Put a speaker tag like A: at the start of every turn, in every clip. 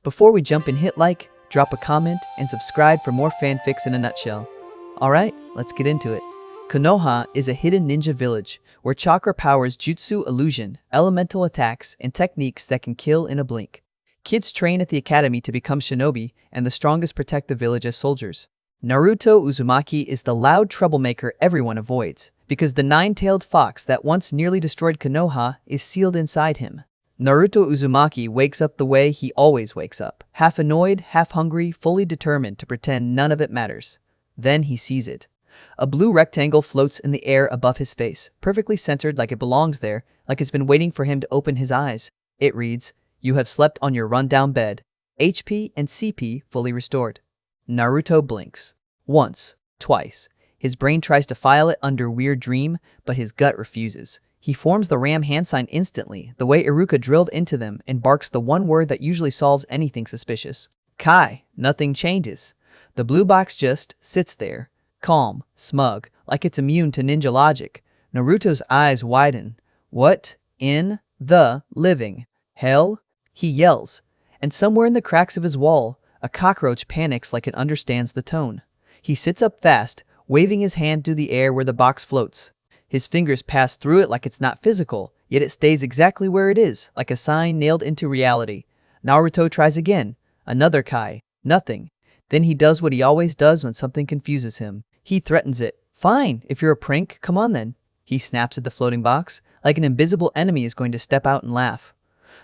A: Before we jump in, hit like, drop a comment, and subscribe for more fanfics in a nutshell. Alright, let's get into it. Konoha is a hidden ninja village where chakra powers jutsu illusion, elemental attacks, and techniques that can kill in a blink. Kids train at the academy to become shinobi, and the strongest protect the village as soldiers. Naruto Uzumaki is the loud troublemaker everyone avoids, because the nine-tailed fox that once nearly destroyed Konoha is sealed inside him. Naruto Uzumaki wakes up the way he always wakes up, half annoyed, half hungry, fully determined to pretend none of it matters. Then he sees it. A blue rectangle floats in the air above his face, perfectly centered like it belongs there, like it's been waiting for him to open his eyes. It reads, "You have slept on your rundown bed. HP and CP fully restored." Naruto blinks. Once, twice. His brain tries to file it under weird dream, but his gut refuses. He forms the ram hand sign instantly, the way Iruka drilled into them, and barks the one word that usually solves anything suspicious. Kai. Nothing changes. The blue box just sits there, calm, smug, like it's immune to ninja logic. Naruto's eyes widen. What in the living hell? He yells. And somewhere in the cracks of his wall, a cockroach panics like it understands the tone. He sits up fast, waving his hand through the air where the box floats. His fingers pass through it like it's not physical, yet it stays exactly where it is, like a sign nailed into reality. Naruto tries again. Another Kai. Nothing. Then he does what he always does when something confuses him. He threatens it. Fine, if you're a prank, come on then. He snaps at the floating box, like an invisible enemy is going to step out and laugh.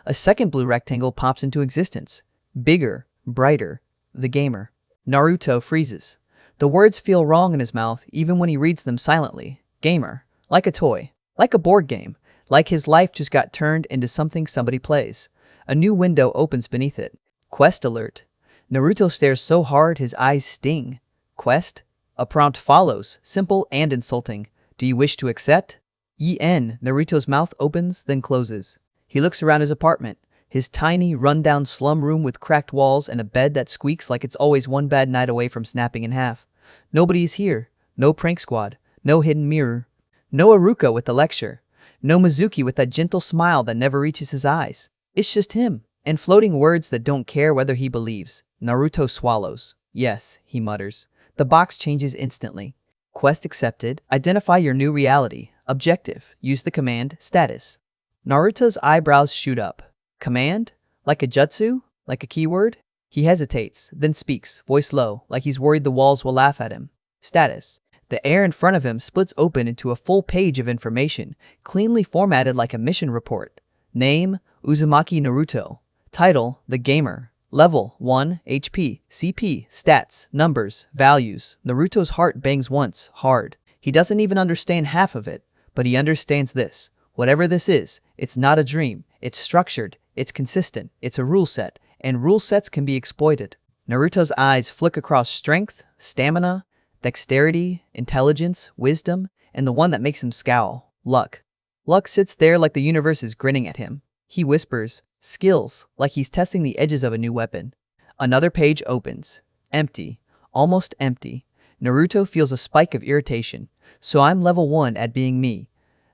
A: A second blue rectangle pops into existence. Bigger, brighter. The gamer. Naruto freezes. The words feel wrong in his mouth even when he reads them silently. Gamer. Like a toy. Like a board game. Like his life just got turned into something somebody plays. A new window opens beneath it. Quest alert. Naruto stares so hard his eyes sting. Quest? A prompt follows, simple and insulting. Do you wish to accept? En. Naruto's mouth opens, then closes. He looks around his apartment. His tiny, run-down slum room with cracked walls and a bed that squeaks like it's always one bad night away from snapping in half. Nobody is here. No prank squad. No hidden mirror. No Iruka with the lecture. No Mizuki with that gentle smile that never reaches his eyes. It's just him, and floating words that don't care whether he believes. Naruto swallows. Yes, he mutters. The box changes instantly. Quest accepted. Identify your new reality. Objective. Use the command status. Naruto's eyebrows shoot up. Command? Like a jutsu? Like a keyword? He hesitates, then speaks, voice low, like he's worried the walls will laugh at him. Status. The air in front of him splits open into a full page of information, cleanly formatted like a mission report. Name, Uzumaki Naruto. Title, The Gamer. Level, 1, HP, CP, stats, numbers, values. Naruto's heart bangs once, hard. He doesn't even understand half of it, but he understands this. Whatever this is, it's not a dream. It's structured, it's consistent, it's a rule set, and rule sets can be exploited. Naruto's eyes flick across strength, stamina, dexterity, intelligence, wisdom, and the one that makes him scowl, luck. Luck sits there like the universe is grinning at him. He whispers, skills, like he's testing the edges of a new weapon. Another page opens. Empty. Almost empty. Naruto feels a spike of irritation. So I'm level 1 at being me.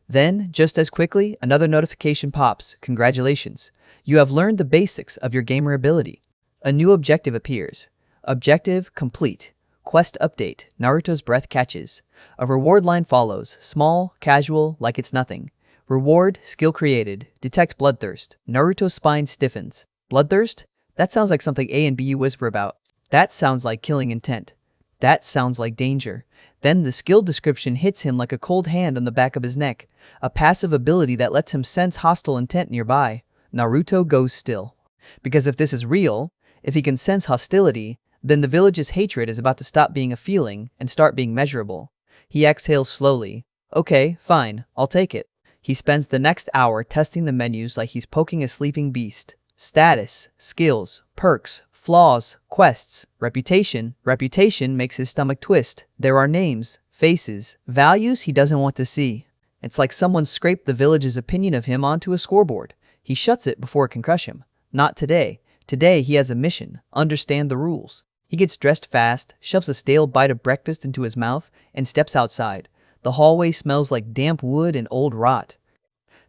A: Then, just as quickly, another notification pops. Congratulations. You have learned the basics of your gamer ability. A new objective appears. Objective complete. Quest update. Naruto's breath catches. A reward line follows. Small, casual, like it's nothing. Reward, skill created. Detect bloodthirst. Naruto's spine stiffens. Bloodthirst? That sounds like something A and B whisper about. That sounds like killing intent. That sounds like danger. Then the skill description hits him like a cold hand on the back of his neck. A passive ability that lets him sense hostile intent nearby. Naruto goes still. Because if this is real, if he can sense hostility, then the village's hatred is about to stop being a feeling and start being measurable. He exhales slowly. Okay, fine, I'll take it. He spends the next hour testing the menus like he's poking a sleeping beast. Status, skills, perks, flaws, quests, reputation. Reputation makes his stomach twist. There are names, faces, values he doesn't want to see. It's like someone scraped the village's opinion of him onto a scoreboard. He shuts it before it can crush him. Not today. Today he has a mission. Understand the rules. He gets dressed fast, shoves a stale bite of breakfast into his mouth, and steps outside. The hallway smells like damp wood and old rot.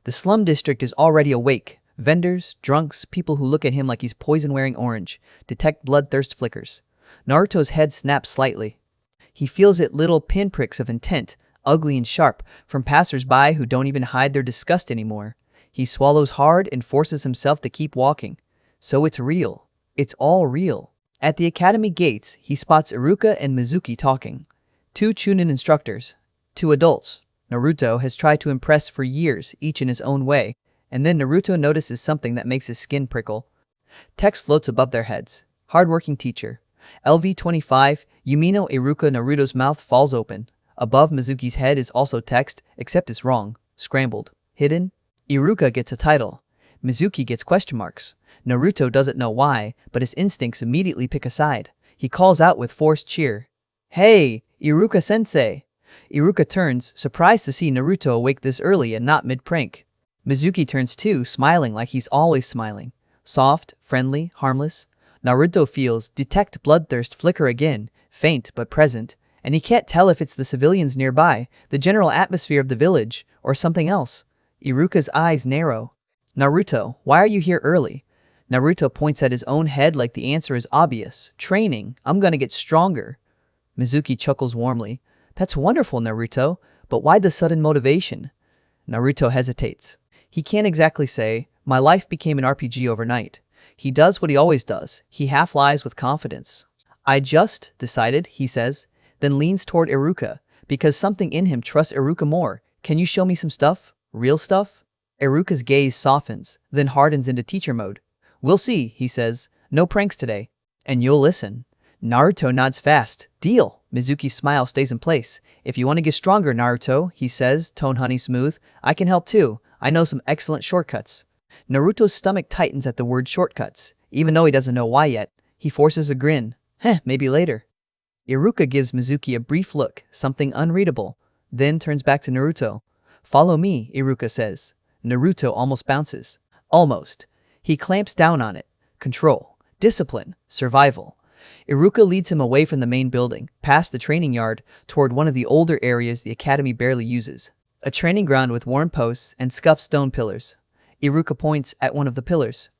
A: The slum district is already awake, Vendors, drunks, people who look at him like he's poison-wearing orange, detect bloodthirst flickers. Naruto's head snaps slightly. He feels it little pinpricks of intent, ugly and sharp, from passers-by who don't even hide their disgust anymore. He swallows hard and forces himself to keep walking. So it's real. It's all real. At the academy gates, he spots Iruka and Mizuki talking. Two Chunin instructors. Two adults. Naruto has tried to impress for years, each in his own way, and then Naruto notices something that makes his skin prickle. Text floats above their heads. Hardworking teacher. LV25, Yumino Iruka. Naruto's mouth falls open. Above Mizuki's head is also text, except it's wrong. Scrambled. Hidden. Iruka gets a title. Mizuki gets question marks. Naruto doesn't know why, but his instincts immediately pick a side. He calls out with forced cheer. Hey, Iruka-sensei! Iruka turns, surprised to see Naruto awake this early and not mid-prank. Mizuki turns too, smiling like he's always smiling. Soft, friendly, harmless. Naruto feels detect bloodthirst flicker again, faint but present, and he can't tell if it's the civilians nearby, the general atmosphere of the village, or something else. Iruka's eyes narrow. Naruto, why are you here early? Naruto points at his own head like the answer is obvious. Training. I'm gonna get stronger. Mizuki chuckles warmly. That's wonderful, Naruto, but why the sudden motivation? Naruto hesitates. He can't exactly say, my life became an RPG overnight. He does what he always does. He half lies with confidence. I just decided, he says, then leans toward Iruka, because something in him trusts Iruka more. Can you show me some stuff? Real stuff? Iruka's gaze softens, then hardens into teacher mode. We'll see, he says. No pranks today. And you'll listen. Naruto nods fast. Deal. Mizuki's smile stays in place. If you want to get stronger, Naruto, he says, tone honey smooth, I can help too. I know some excellent shortcuts. Naruto's stomach tightens at the word shortcuts. Even though he doesn't know why yet, he forces a grin. Maybe later. Iruka gives Mizuki a brief look, something unreadable, then turns back to Naruto. Follow me, Iruka says. Naruto almost bounces. Almost. He clamps down on it. Control. Discipline. Survival. Iruka leads him away from the main building, past the training yard, toward one of the older areas the academy barely uses. A training ground with worn posts and scuffed stone pillars. Iruka points at one of the pillars.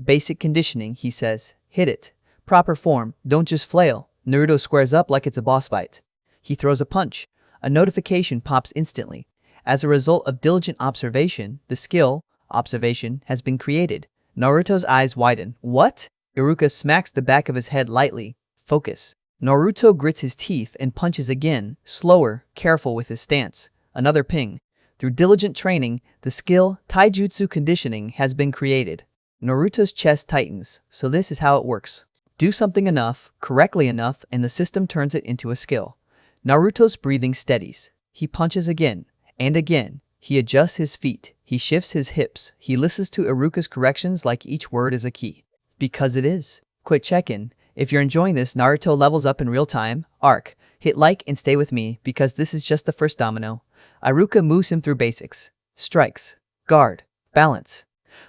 A: Basic conditioning, he says. Hit it. Proper form. Don't just flail. Naruto squares up like it's a boss fight. He throws a punch. A notification pops instantly. As a result of diligent observation, the skill, observation, has been created. Naruto's eyes widen. What? Iruka smacks the back of his head lightly. Focus. Naruto grits his teeth and punches again, slower, careful with his stance. Another ping. Through diligent training, the skill, taijutsu conditioning, has been created. Naruto's chest tightens. So this is how it works. Do something enough, correctly enough, and the system turns it into a skill. Naruto's breathing steadies. He punches again. And again. He adjusts his feet. He shifts his hips. He listens to Iruka's corrections like each word is a key. Because it is. Quick check-in. If you're enjoying this, Naruto levels up in real time. Arc. Hit like and stay with me, because this is just the first domino. Iruka moves him through basics. Strikes. Guard. Balance.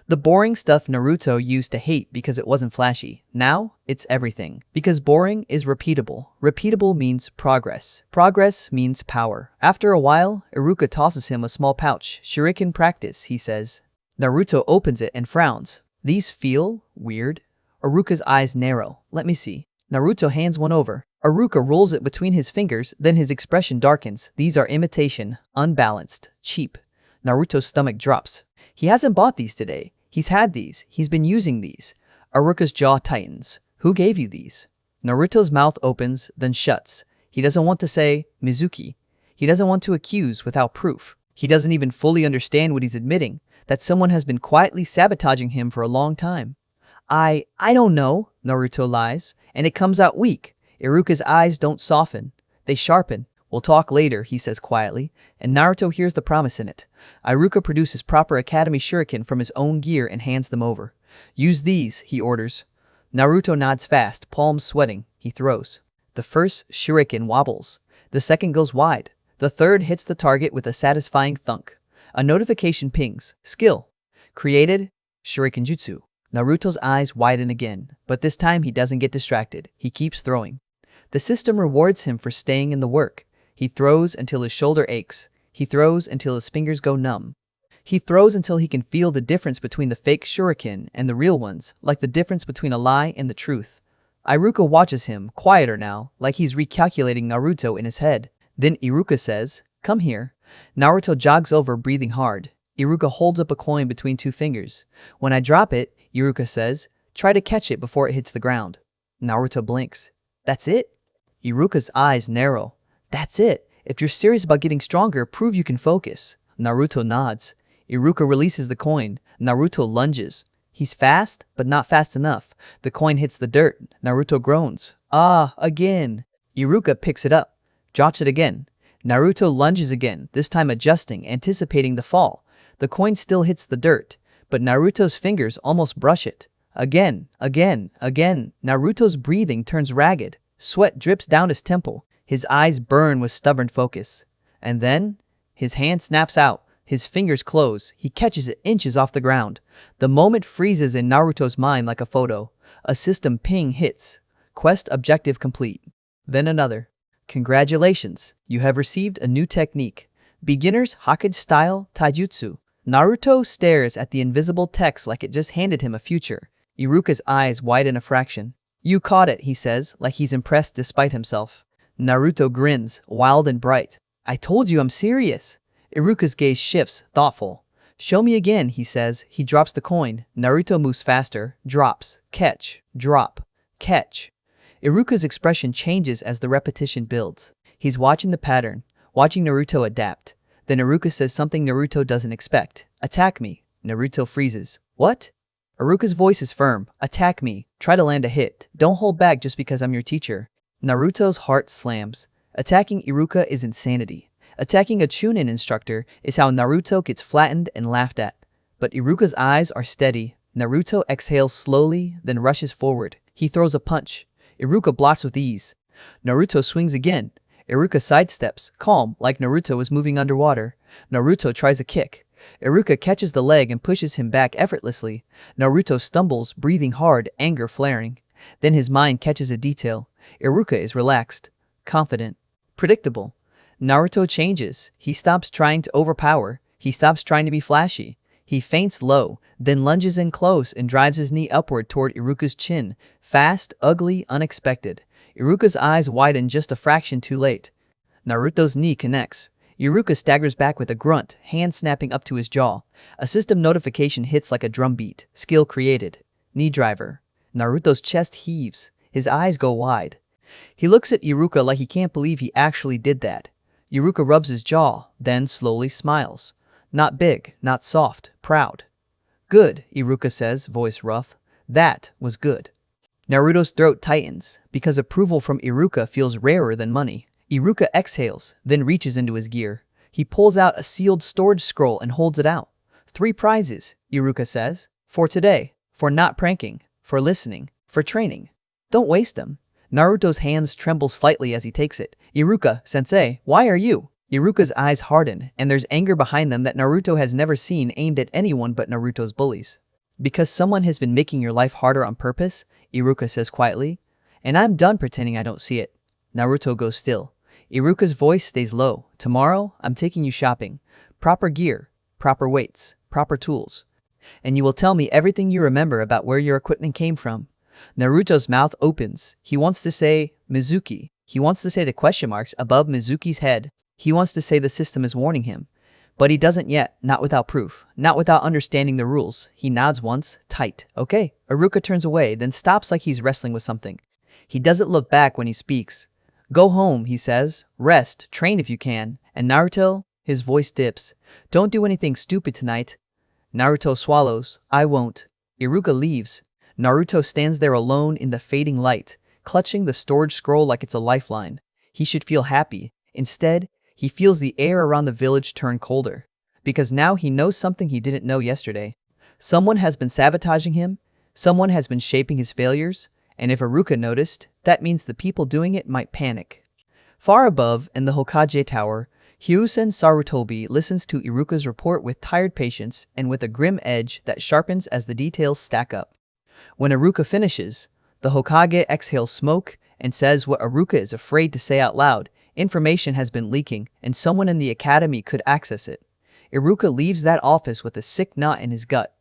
A: The boring stuff Naruto used to hate because it wasn't flashy. Now, it's everything. Because boring is repeatable. Repeatable means progress. Progress means power. After a while, Iruka tosses him a small pouch. Shuriken practice, he says. Naruto opens it and frowns. These feel weird. Iruka's eyes narrow. Let me see. Naruto hands one over. Iruka rolls it between his fingers, then his expression darkens. These are imitation, unbalanced, cheap. Naruto's stomach drops. He hasn't bought these today. He's had these. He's been using these. Iruka's jaw tightens. Who gave you these? Naruto's mouth opens, then shuts. He doesn't want to say, Mizuki. He doesn't want to accuse without proof. He doesn't even fully understand what he's admitting, that someone has been quietly sabotaging him for a long time. I don't know, Naruto lies, and it comes out weak. Iruka's eyes don't soften. They sharpen. We'll talk later, he says quietly, and Naruto hears the promise in it. Iruka produces proper Academy Shuriken from his own gear and hands them over. Use these, he orders. Naruto nods fast, palms sweating. He throws. The first Shuriken wobbles. The second goes wide. The third hits the target with a satisfying thunk. A notification pings. Skill. Created. Shuriken Jutsu. Naruto's eyes widen again, but this time he doesn't get distracted. He keeps throwing. The system rewards him for staying in the work. He throws until his shoulder aches. He throws until his fingers go numb. He throws until he can feel the difference between the fake shuriken and the real ones, like the difference between a lie and the truth. Iruka watches him, quieter now, like he's recalculating Naruto in his head. Then Iruka says, "Come here." Naruto jogs over, breathing hard. Iruka holds up a coin between two fingers. "When I drop it," Iruka says, "try to catch it before it hits the ground." Naruto blinks. "That's it?" Iruka's eyes narrow. "That's it. If you're serious about getting stronger, prove you can focus." Naruto nods. Iruka releases the coin. Naruto lunges. He's fast, but not fast enough. The coin hits the dirt. Naruto groans. "Ah, again." Iruka picks it up, drops it again. Naruto lunges again, this time adjusting, anticipating the fall. The coin still hits the dirt, but Naruto's fingers almost brush it. Again, again, again. Naruto's breathing turns ragged. Sweat drips down his temple. His eyes burn with stubborn focus. And then, his hand snaps out. His fingers close. He catches it inches off the ground. The moment freezes in Naruto's mind like a photo. A system ping hits. Quest objective complete. Then another. Congratulations, you have received a new technique. Beginner's Hokage style taijutsu. Naruto stares at the invisible text like it just handed him a future. Iruka's eyes widen a fraction. "You caught it," he says, like he's impressed despite himself. Naruto grins, wild and bright. "I told you I'm serious." Iruka's gaze shifts, thoughtful. "Show me again," he says. He drops the coin. Naruto moves faster. Drops. Catch. Drop. Catch. Iruka's expression changes as the repetition builds. He's watching the pattern, watching Naruto adapt. Then Iruka says something Naruto doesn't expect. "Attack me." Naruto freezes. "What?" Iruka's voice is firm. "Attack me. Try to land a hit. Don't hold back just because I'm your teacher." Naruto's heart slams. Attacking Iruka is insanity. Attacking a Chunin instructor is how Naruto gets flattened and laughed at. But Iruka's eyes are steady. Naruto exhales slowly, then rushes forward. He throws a punch. Iruka blocks with ease. Naruto swings again. Iruka sidesteps, calm, like Naruto was moving underwater. Naruto tries a kick. Iruka catches the leg and pushes him back effortlessly. Naruto stumbles, breathing hard, anger flaring. Then his mind catches a detail. Iruka is relaxed, confident, predictable. Naruto changes. He stops trying to overpower. He stops trying to be flashy. He feints low, then lunges in close and drives his knee upward toward Iruka's chin. Fast, ugly, unexpected. Iruka's eyes widen just a fraction too late. Naruto's knee connects. Iruka staggers back with a grunt, hand snapping up to his jaw. A system notification hits like a drumbeat. Skill created. Knee driver. Naruto's chest heaves. His eyes go wide. He looks at Iruka like he can't believe he actually did that. Iruka rubs his jaw, then slowly smiles. Not big, not soft, proud. "Good," Iruka says, voice rough. "That was good." Naruto's throat tightens, because approval from Iruka feels rarer than money. Iruka exhales, then reaches into his gear. He pulls out a sealed storage scroll and holds it out. "3 prizes, Iruka says. "For today, for not pranking, for listening, for training. Don't waste them." Naruto's hands tremble slightly as he takes it. "Iruka-sensei, why are you?" Iruka's eyes harden, and there's anger behind them that Naruto has never seen aimed at anyone but Naruto's bullies. "Because someone has been making your life harder on purpose," Iruka says quietly. "And I'm done pretending I don't see it." Naruto goes still. Iruka's voice stays low. "Tomorrow, I'm taking you shopping. Proper gear, proper weights, proper tools. And you will tell me everything you remember about where your equipment came from." Naruto's mouth opens. He wants to say, "Mizuki." He wants to say the question marks above Mizuki's head. He wants to say the system is warning him. But he doesn't yet, not without proof, not without understanding the rules. He nods once, tight. "Okay." Iruka turns away, then stops like he's wrestling with something. He doesn't look back when he speaks. "Go home," he says. "Rest, train if you can. And Naruto," his voice dips, "don't do anything stupid tonight." Naruto swallows. "I won't." Iruka leaves. Naruto stands there alone in the fading light, clutching the storage scroll like it's a lifeline. He should feel happy. Instead, he feels the air around the village turn colder. Because now he knows something he didn't know yesterday. Someone has been sabotaging him. Someone has been shaping his failures. And if Iruka noticed, that means the people doing it might panic. Far above, in the Hokage tower, Hyusen Sarutobi listens to Iruka's report with tired patience and with a grim edge that sharpens as the details stack up. When Iruka finishes, the Hokage exhales smoke and says what Iruka is afraid to say out loud. Information has been leaking, and someone in the academy could access it. Iruka leaves that office with a sick knot in his gut.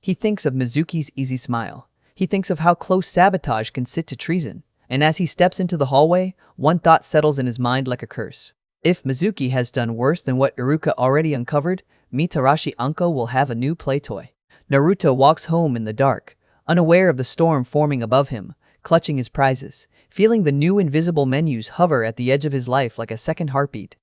A: He thinks of Mizuki's easy smile. He thinks of how close sabotage can sit to treason. And as he steps into the hallway, one thought settles in his mind like a curse. If Mizuki has done worse than what Iruka already uncovered, Mitarashi Anko will have a new play toy. Naruto walks home in the dark, unaware of the storm forming above him, clutching his prizes, feeling the new invisible menus hover at the edge of his life like a second heartbeat.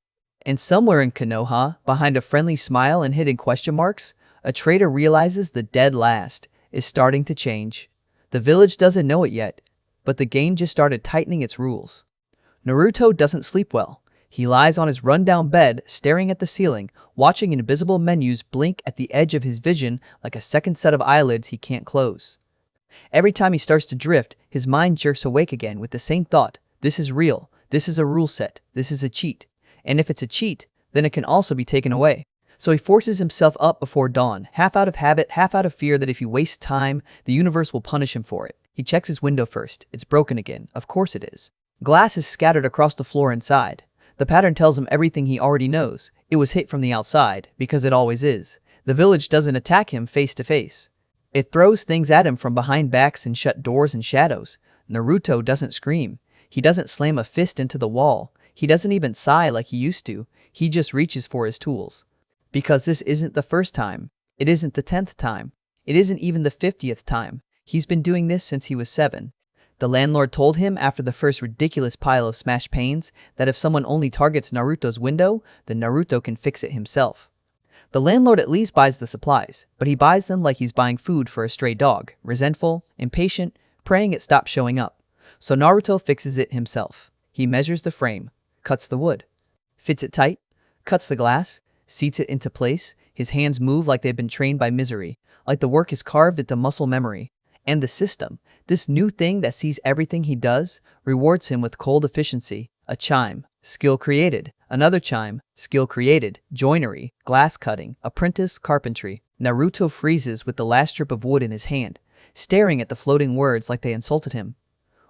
A: And somewhere in Konoha, behind a friendly smile and hidden question marks, a traitor realizes the dead last is starting to change. The village doesn't know it yet, but the game just started tightening its rules. Naruto doesn't sleep well. He lies on his rundown bed, staring at the ceiling, watching invisible menus blink at the edge of his vision like a second set of eyelids he can't close. Every time he starts to drift, his mind jerks awake again with the same thought: this is real, this is a rule set, this is a cheat. And if it's a cheat, then it can also be taken away. So he forces himself up before dawn, half out of habit, half out of fear that if he wastes time, the universe will punish him for it. He checks his window first. It's broken again. Of course it is. Glass is scattered across the floor inside. The pattern tells him everything he already knows. It was hit from the outside, because it always is. The village doesn't attack him face to face. It throws things at him from behind backs and shut doors and shadows. Naruto doesn't scream. He doesn't slam a fist into the wall. He doesn't even sigh like he used to. He just reaches for his tools. Because this isn't the first time. It isn't the 10th time. It isn't even the 50th time. He's been doing this since he was 7. The landlord told him after the first ridiculous pile of smashed panes that if someone only targets Naruto's window, then Naruto can fix it himself. The landlord at least buys the supplies, but he buys them like he's buying food for a stray dog, resentful, impatient, praying it stops showing up. So Naruto fixes it himself. He measures the frame, cuts the wood, fits it tight, cuts the glass, seats it into place. His hands move like they've been trained by misery, like the work is carved into muscle memory. And the system, this new thing that sees everything he does, rewards him with cold efficiency. A chime, skill created. Another chime, skill created. Joinery, glass cutting, apprentice, carpentry. Naruto freezes with the last strip of wood in his hand, staring at the floating words like they insulted him.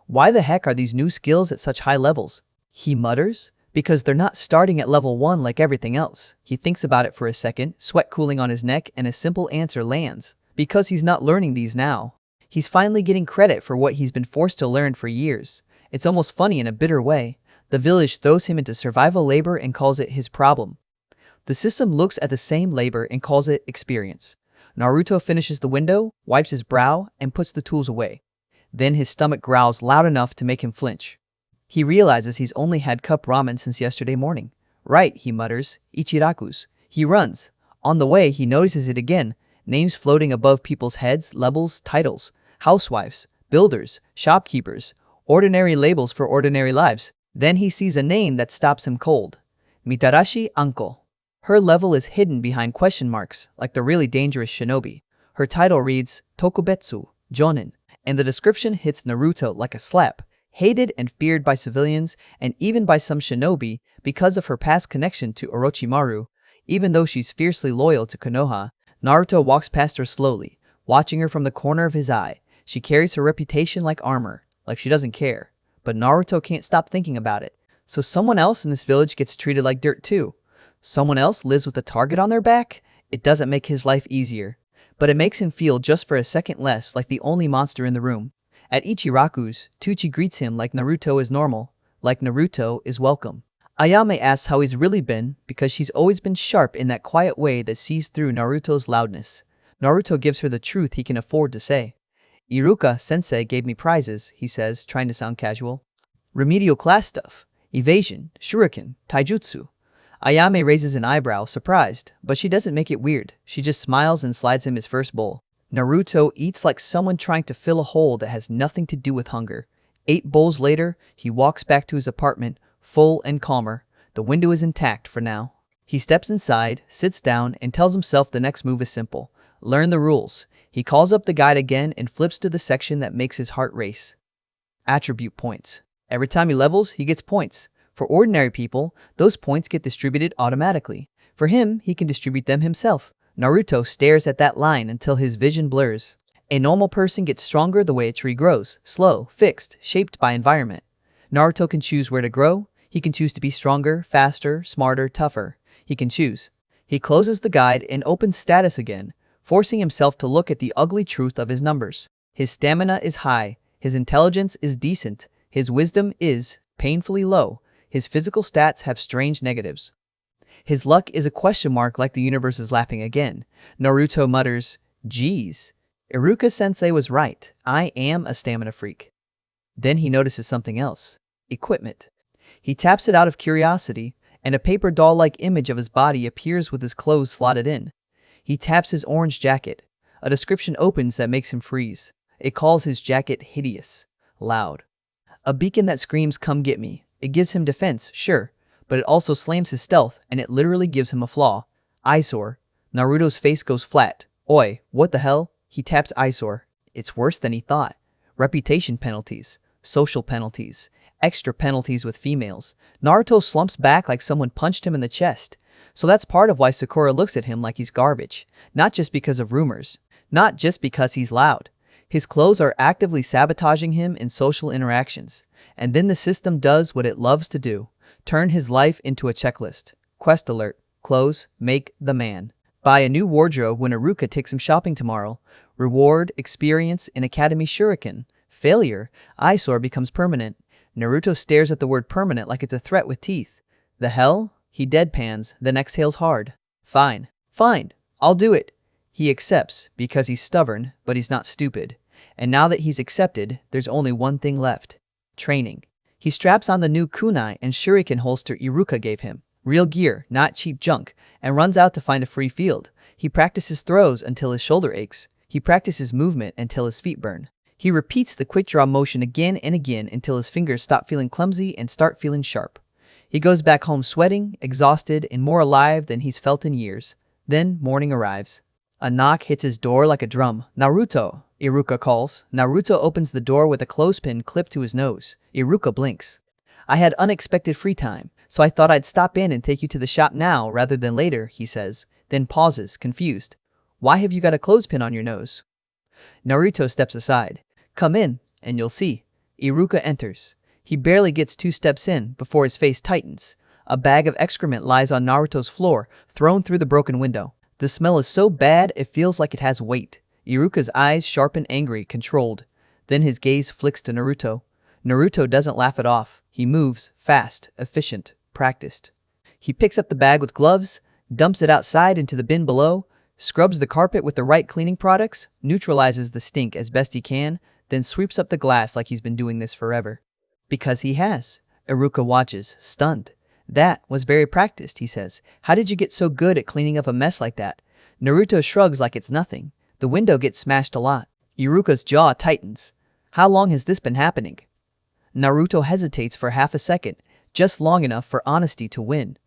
A: Why the heck are these new skills at such high levels? He mutters. Because they're not starting at level 1 like everything else. He thinks about it for a second, sweat cooling on his neck, and a simple answer lands. Because he's not learning these now. He's finally getting credit for what he's been forced to learn for years. It's almost funny in a bitter way. The village throws him into survival labor and calls it his problem. The system looks at the same labor and calls it experience. Naruto finishes the window, wipes his brow, and puts the tools away. Then his stomach growls loud enough to make him flinch. He realizes he's only had cup ramen since yesterday morning. Right, he mutters, Ichiraku's. He runs. On the way, he notices it again. Names floating above people's heads, levels, titles. Housewives, builders, shopkeepers. Ordinary labels for ordinary lives. Then he sees a name that stops him cold. Mitarashi Anko. Her level is hidden behind question marks, like the really dangerous shinobi. Her title reads Tokubetsu, Jonin. And the description hits Naruto like a slap. Hated and feared by civilians and even by some shinobi because of her past connection to Orochimaru. Even though she's fiercely loyal to Konoha, Naruto walks past her slowly, watching her from the corner of his eye. She carries her reputation like armor, like she doesn't care. But Naruto can't stop thinking about it. So someone else in this village gets treated like dirt too. Someone else lives with a target on their back? It doesn't make his life easier. But it makes him feel just for a second less like the only monster in the room. At Ichiraku's, Tucci greets him like Naruto is normal, like Naruto is welcome. Ayame asks how he's really been because she's always been sharp in that quiet way that sees through Naruto's loudness. Naruto gives her the truth he can afford to say. Iruka-sensei gave me prizes, he says, trying to sound casual. Remedial class stuff, evasion, shuriken, taijutsu. Ayame raises an eyebrow, surprised, but she doesn't make it weird. She just smiles and slides him his first bowl. Naruto eats like someone trying to fill a hole that has nothing to do with hunger. 8 bowls later, he walks back to his apartment, full and calmer. The window is intact for now. He steps inside, sits down, and tells himself the next move is simple. Learn the rules. He calls up the guide again and flips to the section that makes his heart race. Attribute points. Every time he levels, he gets points. For ordinary people, those points get distributed automatically. For him, he can distribute them himself. Naruto stares at that line until his vision blurs. A normal person gets stronger the way a tree grows, slow, fixed, shaped by environment. Naruto can choose where to grow. He can choose to be stronger, faster, smarter, tougher. He can choose. He closes the guide and opens status again, forcing himself to look at the ugly truth of his numbers. His stamina is high, his intelligence is decent, his wisdom is painfully low, his physical stats have strange negatives. His luck is a question mark like the universe is laughing again. Naruto mutters, "Geez, Iruka-sensei was right. I am a stamina freak." Then he notices something else. Equipment. He taps it out of curiosity, and a paper doll-like image of his body appears with his clothes slotted in. He taps his orange jacket. A description opens that makes him freeze. It calls his jacket hideous, loud. A beacon that screams, "Come get me." It gives him defense, sure, but it also slams his stealth, and it literally gives him a flaw. Eyesore. Naruto's face goes flat. Oi, what the hell? He taps eyesore. It's worse than he thought. Reputation penalties, social penalties, extra penalties with females. Naruto slumps back like someone punched him in the chest. So that's part of why Sakura looks at him like he's garbage. Not just because of rumors. Not just because he's loud. His clothes are actively sabotaging him in social interactions. And then the system does what it loves to do. Turn his life into a checklist. Quest alert. Clothes make the man. Buy a new wardrobe when Iruka takes him shopping tomorrow. Reward, experience, an academy shuriken. Failure, eyesore becomes permanent. Naruto stares at the word permanent like it's a threat with teeth. The hell? He deadpans, then exhales hard. Fine. Fine. I'll do it. He accepts, because he's stubborn, but he's not stupid. And now that he's accepted, there's only one thing left. Training. He straps on the new kunai and shuriken holster Iruka gave him. Real gear, not cheap junk, and runs out to find a free field. He practices throws until his shoulder aches. He practices movement until his feet burn. He repeats the quick draw motion again and again until his fingers stop feeling clumsy and start feeling sharp. He goes back home sweating, exhausted, and more alive than he's felt in years. Then morning arrives. A knock hits his door like a drum. "Naruto," Iruka calls. Naruto opens the door with a clothespin clipped to his nose. Iruka blinks. "I had unexpected free time, so I thought I'd stop in and take you to the shop now rather than later," he says, then pauses, confused. "Why have you got a clothespin on your nose?" Naruto steps aside. "Come in, and you'll see." Iruka enters. He barely gets 2 steps in before his face tightens. A bag of excrement lies on Naruto's floor, thrown through the broken window. The smell is so bad it feels like it has weight. Iruka's eyes sharpen, angry, controlled. Then his gaze flicks to Naruto. Naruto doesn't laugh it off. He moves, fast, efficient, practiced. He picks up the bag with gloves, dumps it outside into the bin below, scrubs the carpet with the right cleaning products, neutralizes the stink as best he can, then sweeps up the glass like he's been doing this forever. Because he has. Iruka watches, stunned. "That was very practiced," he says. "How did you get so good at cleaning up a mess like that?" Naruto shrugs like it's nothing. The window gets smashed a lot. Iruka's jaw tightens. "How long has this been happening?" Naruto hesitates for half a second, just long enough for honesty to win.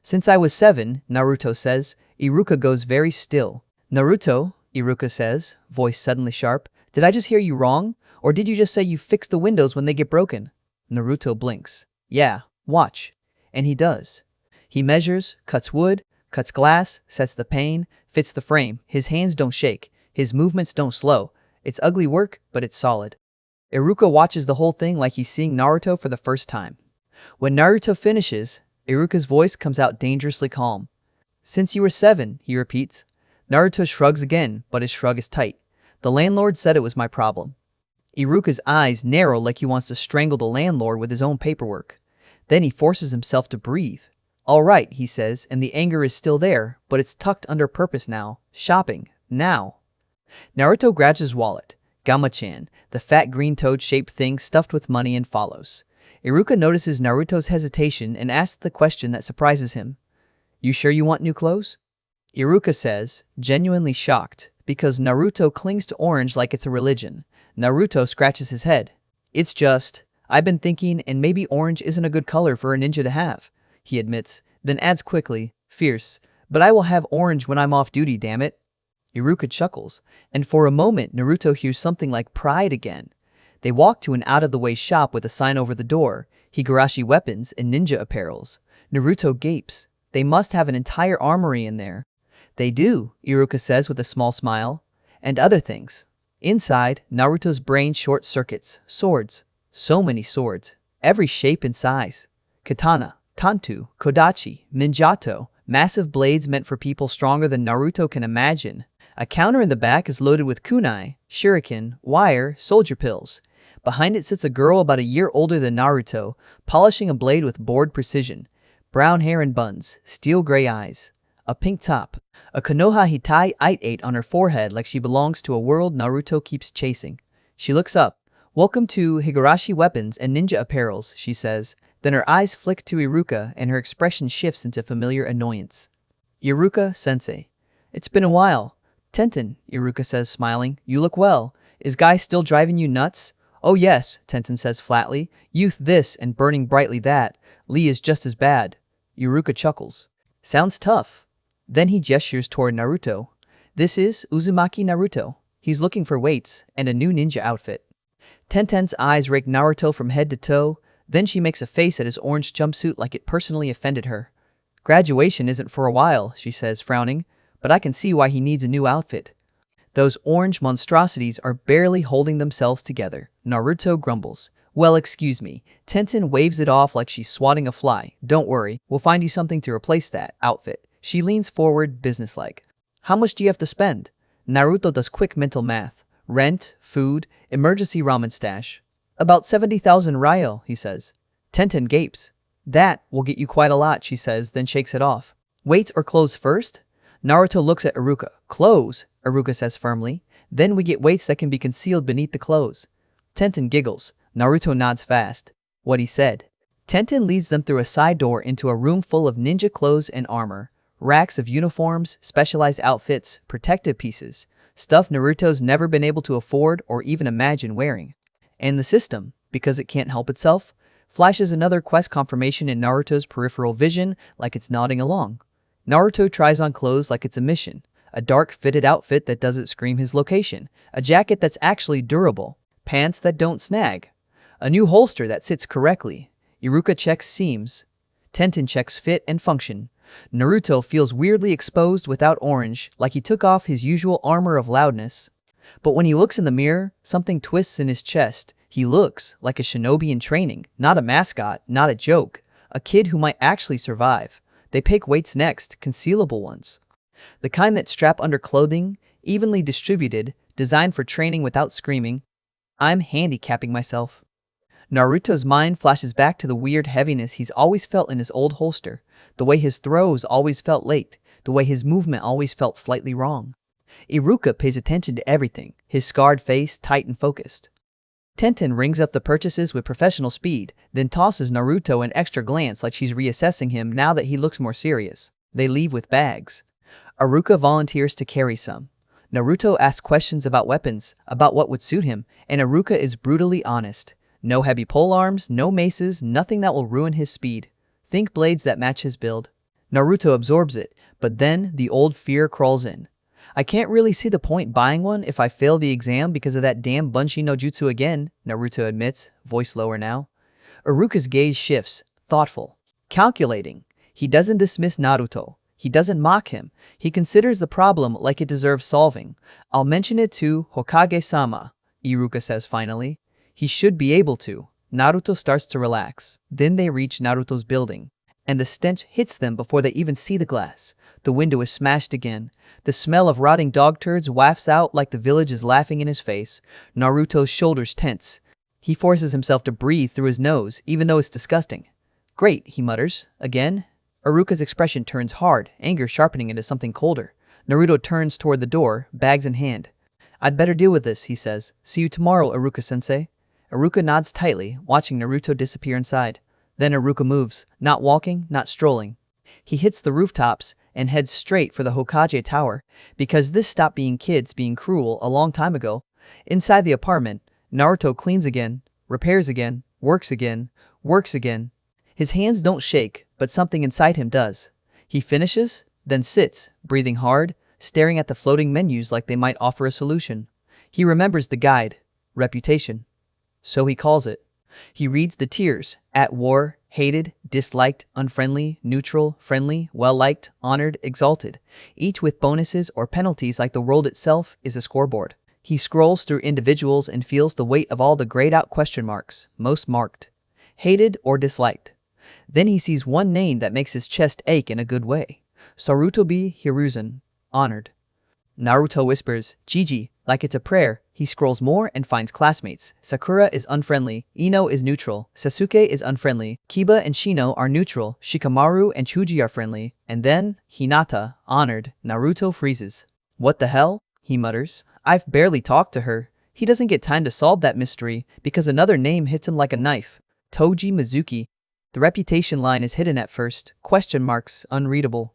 A: "Since I was 7, Naruto says." Iruka goes very still. "Naruto," Iruka says, voice suddenly sharp, "did I just hear you wrong? Or did you just say you fix the windows when they get broken?" Naruto blinks. "Yeah, watch." And he does. He measures, cuts wood, cuts glass, sets the pane, fits the frame. His hands don't shake. His movements don't slow. It's ugly work, but it's solid. Iruka watches the whole thing like he's seeing Naruto for the first time. When Naruto finishes, Iruka's voice comes out dangerously calm. "Since you were 7, he repeats. Naruto shrugs again, but his shrug is tight. "The landlord said it was my problem." Iruka's eyes narrow like he wants to strangle the landlord with his own paperwork. Then he forces himself to breathe. "All right," he says, and the anger is still there, but it's tucked under purpose now. "Shopping. Now." Naruto grabs his wallet. Gamma-chan, the fat green toad-shaped thing stuffed with money, and follows. Iruka notices Naruto's hesitation and asks the question that surprises him. "You sure you want new clothes?" Iruka says, genuinely shocked, because Naruto clings to orange like it's a religion. Naruto scratches his head. "It's just, I've been thinking, and maybe orange isn't a good color for a ninja to have," he admits, then adds quickly, fierce, "But I will have orange when I'm off duty, damn it." Iruka chuckles, and for a moment Naruto hears something like pride again. They walk to an out-of-the-way shop with a sign over the door, Higurashi weapons and ninja apparels. Naruto gapes. They must have an entire armory in there. "They do," Iruka says with a small smile. "And other things." Inside, Naruto's brain short-circuits. Swords. So many swords. Every shape and size. Katana, tantu, kodachi, minjato, Massive blades meant for people stronger than Naruto can imagine. A counter in the back is loaded with kunai, shuriken, wire, soldier pills. Behind it sits a girl about a year older than Naruto, polishing a blade with bored precision. Brown hair and buns, steel gray eyes, a pink top, a Konoha hitai ite on her forehead like she belongs to a world Naruto keeps chasing. She looks up. "Welcome to Higurashi Weapons and Ninja Apparels," she says. Then her eyes flick to Iruka and her expression shifts into familiar annoyance. "Iruka-sensei. It's been a while." "Tenten," Iruka says, smiling. "You look well. Is Guy still driving you nuts?" "Oh yes," Tenten says flatly. "Youth this and burning brightly that. Lee is just as bad." Iruka chuckles. "Sounds tough." Then he gestures toward Naruto. "This is Uzumaki Naruto. He's looking for weights and a new ninja outfit." Tenten's eyes rake Naruto from head to toe. Then she makes a face at his orange jumpsuit like it personally offended her. "Graduation isn't for a while," she says, frowning, "but I can see why he needs a new outfit." "Those orange monstrosities are barely holding themselves together," Naruto grumbles. "Well, excuse me." Tenten waves it off like she's swatting a fly. "Don't worry, we'll find you something to replace that outfit." She leans forward, businesslike. "How much do you have to spend?" Naruto does quick mental math. Rent, food, emergency ramen stash. "About 70,000 ryo," he says. Tenten gapes. "That will get you quite a lot," she says, then shakes it off. "Weights or clothes first?" Naruto looks at Iruka. "Clothes," Iruka says firmly. "Then we get weights that can be concealed beneath the clothes." Tenten giggles. Naruto nods fast. "What he said." Tenten leads them through a side door into a room full of ninja clothes and armor. Racks of uniforms, specialized outfits, protective pieces. Stuff Naruto's never been able to afford or even imagine wearing. And the system, because it can't help itself, flashes another quest confirmation in Naruto's peripheral vision like it's nodding along. Naruto tries on clothes like it's a mission. A dark fitted outfit that doesn't scream his location. A jacket that's actually durable. Pants that don't snag. A new holster that sits correctly. Iruka checks seams. Tenten checks fit and function. Naruto feels weirdly exposed without orange, like he took off his usual armor of loudness. But when he looks in the mirror, something twists in his chest. He looks like a shinobi in training, not a mascot, not a joke. A kid who might actually survive. They pick weights next, concealable ones. The kind that strap under clothing, evenly distributed, designed for training without screaming. "I'm handicapping myself." Naruto's mind flashes back to the weird heaviness he's always felt in his old holster, the way his throws always felt late, the way his movement always felt slightly wrong. Iruka pays attention to everything, his scarred face tight and focused. Tenten rings up the purchases with professional speed, then tosses Naruto an extra glance like she's reassessing him now that he looks more serious. They leave with bags. Iruka volunteers to carry some. Naruto asks questions about weapons, about what would suit him, and Iruka is brutally honest. No heavy polearms, no maces, nothing that will ruin his speed. Think blades that match his build. Naruto absorbs it, but then the old fear crawls in. "I can't really see the point buying one if I fail the exam because of that damn Bunshi no Jutsu again," Naruto admits, voice lower now. Iruka's gaze shifts, thoughtful, calculating. He doesn't dismiss Naruto. He doesn't mock him. He considers the problem like it deserves solving. "I'll mention it to Hokage-sama," Iruka says finally. "He should be able to." Naruto starts to relax. Then they reach Naruto's building, and the stench hits them before they even see the glass. The window is smashed again. The smell of rotting dog turds wafts out like the village is laughing in his face. Naruto's shoulders tense. He forces himself to breathe through his nose, even though it's disgusting. "Great," he mutters. "Again?" Iruka's expression turns hard, anger sharpening into something colder. Naruto turns toward the door, bags in hand. "I'd better deal with this," he says. "See you tomorrow, Iruka-sensei." Iruka nods tightly, watching Naruto disappear inside. Then Iruka moves, not walking, not strolling. He hits the rooftops and heads straight for the Hokage tower, because this stopped being kids being cruel a long time ago. Inside the apartment, Naruto cleans again, repairs again, works again, works again. His hands don't shake, but something inside him does. He finishes, then sits, breathing hard, staring at the floating menus like they might offer a solution. He remembers the guide, reputation. So he calls it. He reads the tiers: at war, hated, disliked, unfriendly, neutral, friendly, well-liked, honored, exalted, each with bonuses or penalties like the world itself is a scoreboard. He scrolls through individuals and feels the weight of all the grayed out question marks, most marked. Hated or disliked. Then he sees one name that makes his chest ache in a good way. Sarutobi Hiruzen, honored. Naruto whispers, Gigi, like it's a prayer. He scrolls more and finds classmates. Sakura is unfriendly, Ino is neutral, Sasuke is unfriendly, Kiba and Shino are neutral, Shikamaru and Chuji are friendly, and then, Hinata, honored. Naruto freezes. What the hell? He mutters. I've barely talked to her. He doesn't get time to solve that mystery because another name hits him like a knife. Toji Mizuki. The reputation line is hidden at first, question marks, unreadable.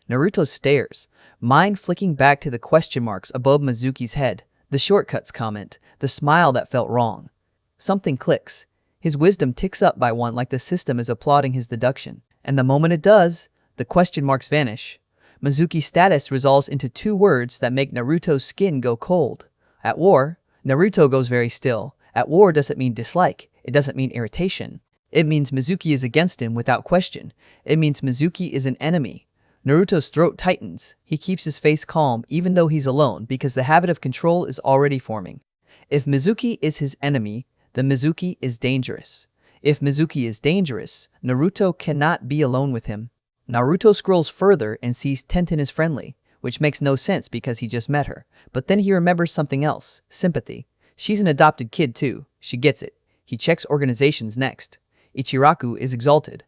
A: Naruto stares, mind flicking back to the question marks above Mizuki's head, the shortcuts comment, the smile that felt wrong. Something clicks. His wisdom ticks up by one like the system is applauding his deduction. And the moment it does, the question marks vanish. Mizuki's status resolves into two words that make Naruto's skin go cold. At war, Naruto goes very still. At war doesn't mean dislike, it doesn't mean irritation. It means Mizuki is against him without question. It means Mizuki is an enemy. Naruto's throat tightens. He keeps his face calm even though he's alone because the habit of control is already forming. If Mizuki is his enemy, then Mizuki is dangerous. If Mizuki is dangerous, Naruto cannot be alone with him. Naruto scrolls further and sees Tenten is friendly, which makes no sense because he just met her. But then he remembers something else, sympathy. She's an adopted kid too. She gets it. He checks organizations next. Ichiraku is exalted.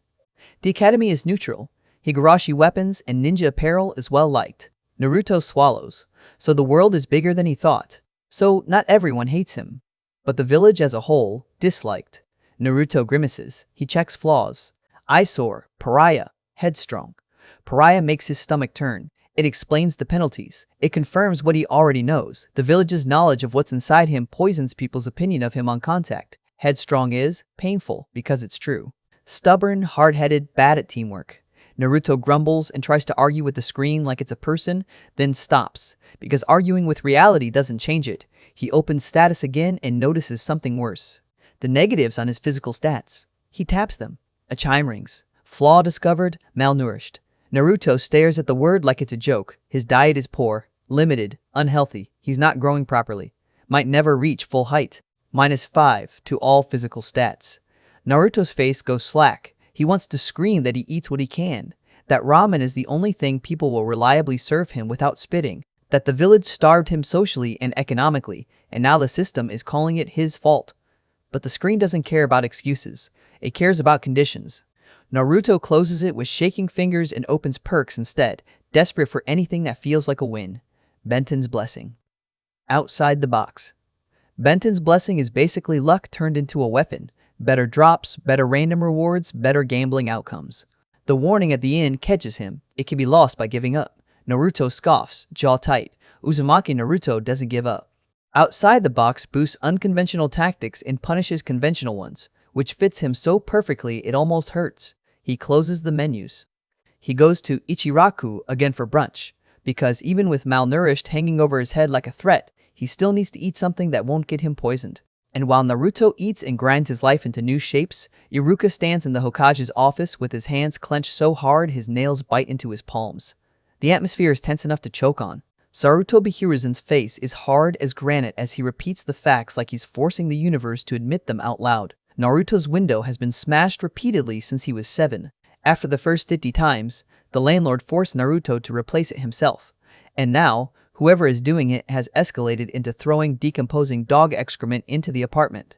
A: The academy is neutral. Higurashi weapons and ninja apparel is well liked. Naruto swallows. So the world is bigger than he thought. So not everyone hates him. But the village as a whole, disliked. Naruto grimaces. He checks flaws. Eyesore, pariah, headstrong. Pariah makes his stomach turn. It explains the penalties. It confirms what he already knows. The village's knowledge of what's inside him poisons people's opinion of him on contact. Headstrong is painful because it's true. Stubborn, hard-headed, bad at teamwork. Naruto grumbles and tries to argue with the screen like it's a person, then stops, because arguing with reality doesn't change it. He opens status again and notices something worse. The negatives on his physical stats. He taps them. A chime rings. Flaw discovered, malnourished. Naruto stares at the word like it's a joke. His diet is poor, limited, unhealthy. He's not growing properly. Might never reach full height. -5 to all physical stats. Naruto's face goes slack. He wants to scream that he eats what he can, that ramen is the only thing people will reliably serve him without spitting, that the village starved him socially and economically, and now the system is calling it his fault. But the screen doesn't care about excuses. It cares about conditions. Naruto closes it with shaking fingers and opens perks instead, desperate for anything that feels like a win. Benton's blessing. Outside the box. Benton's blessing is basically luck turned into a weapon. Better drops, better random rewards, better gambling outcomes. The warning at the end catches him. It can be lost by giving up. Naruto scoffs, jaw tight. Uzumaki Naruto doesn't give up. Outside the box boosts unconventional tactics and punishes conventional ones, which fits him so perfectly it almost hurts. He closes the menus. He goes to Ichiraku again for brunch, because even with malnourished hanging over his head like a threat, he still needs to eat something that won't get him poisoned. And while Naruto eats and grinds his life into new shapes, Iruka stands in the Hokage's office with his hands clenched so hard his nails bite into his palms. The atmosphere is tense enough to choke on. Sarutobi Hiruzen's face is hard as granite as he repeats the facts like he's forcing the universe to admit them out loud. Naruto's window has been smashed repeatedly since he was 7. After the first 50 times, the landlord forced Naruto to replace it himself. And now, whoever is doing it has escalated into throwing decomposing dog excrement into the apartment.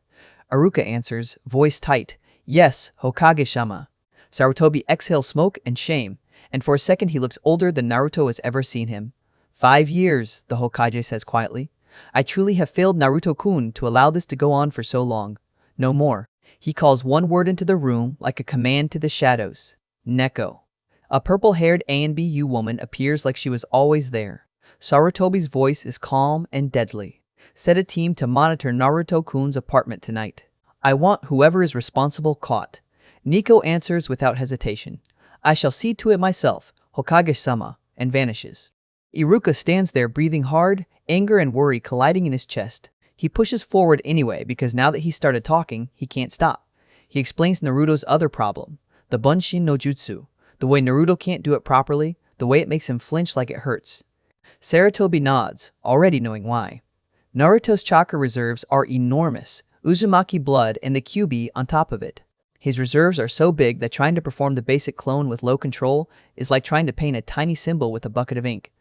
A: Iruka answers, voice tight, yes, Hokage-sama. Sarutobi exhales smoke and shame, and for a second he looks older than Naruto has ever seen him. 5 years, the Hokage says quietly. I truly have failed Naruto-kun to allow this to go on for so long. No more. He calls one word into the room like a command to the shadows. Neko. A purple-haired ANBU woman appears like she was always there. Sarutobi's voice is calm and deadly. Set a team to monitor Naruto-kun's apartment tonight. I want whoever is responsible caught. Nico answers without hesitation. I shall see to it myself, Hokage-sama, and vanishes. Iruka stands there breathing hard, anger and worry colliding in his chest. He pushes forward anyway because now that he started talking, he can't stop. He explains Naruto's other problem, the Bunshin no Jutsu, the way Naruto can't do it properly, the way it makes him flinch like it hurts. Sarutobi nods, already knowing why. Naruto's chakra reserves are enormous, Uzumaki blood and the QB on top of it. His reserves are so big that trying to perform the basic clone with low control is like trying to paint a tiny symbol with a bucket of ink.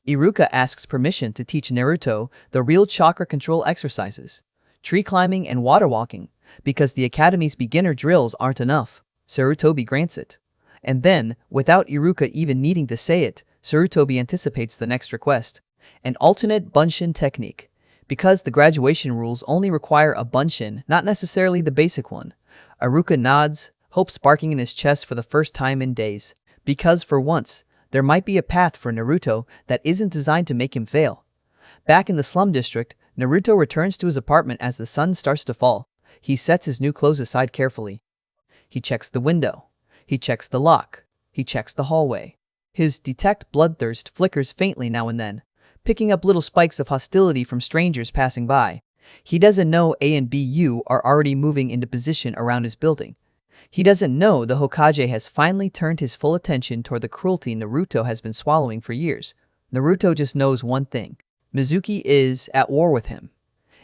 A: Iruka asks permission to teach Naruto the real chakra control exercises, tree climbing and water walking, because the academy's beginner drills aren't enough. Sarutobi grants it. And then, without Iruka even needing to say it, Sarutobi anticipates the next request, an alternate bunshin technique. Because the graduation rules only require a bunshin, not necessarily the basic one. Iruka nods, hope sparking in his chest for the first time in days. Because for once, there might be a path for Naruto that isn't designed to make him fail. Back in the slum district, Naruto returns to his apartment as the sun starts to fall. He sets his new clothes aside carefully. He checks the window. He checks the lock. He checks the hallway. His detect bloodthirst flickers faintly now and then, picking up little spikes of hostility from strangers passing by. He doesn't know A and BU are already moving into position around his building. He doesn't know the Hokage has finally turned his full attention toward the cruelty Naruto has been swallowing for years. Naruto just knows one thing. Mizuki is at war with him.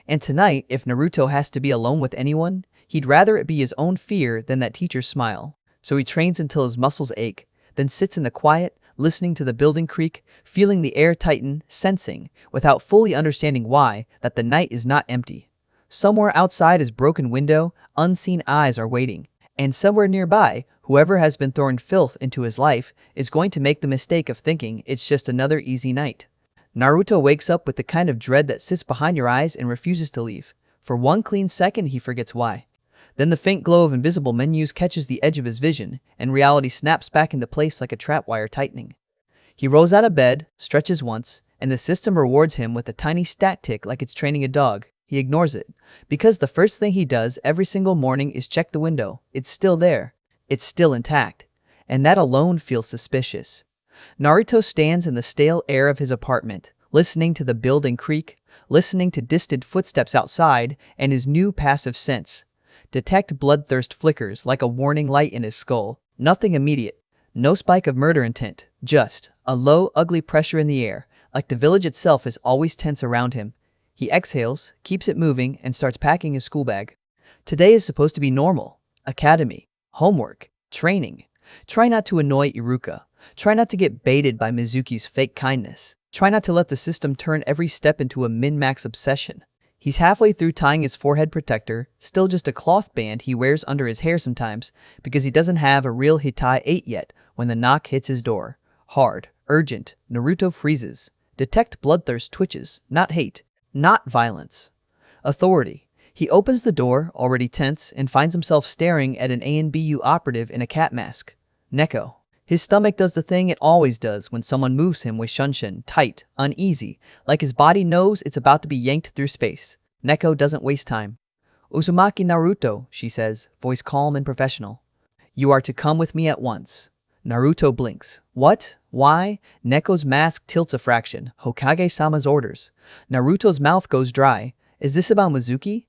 A: And tonight, if Naruto has to be alone with anyone, he'd rather it be his own fear than that teacher's smile. So he trains until his muscles ache, then sits in the quiet, listening to the building creak, feeling the air tighten, sensing, without fully understanding why, that the night is not empty. Somewhere outside his broken window, unseen eyes are waiting. And somewhere nearby, whoever has been throwing filth into his life is going to make the mistake of thinking it's just another easy night. Naruto wakes up with the kind of dread that sits behind your eyes and refuses to leave. For one clean second, he forgets why. Then the faint glow of invisible menus catches the edge of his vision, and reality snaps back into place like a trap wire tightening. He rolls out of bed, stretches once, and the system rewards him with a tiny stat tick like it's training a dog. He ignores it, because the first thing he does every single morning is check the window. It's still there. It's still intact. And that alone feels suspicious. Naruto stands in the stale air of his apartment, listening to the building creak, listening to distant footsteps outside, and his new passive sense. Detect bloodthirst flickers like a warning light in his skull. Nothing immediate. No spike of murder intent. Just a low, ugly pressure in the air, like the village itself is always tense around him. He exhales, keeps it moving, and starts packing his school bag. Today is supposed to be normal. Academy. Homework. Training. Try not to annoy Iruka. Try not to get baited by Mizuki's fake kindness. Try not to let the system turn every step into a min-max obsession. He's halfway through tying his forehead protector, still just a cloth band he wears under his hair sometimes, because he doesn't have a real Hitai 8 yet when the knock hits his door. Hard. Urgent. Naruto freezes. Detect bloodthirst twitches, not hate. Not violence. Authority. He opens the door, already tense, and finds himself staring at an ANBU operative in a cat mask. Neko. His stomach does the thing it always does when someone moves him with shunshin, tight, uneasy, like his body knows it's about to be yanked through space. Neko doesn't waste time. Uzumaki Naruto, she says, voice calm and professional. You are to come with me at once. Naruto blinks. What? Why? Neko's mask tilts a fraction. Hokage-sama's orders. Naruto's mouth goes dry. Is this about Mizuki?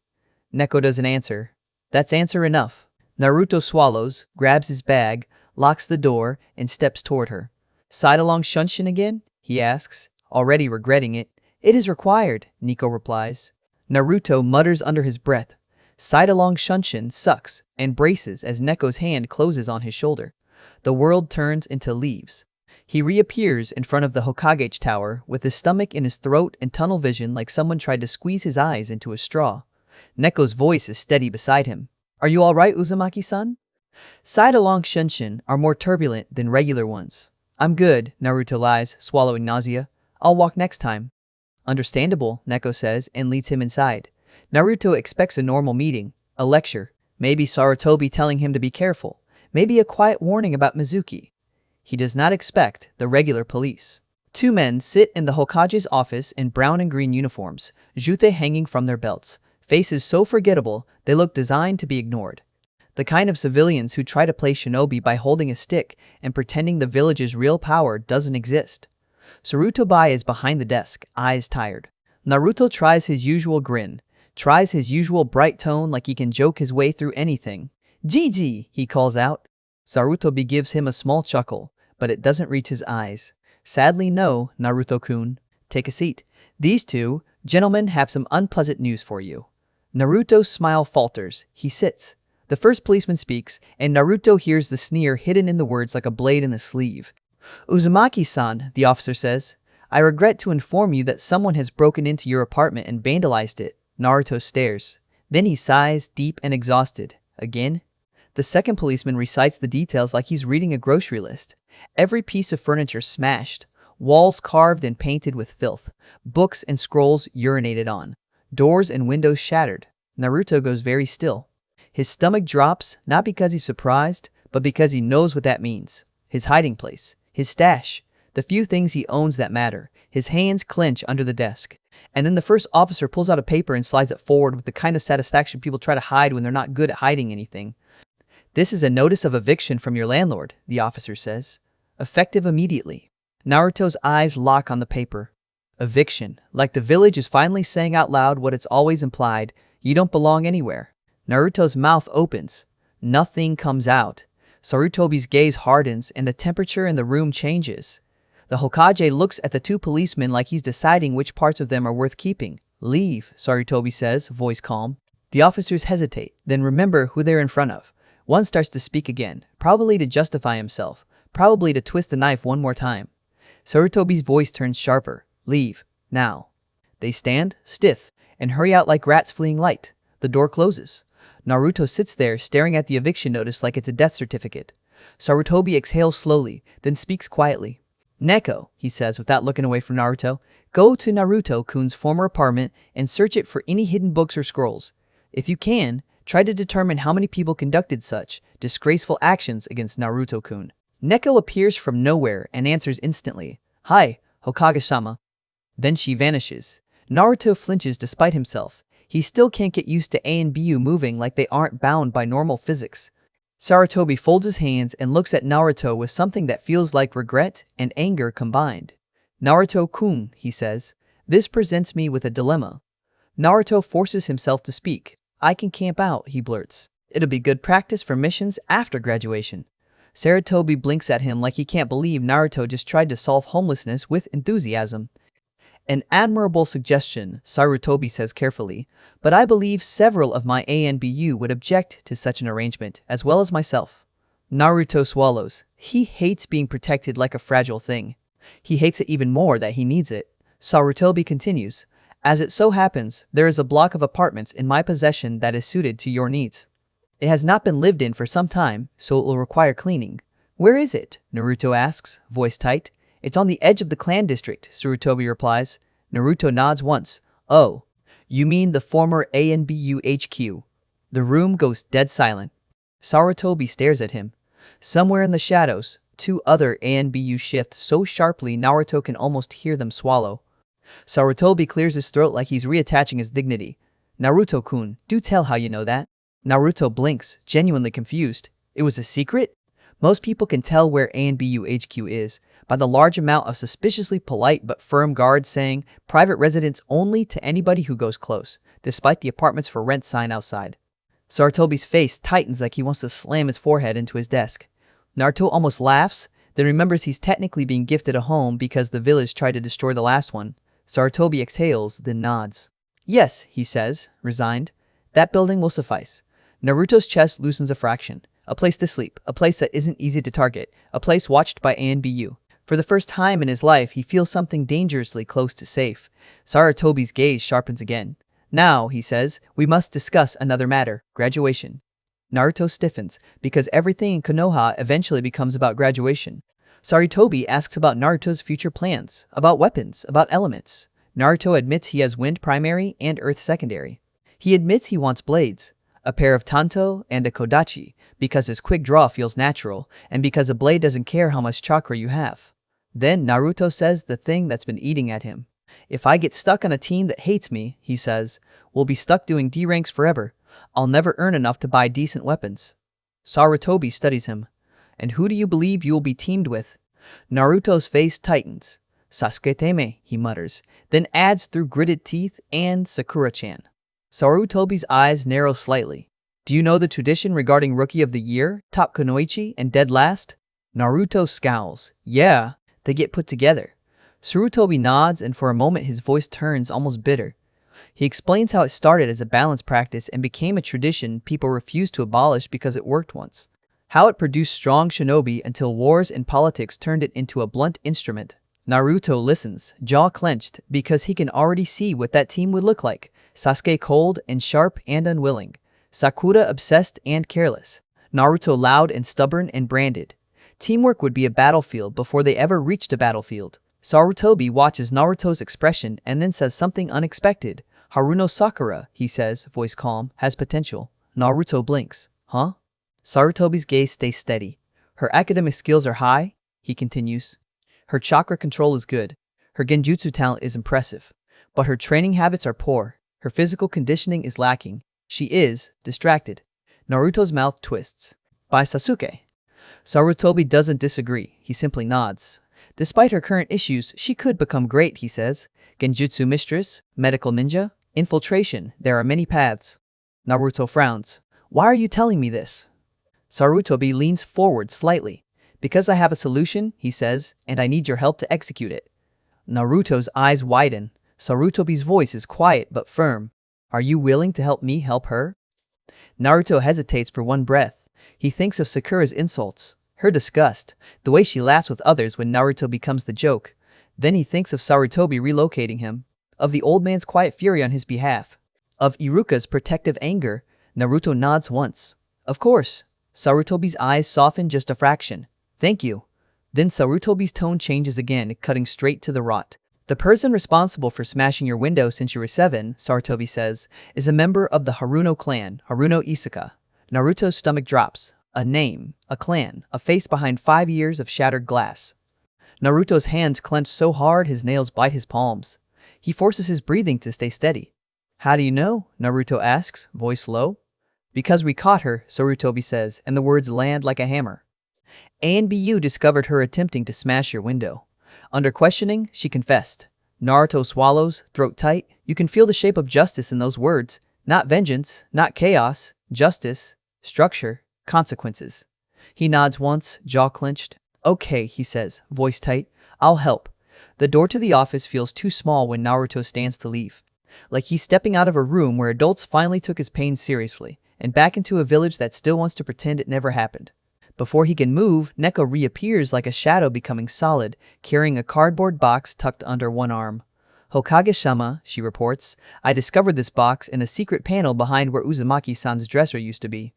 A: Neko doesn't answer. That's answer enough. Naruto swallows, grabs his bag, locks the door, and steps toward her. Side along shunshin again? He asks, already regretting it. It is required, Nico replies. Naruto mutters under his breath. Side along shunshin sucks and braces as Neko's hand closes on his shoulder. The world turns into leaves. He reappears in front of the Hokage tower with his stomach in his throat and tunnel vision like someone tried to squeeze his eyes into a straw. Neko's voice is steady beside him. Are you alright, Uzumaki-san? Side along shunshin are more turbulent than regular ones. I'm good, Naruto lies, swallowing nausea. I'll walk next time. Understandable, Neko says and leads him inside. Naruto expects a normal meeting, a lecture, maybe Sarutobi telling him to be careful, maybe a quiet warning about Mizuki. He does not expect the regular police. Two men sit in the Hokage's office in brown and green uniforms, jute hanging from their belts, faces so forgettable they look designed to be ignored. The kind of civilians who try to play shinobi by holding a stick and pretending the village's real power doesn't exist. Sarutobi is behind the desk, eyes tired. Naruto tries his usual grin, tries his usual bright tone like he can joke his way through anything. Gigi, he calls out. Sarutobi gives him a small chuckle, but it doesn't reach his eyes. Sadly no, Naruto-kun. Take a seat. These two gentlemen have some unpleasant news for you. Naruto's smile falters. He sits. The first policeman speaks, and Naruto hears the sneer hidden in the words like a blade in the sleeve. "Uzumaki-san," the officer says, "I regret to inform you that someone has broken into your apartment and vandalized it." Naruto stares. Then he sighs, deep and exhausted. Again? The second policeman recites the details like he's reading a grocery list. Every piece of furniture smashed, walls carved and painted with filth, books and scrolls urinated on, doors and windows shattered. Naruto goes very still. His stomach drops, not because he's surprised, but because he knows what that means. His hiding place, his stash, the few things he owns that matter. His hands clench under the desk. And then the first officer pulls out a paper and slides it forward with the kind of satisfaction people try to hide when they're not good at hiding anything. "This is a notice of eviction from your landlord," the officer says. "Effective immediately." Naruto's eyes lock on the paper. Eviction, like the village is finally saying out loud what it's always implied: you don't belong anywhere. Naruto's mouth opens. Nothing comes out. Sarutobi's gaze hardens and the temperature in the room changes. The Hokage looks at the two policemen like he's deciding which parts of them are worth keeping. "Leave," Sarutobi says, voice calm. The officers hesitate, then remember who they're in front of. One starts to speak again, probably to justify himself, probably to twist the knife one more time. Sarutobi's voice turns sharper. "Leave. Now." They stand, stiff, and hurry out like rats fleeing light. The door closes. Naruto sits there, staring at the eviction notice like it's a death certificate. Sarutobi exhales slowly, then speaks quietly. "Neko," he says without looking away from Naruto, "go to Naruto-kun's former apartment and search it for any hidden books or scrolls. If you can, try to determine how many people conducted such disgraceful actions against Naruto-kun." Neko appears from nowhere and answers instantly. "Hi, Hokage-sama." Then she vanishes. Naruto flinches despite himself. He still can't get used to A and BU moving like they aren't bound by normal physics. Sarutobi folds his hands and looks at Naruto with something that feels like regret and anger combined. "Naruto-kun," he says, "this presents me with a dilemma." Naruto forces himself to speak. "I can camp out," he blurts. "It'll be good practice for missions after graduation." Sarutobi blinks at him like he can't believe Naruto just tried to solve homelessness with enthusiasm. "An admirable suggestion," Sarutobi says carefully, "but I believe several of my ANBU would object to such an arrangement, as well as myself." Naruto swallows. He hates being protected like a fragile thing. He hates it even more that he needs it. Sarutobi continues, "As it so happens, there is a block of apartments in my possession that is suited to your needs. It has not been lived in for some time, so it will require cleaning." "Where is it?" Naruto asks, voice tight. "It's on the edge of the clan district," Sarutobi replies. Naruto nods once. "Oh, you mean the former ANBU HQ." The room goes dead silent. Sarutobi stares at him. Somewhere in the shadows, two other ANBU shift so sharply Naruto can almost hear them swallow. Sarutobi clears his throat like he's reattaching his dignity. "Naruto-kun, do tell how you know that." Naruto blinks, genuinely confused. "It was a secret?" Most people can tell where ANBU HQ is by the large amount of suspiciously polite but firm guards saying "private residence only" to anybody who goes close, despite the apartments for rent sign outside. Sarutobi's face tightens like he wants to slam his forehead into his desk. Naruto almost laughs, then remembers he's technically being gifted a home because the village tried to destroy the last one. Sarutobi exhales, then nods. "Yes," he says, resigned. "That building will suffice." Naruto's chest loosens a fraction. A place to sleep, a place that isn't easy to target, a place watched by ANBU. For the first time in his life, he feels something dangerously close to safe. Sarutobi's gaze sharpens again. "Now," he says, "we must discuss another matter, graduation." Naruto stiffens, because everything in Konoha eventually becomes about graduation. Sarutobi asks about Naruto's future plans, about weapons, about elements. Naruto admits he has wind primary and earth secondary. He admits he wants blades, a pair of tanto and a kodachi, because his quick draw feels natural, and because a blade doesn't care how much chakra you have. Then Naruto says the thing that's been eating at him. "If I get stuck on a team that hates me," he says, "we'll be stuck doing D ranks forever. I'll never earn enough to buy decent weapons." Sarutobi studies him. "And who do you believe you will be teamed with?" Naruto's face tightens. "Sasuke-teme," he mutters, then adds through gritted teeth, "and Sakura-chan." Sarutobi's eyes narrow slightly. "Do you know the tradition regarding Rookie of the Year, Top Kunoichi, and Dead Last?" Naruto scowls. "Yeah, they get put together." Sarutobi nods, and for a moment his voice turns almost bitter. He explains how it started as a balance practice and became a tradition people refused to abolish because it worked once. How it produced strong shinobi until wars and politics turned it into a blunt instrument. Naruto listens, jaw clenched, because he can already see what that team would look like. Sasuke cold and sharp and unwilling. Sakura obsessed and careless. Naruto loud and stubborn and branded. Teamwork would be a battlefield before they ever reached a battlefield. Sarutobi watches Naruto's expression and then says something unexpected. Haruno Sakura, he says, voice calm, has potential. Naruto blinks. Huh? Sarutobi's gaze stays steady. Her academic skills are high, he continues. Her chakra control is good. Her genjutsu talent is impressive. But her training habits are poor. Her physical conditioning is lacking. She is distracted. Naruto's mouth twists. By Sasuke. Sarutobi doesn't disagree. He simply nods. Despite her current issues, she could become great, he says. Genjutsu mistress, medical ninja, infiltration, there are many paths. Naruto frowns. Why are you telling me this? Sarutobi leans forward slightly. Because I have a solution, he says, and I need your help to execute it. Naruto's eyes widen. Sarutobi's voice is quiet but firm. Are you willing to help me help her? Naruto hesitates for one breath. He thinks of Sakura's insults, her disgust, the way she laughs with others when Naruto becomes the joke. Then he thinks of Sarutobi relocating him, of the old man's quiet fury on his behalf, of Iruka's protective anger. Naruto nods once. Of course. Sarutobi's eyes soften just a fraction. Thank you. Then Sarutobi's tone changes again, cutting straight to the rot. The person responsible for smashing your window since you were 7, Sarutobi says, is a member of the Haruno clan, Haruno Isuka. Naruto's stomach drops. A name, a clan, a face behind 5 years of shattered glass. Naruto's hands clench so hard his nails bite his palms. He forces his breathing to stay steady. How do you know? Naruto asks, voice low. Because we caught her, Sarutobi says, and the words land like a hammer. ANBU discovered her attempting to smash your window. Under questioning, she confessed. Naruto swallows, throat tight. You can feel the shape of justice in those words. Not vengeance, not chaos, justice, structure, consequences. He nods once, jaw clenched. Okay, he says, voice tight. I'll help. The door to the office feels too small when Naruto stands to leave. Like he's stepping out of a room where adults finally took his pain seriously, and back into a village that still wants to pretend it never happened. Before he can move, Neko reappears like a shadow becoming solid, carrying a cardboard box tucked under one arm. Hokage-sama, she reports, I discovered this box in a secret panel behind where Uzumaki-san's dresser used to be.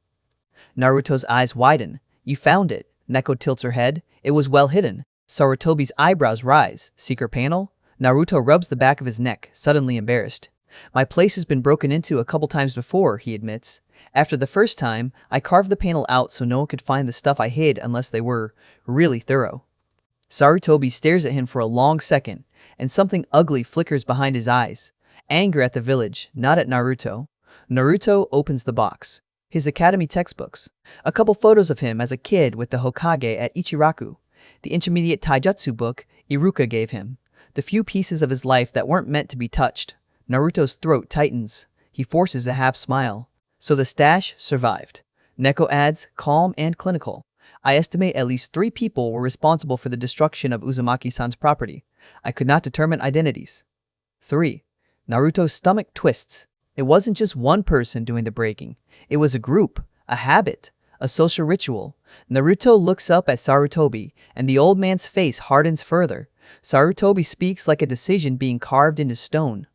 A: Naruto's eyes widen. You found it. Neko tilts her head. It was well hidden. Sarutobi's eyebrows rise. Secret panel? Naruto rubs the back of his neck, suddenly embarrassed. My place has been broken into a couple times before, he admits. After the first time, I carved the panel out so no one could find the stuff I hid unless they were really thorough. Sarutobi stares at him for a long second, and something ugly flickers behind his eyes. Anger at the village, not at Naruto. Naruto opens the box. His academy textbooks. A couple photos of him as a kid with the Hokage at Ichiraku. The intermediate taijutsu book Iruka gave him. The few pieces of his life that weren't meant to be touched. Naruto's throat tightens. He forces a half smile. So the stash survived. Neko adds, calm and clinical. I estimate at least 3 people were responsible for the destruction of Uzumaki-san's property. I could not determine identities. 3. Naruto's stomach twists. It wasn't just one person doing the breaking. It was a group, a habit, a social ritual. Naruto looks up at Sarutobi, and the old man's face hardens further. Sarutobi speaks like a decision being carved into stone.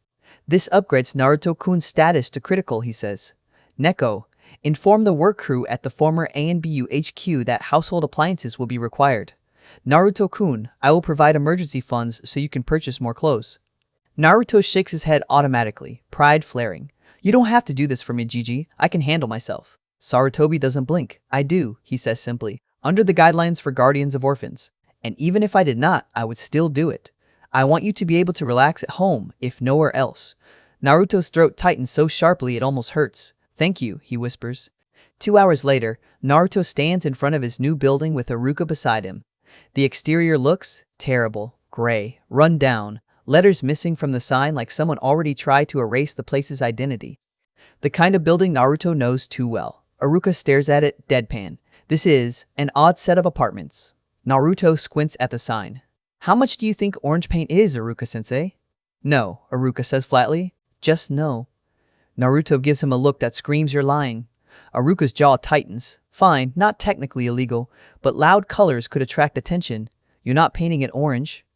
A: This upgrades Naruto-kun's status to critical, he says. Neko, inform the work crew at the former ANBU HQ that household appliances will be required. Naruto-kun, I will provide emergency funds so you can purchase more clothes. Naruto shakes his head automatically, pride flaring. You don't have to do this for me, Gigi. I can handle myself. Sarutobi doesn't blink. I do, he says simply, under the guidelines for guardians of orphans. And even if I did not, I would still do it. I want you to be able to relax at home, if nowhere else. Naruto's throat tightens so sharply it almost hurts. Thank you, he whispers. 2 hours later, Naruto stands in front of his new building with Iruka beside him. The exterior looks terrible, gray, run down, letters missing from the sign like someone already tried to erase the place's identity. The kind of building Naruto knows too well. Iruka stares at it, deadpan. This is an odd set of apartments. Naruto squints at the sign. How much do you think orange paint is, Iruka-sensei? No, Iruka says flatly. Just no. Naruto gives him a look that screams you're lying. Iruka's jaw tightens. Fine, not technically illegal, but loud colors could attract attention. You're not painting it orange.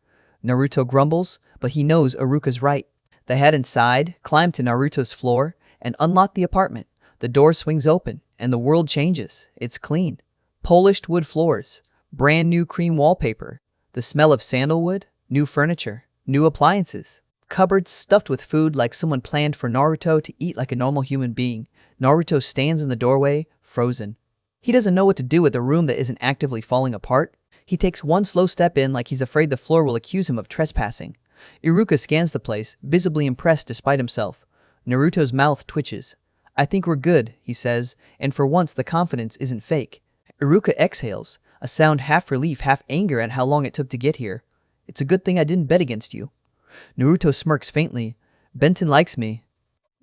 A: Naruto grumbles, but he knows Iruka's right. They head inside, climb to Naruto's floor, and unlock the apartment. The door swings open, and the world changes. It's clean. Polished wood floors, brand new cream wallpaper, the smell of sandalwood, new furniture, new appliances. Cupboards stuffed with food like someone planned for Naruto to eat like a normal human being. Naruto stands in the doorway, frozen. He doesn't know what to do with a room that isn't actively falling apart. He takes one slow step in like he's afraid the floor will accuse him of trespassing. Iruka scans the place, visibly impressed despite himself. Naruto's mouth twitches. I think we're good, he says, and for once the confidence isn't fake. Iruka exhales, a sound half relief, half anger at how long it took to get here. It's a good thing I didn't bet against you. Naruto smirks faintly. Benton likes me.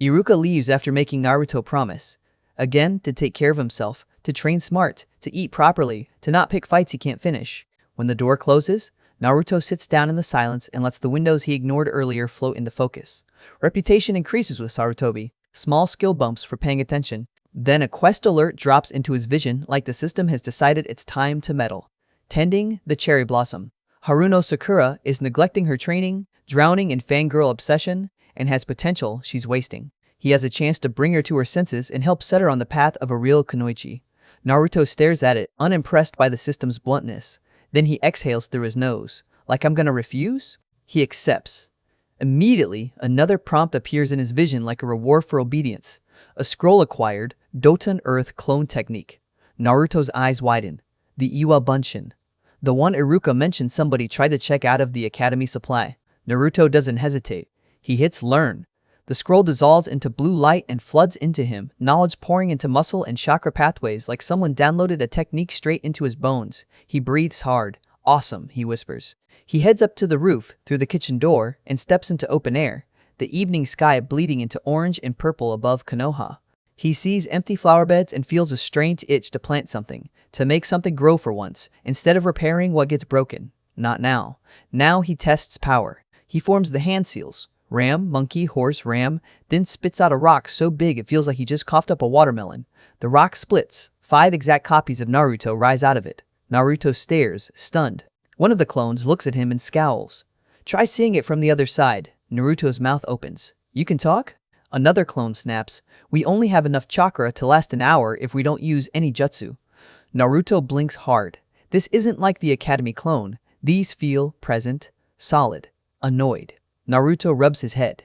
A: Iruka leaves after making Naruto promise. Again, to take care of himself, to train smart, to eat properly, to not pick fights he can't finish. When the door closes, Naruto sits down in the silence and lets the windows he ignored earlier float into focus. Reputation increases with Sarutobi. Small skill bumps for paying attention. Then a quest alert drops into his vision like the system has decided it's time to meddle. Tending the cherry blossom. Haruno Sakura is neglecting her training, drowning in fangirl obsession, and has potential she's wasting. He has a chance to bring her to her senses and help set her on the path of a real kunoichi. Naruto stares at it, unimpressed by the system's bluntness. Then he exhales through his nose. Like I'm gonna refuse? He accepts. Immediately, another prompt appears in his vision like a reward for obedience. A scroll acquired, Doton Earth Clone Technique. Naruto's eyes widen. The Iwa Bunshin. The one Iruka mentioned somebody tried to check out of the academy supply. Naruto doesn't hesitate. He hits learn. The scroll dissolves into blue light and floods into him, knowledge pouring into muscle and chakra pathways like someone downloaded a technique straight into his bones. He breathes hard. Awesome, he whispers. He heads up to the roof, through the kitchen door, and steps into open air, the evening sky bleeding into orange and purple above Konoha. He sees empty flower beds and feels a strange itch to plant something, to make something grow for once, instead of repairing what gets broken. Not now. Now he tests power. He forms the hand seals. Ram, monkey, horse, ram, then spits out a rock so big it feels like he just coughed up a watermelon. The rock splits. 5 exact copies of Naruto rise out of it. Naruto stares, stunned. One of the clones looks at him and scowls. Try seeing it from the other side. Naruto's mouth opens. You can talk? Another clone snaps. We only have enough chakra to last an hour if we don't use any jutsu. Naruto blinks hard. This isn't like the academy clone. These feel present, solid, annoyed. Naruto rubs his head.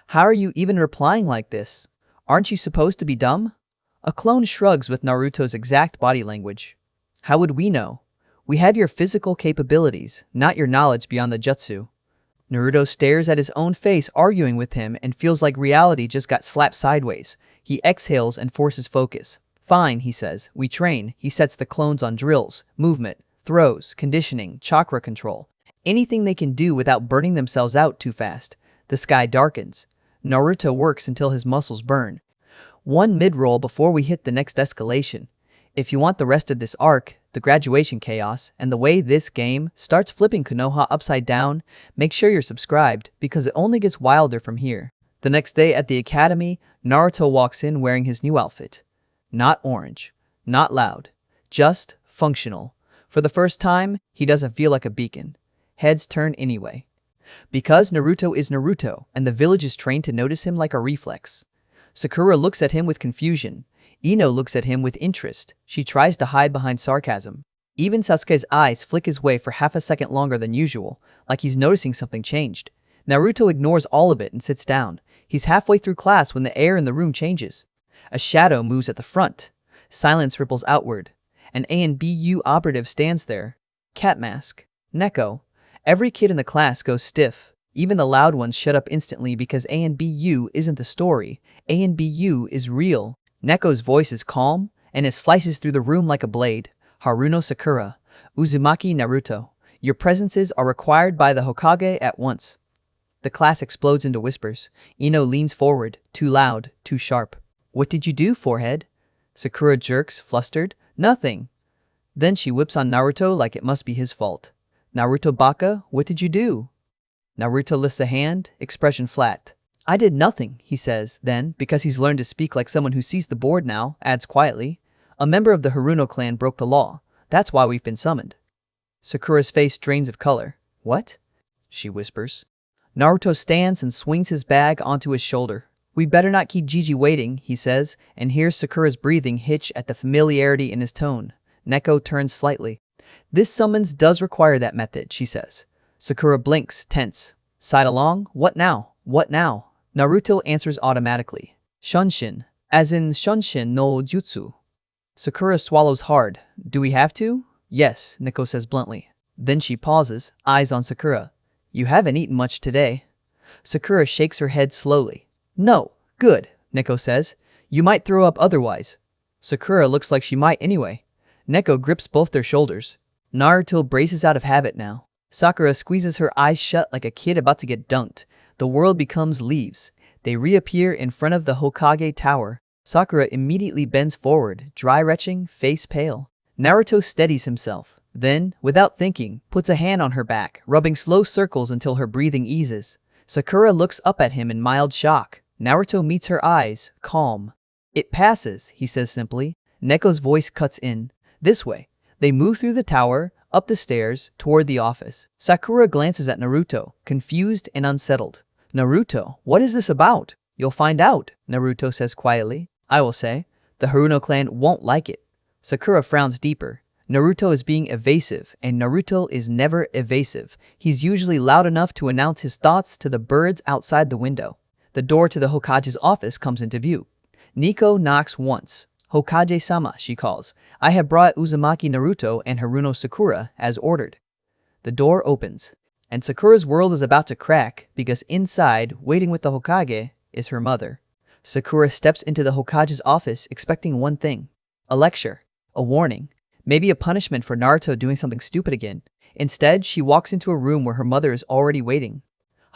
A: How are you even replying like this? Aren't you supposed to be dumb? A clone shrugs with Naruto's exact body language. How would we know? We have your physical capabilities, not your knowledge beyond the jutsu. Naruto stares at his own face arguing with him and feels like reality just got slapped sideways. He exhales and forces focus. Fine, he says. We train. He sets the clones on drills, movement, throws, conditioning, chakra control. Anything they can do without burning themselves out too fast. The sky darkens. Naruto works until his muscles burn. One mid-roll before we hit the next escalation. If you want the rest of this arc, the graduation chaos, and the way this game starts flipping Konoha upside down, make sure you're subscribed because it only gets wilder from here. The next day at the academy, Naruto walks in wearing his new outfit. Not orange, not loud, just functional. For the first time, he doesn't feel like a beacon. Heads turn anyway. Because Naruto is Naruto, and the village is trained to notice him like a reflex. Sakura looks at him with confusion. Ino looks at him with interest. She tries to hide behind sarcasm. Even Sasuke's eyes flick his way for half a second longer than usual, like he's noticing something changed. Naruto ignores all of it and sits down. He's halfway through class when the air in the room changes. A shadow moves at the front. Silence ripples outward. An ANBU operative stands there. Cat mask. Neko. Every kid in the class goes stiff. Even the loud ones shut up instantly because ANBU isn't the story. ANBU is real. Neko's voice is calm, and it slices through the room like a blade. Haruno Sakura. Uzumaki Naruto. Your presences are required by the Hokage at once. The class explodes into whispers. Ino leans forward. Too loud, too sharp. What did you do, forehead? Sakura jerks, flustered. Nothing. Then she whips on Naruto like it must be his fault. Naruto Baka, what did you do? Naruto lifts a hand, expression flat. I did nothing, he says, then, because he's learned to speak like someone who sees the board now, adds quietly. A member of the Haruno clan broke the law. That's why we've been summoned. Sakura's face drains of color. What? She whispers. Naruto stands and swings his bag onto his shoulder. We better not keep Gigi waiting, he says, and hears Sakura's breathing hitch at the familiarity in his tone. Neko turns slightly. This summons does require that method, she says. Sakura blinks, tense. Side along? What now? What now? Naruto answers automatically. Shunshin, as in Shunshin no Jutsu. Sakura swallows hard. Do we have to? Yes, Neko says bluntly. Then she pauses, eyes on Sakura. You haven't eaten much today. Sakura shakes her head slowly. No, good, Neko says. You might throw up otherwise. Sakura looks like she might anyway. Neko grips both their shoulders. Naruto braces out of habit now. Sakura squeezes her eyes shut like a kid about to get dunked. The world becomes leaves. They reappear in front of the Hokage tower. Sakura immediately bends forward, dry retching, face pale. Naruto steadies himself. Then, without thinking, puts a hand on her back, rubbing slow circles until her breathing eases. Sakura looks up at him in mild shock. Naruto meets her eyes, calm. It passes, he says simply. Neko's voice cuts in. This way. They move through the tower, up the stairs, toward the office. Sakura glances at Naruto, confused and unsettled. Naruto, what is this about? You'll find out, Naruto says quietly. I will say. The Haruno clan won't like it. Sakura frowns deeper. Naruto is being evasive, and Naruto is never evasive. He's usually loud enough to announce his thoughts to the birds outside the window. The door to the Hokage's office comes into view. Nico knocks once. Hokage-sama, she calls. I have brought Uzumaki Naruto and Haruno Sakura as ordered. The door opens, and Sakura's world is about to crack because inside, waiting with the Hokage, is her mother. Sakura steps into the Hokage's office expecting one thing. A lecture. A warning. Maybe a punishment for Naruto doing something stupid again. Instead, she walks into a room where her mother is already waiting.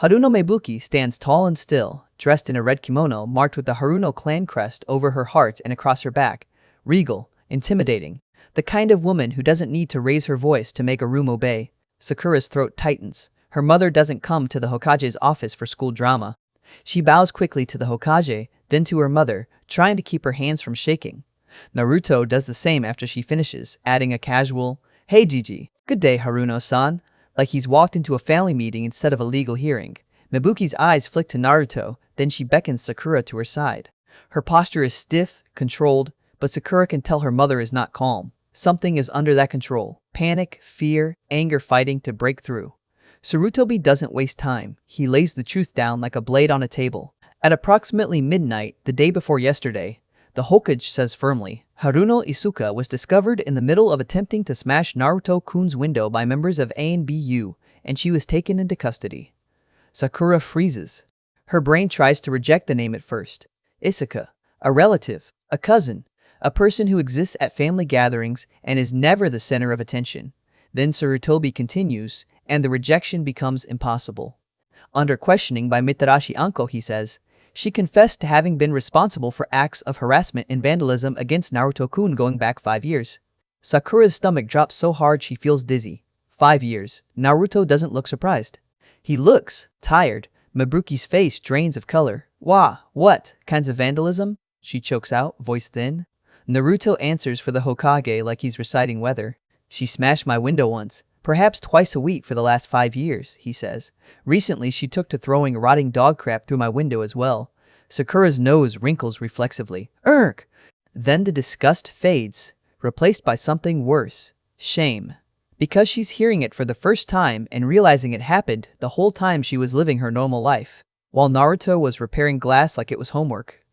A: Haruno Mebuki stands tall and still, dressed in a red kimono marked with the Haruno clan crest over her heart and across her back. Regal, intimidating. The kind of woman who doesn't need to raise her voice to make a room obey. Sakura's throat tightens. Her mother doesn't come to the Hokage's office for school drama. She bows quickly to the Hokage, then to her mother, trying to keep her hands from shaking. Naruto does the same after she finishes, adding a casual, Hey Gigi, good day Haruno-san, like he's walked into a family meeting instead of a legal hearing. Mebuki's eyes flick to Naruto, then she beckons Sakura to her side. Her posture is stiff, controlled, but Sakura can tell her mother is not calm. Something is under that control. Panic, fear, anger fighting to break through. Sarutobi doesn't waste time. He lays the truth down like a blade on a table. At approximately midnight, the day before yesterday, the Hokage says firmly, Haruno Isuka was discovered in the middle of attempting to smash Naruto-kun's window by members of A and BU, and she was taken into custody. Sakura freezes. Her brain tries to reject the name at first. Isuka, a relative, a cousin, a person who exists at family gatherings and is never the center of attention. Then Sarutobi continues, and the rejection becomes impossible. Under questioning by Mitarashi Anko, he says, she confessed to having been responsible for acts of harassment and vandalism against Naruto-kun going back 5 years. Sakura's stomach drops so hard she feels dizzy. 5 years. Naruto doesn't look surprised. He looks tired. Mebuki's face drains of color. Wah, what kinds of vandalism? She chokes out, voice thin. Naruto answers for the Hokage like he's reciting weather. She smashed my window once. Perhaps twice a week for the last 5 years, he says. Recently, she took to throwing rotting dog crap through my window as well. Sakura's nose wrinkles reflexively. Urgh! Then the disgust fades, replaced by something worse. Shame. Because she's hearing it for the first time and realizing it happened the whole time she was living her normal life, while Naruto was repairing glass like it was homework.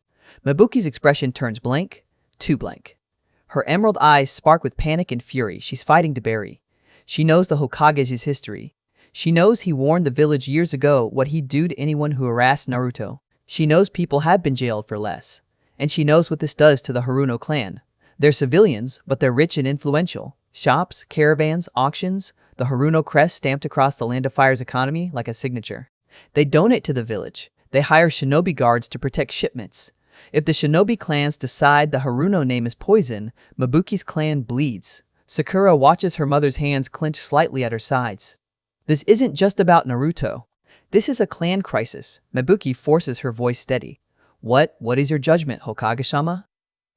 A: Mebuki's expression turns blank, too blank. Her emerald eyes spark with panic and fury she's fighting to bury. She knows the Hokage's history. She knows he warned the village years ago what he'd do to anyone who harassed Naruto. She knows people have been jailed for less. And she knows what this does to the Haruno clan. They're civilians, but they're rich and influential. Shops, caravans, auctions, the Haruno crest stamped across the Land of Fire's economy like a signature. They donate to the village. They hire shinobi guards to protect shipments. If the shinobi clans decide the Haruno name is poison, Mebuki's clan bleeds. Sakura watches her mother's hands clench slightly at her sides. This isn't just about Naruto. This is a clan crisis. Mizuki forces her voice steady. What is your judgment, Hokage-sama?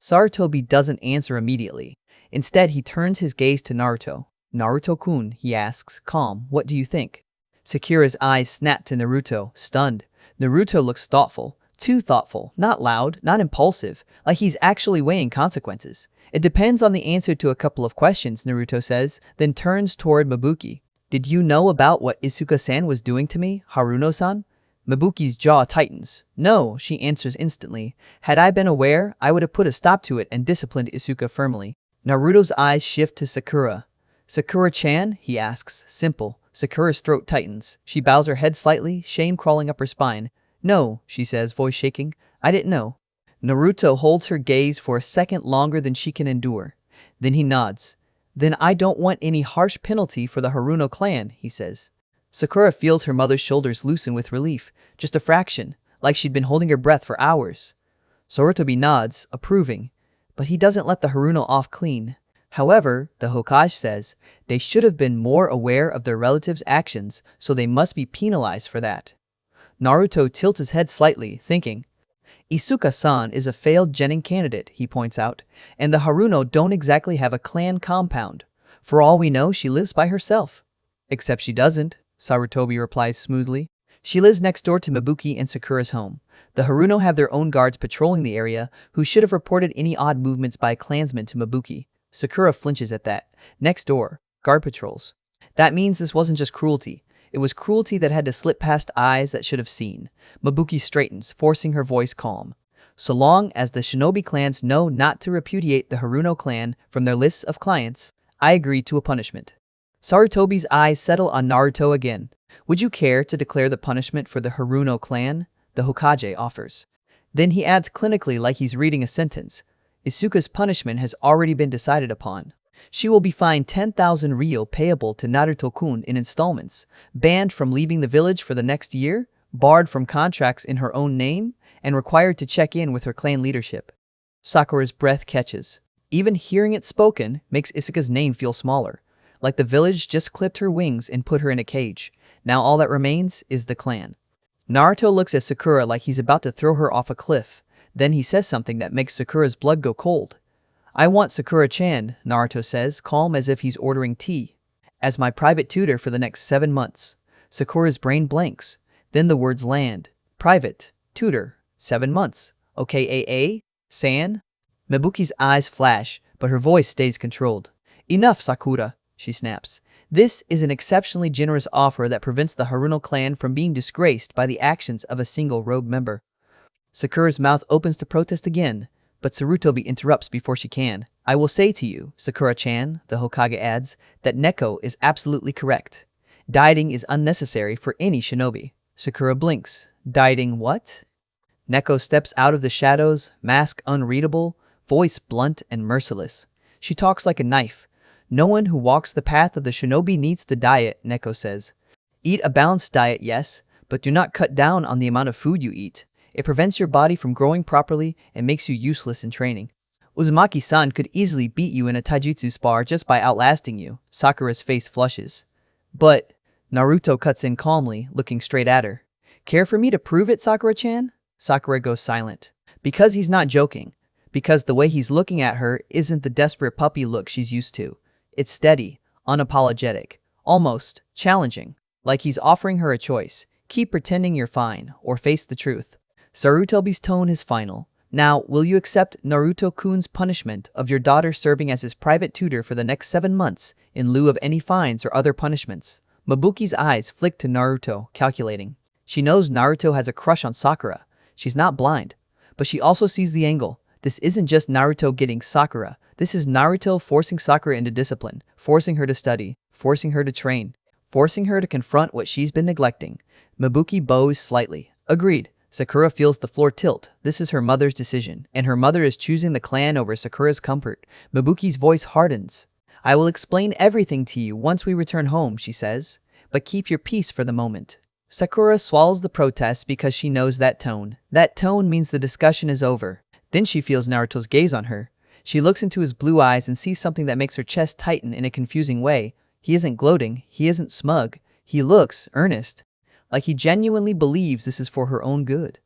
A: Sarutobi doesn't answer immediately. Instead, he turns his gaze to Naruto. Naruto-kun, he asks, calm, what do you think? Sakura's eyes snap to Naruto, stunned. Naruto looks thoughtful, too thoughtful, not loud, not impulsive, like he's actually weighing consequences. It depends on the answer to a couple of questions, Naruto says, then turns toward Mizuki. Did you know about what Isuka-san was doing to me, Haruno-san? Mizuki's jaw tightens. No, she answers instantly. Had I been aware, I would have put a stop to it and disciplined Isuka firmly. Naruto's eyes shift to Sakura. Sakura-chan? He asks. Simple. Sakura's throat tightens. She bows her head slightly, shame crawling up her spine. No, she says, voice shaking. I didn't know. Naruto holds her gaze for a second longer than she can endure. Then he nods. Then I don't want any harsh penalty for the Haruno clan, he says. Sakura feels her mother's shoulders loosen with relief, just a fraction, like she'd been holding her breath for hours. Sarutobi nods, approving, but he doesn't let the Haruno off clean. However, the Hokage says, they should have been more aware of their relatives' actions, so they must be penalized for that. Naruto tilts his head slightly, thinking. Isuka-san is a failed Genin candidate, he points out, and the Haruno don't exactly have a clan compound. For all we know, she lives by herself. Except she doesn't, Sarutobi replies smoothly. She lives next door to Mizuki and Sakura's home. The Haruno have their own guards patrolling the area, who should have reported any odd movements by clansmen to Mizuki. Sakura flinches at that. Next door, guard patrols. That means this wasn't just cruelty. It was cruelty that had to slip past eyes that should have seen. Mizuki straightens, forcing her voice calm. So long as the shinobi clans know not to repudiate the Haruno clan from their lists of clients, I agree to a punishment. Sarutobi's eyes settle on Naruto again. Would you care to declare the punishment for the Haruno clan? The Hokage offers. Then he adds clinically like he's reading a sentence. Isuka's punishment has already been decided upon. She will be fined 10,000 ryo payable to Naruto-kun in installments, banned from leaving the village for the next year, barred from contracts in her own name, and required to check in with her clan leadership. Sakura's breath catches. Even hearing it spoken makes Isuka's name feel smaller, like the village just clipped her wings and put her in a cage. Now all that remains is the clan. Naruto looks at Sakura like he's about to throw her off a cliff. Then he says something that makes Sakura's blood go cold. I want Sakura-chan, Naruto says, calm as if he's ordering tea, as my private tutor for the next 7 months. Sakura's brain blanks. Then the words land. Private, tutor, 7 months. Okay, San? Mizuki's eyes flash, but her voice stays controlled. Enough, Sakura, she snaps. This is an exceptionally generous offer that prevents the Haruno clan from being disgraced by the actions of a single rogue member. Sakura's mouth opens to protest again, but Sarutobi interrupts before she can. I will say to you, Sakura-chan, the Hokage adds, that Neko is absolutely correct. Dieting is unnecessary for any shinobi. Sakura blinks. Dieting what? Neko steps out of the shadows, mask unreadable, voice blunt and merciless. She talks like a knife. No one who walks the path of the shinobi needs to diet, Neko says. Eat a balanced diet, yes, but do not cut down on the amount of food you eat. It prevents your body from growing properly and makes you useless in training. Uzumaki-san could easily beat you in a taijutsu spar just by outlasting you. Sakura's face flushes. But, Naruto cuts in calmly, looking straight at her. Care for me to prove it, Sakura-chan? Sakura goes silent. Because he's not joking. Because the way he's looking at her isn't the desperate puppy look she's used to. It's steady, unapologetic, almost challenging, like he's offering her a choice. Keep pretending you're fine, or face the truth. Sarutobi's tone is final. Now, will you accept Naruto-kun's punishment of your daughter serving as his private tutor for the next 7 months in lieu of any fines or other punishments? Mizuki's eyes flick to Naruto, calculating. She knows Naruto has a crush on Sakura. She's not blind, but she also sees the angle. This isn't just Naruto getting Sakura. This is Naruto forcing Sakura into discipline, forcing her to study, forcing her to train, forcing her to confront what she's been neglecting. Mizuki bows slightly. Agreed. Sakura feels the floor tilt. This is her mother's decision, and her mother is choosing the clan over Sakura's comfort. Mizuki's voice hardens. I will explain everything to you once we return home, she says, but keep your peace for the moment. Sakura swallows the protest because she knows that tone. That tone means the discussion is over. Then she feels Naruto's gaze on her. She looks into his blue eyes and sees something that makes her chest tighten in a confusing way. He isn't gloating. He isn't smug. He looks earnest. Like he genuinely believes this is for her own good.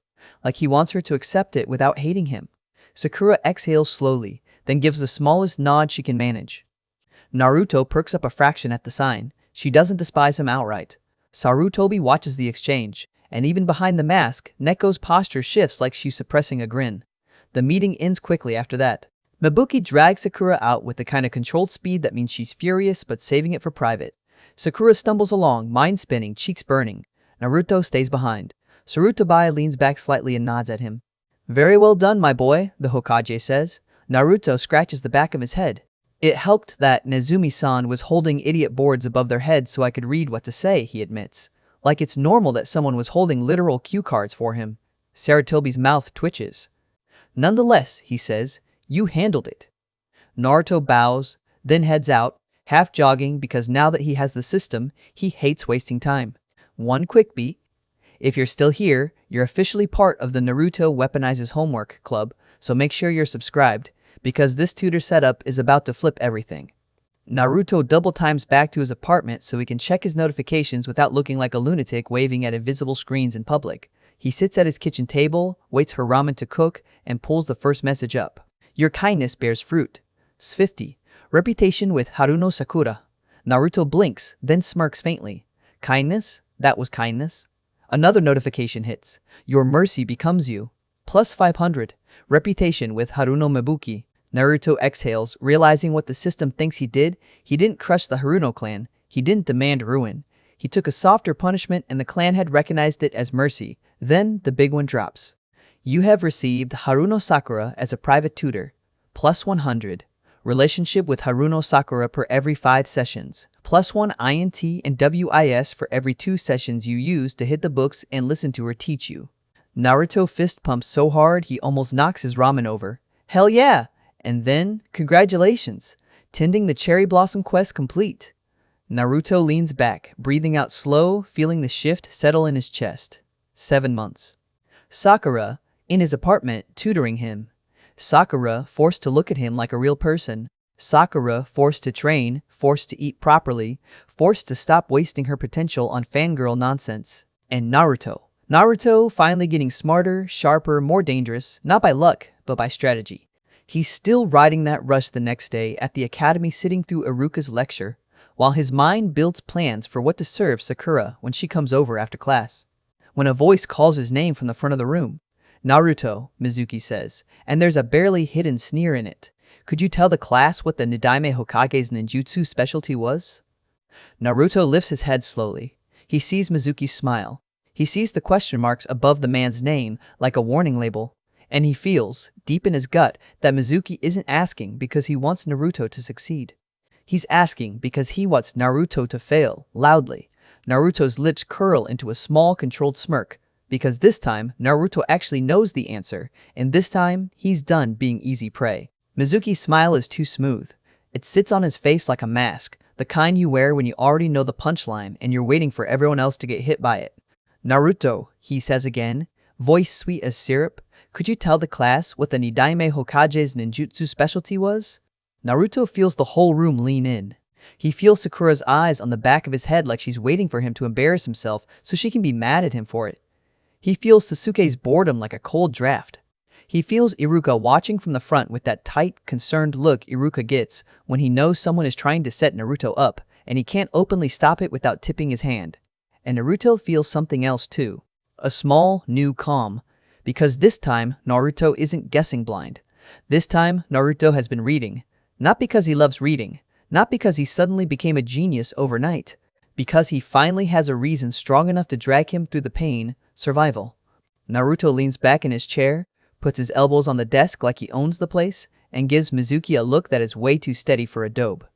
A: Like he wants her to accept it without hating him. Sakura exhales slowly, then gives the smallest nod she can manage. Naruto perks up a fraction at the sign. She doesn't despise him outright. Sarutobi watches the exchange, and even behind the mask, Neko's posture shifts like she's suppressing a grin. The meeting ends quickly after that. Mizuki drags Sakura out with the kind of controlled speed that means she's furious but saving it for private. Sakura stumbles along, mind spinning, cheeks burning. Naruto stays behind. Sarutobi leans back slightly and nods at him. "Very well done, my boy," the Hokage says. Naruto scratches the back of his head. "It helped that Nezumi-san was holding idiot boards above their heads so I could read what to say," he admits. Like it's normal that someone was holding literal cue cards for him. Sarutobi's mouth twitches. "Nonetheless," he says, "you handled it." Naruto bows, then heads out, half jogging because now that he has the system, he hates wasting time. One quick beat. If you're still here, you're officially part of the Naruto Weaponizes Homework Club, so make sure you're subscribed, because this tutor setup is about to flip everything. Naruto double times back to his apartment so he can check his notifications without looking like a lunatic waving at invisible screens in public. He sits at his kitchen table, waits for ramen to cook, and pulls the first message up. "Your kindness bears fruit. S50. Reputation with Haruno Sakura." Naruto blinks, then smirks faintly. Kindness? That was kindness. Another notification hits. "Your mercy becomes you. Plus 500. Reputation with Haruno Mizuki." Naruto exhales, realizing what the system thinks he did. He didn't crush the Haruno clan. He didn't demand ruin. He took a softer punishment and the clan had recognized it as mercy. Then the big one drops. "You have received Haruno Sakura as a private tutor. Plus 100. Relationship with Haruno Sakura per every 5 sessions. Plus 1 INT and WIS for every 2 sessions you use to hit the books and listen to her teach you." Naruto fist pumps so hard he almost knocks his ramen over. Hell yeah! And then, congratulations! Tending the cherry blossom quest complete. Naruto leans back, breathing out slow, feeling the shift settle in his chest. 7 months. Sakura, in his apartment, tutoring him. Sakura, forced to look at him like a real person. Sakura, forced to train, forced to eat properly, forced to stop wasting her potential on fangirl nonsense. And Naruto. Naruto finally getting smarter, sharper, more dangerous, not by luck, but by strategy. He's still riding that rush the next day at the academy sitting through Iruka's lecture, while his mind builds plans for what to serve Sakura when she comes over after class. When a voice calls his name from the front of the room. "Naruto," Mizuki says, and there's a barely hidden sneer in it. "Could you tell the class what the Nidaime Hokage's ninjutsu specialty was?" Naruto lifts his head slowly. He sees Mizuki smile. He sees the question marks above the man's name like a warning label. And he feels, deep in his gut, that Mizuki isn't asking because he wants Naruto to succeed. He's asking because he wants Naruto to fail, loudly. Naruto's lips curl into a small, controlled smirk, because this time, Naruto actually knows the answer, and this time, he's done being easy prey. Mizuki's smile is too smooth. It sits on his face like a mask, the kind you wear when you already know the punchline and you're waiting for everyone else to get hit by it. "Naruto," he says again, voice sweet as syrup, "could you tell the class what the Nidaime Hokage's ninjutsu specialty was?" Naruto feels the whole room lean in. He feels Sakura's eyes on the back of his head like she's waiting for him to embarrass himself so she can be mad at him for it. He feels Sasuke's boredom like a cold draft. He feels Iruka watching from the front with that tight, concerned look Iruka gets when he knows someone is trying to set Naruto up, and he can't openly stop it without tipping his hand. And Naruto feels something else too. A small, new calm. Because this time, Naruto isn't guessing blind. This time, Naruto has been reading. Not because he loves reading. Not because he suddenly became a genius overnight. Because he finally has a reason strong enough to drag him through the pain, survival. Naruto leans back in his chair, puts his elbows on the desk like he owns the place, and gives Mizuki a look that is way too steady for a dobe.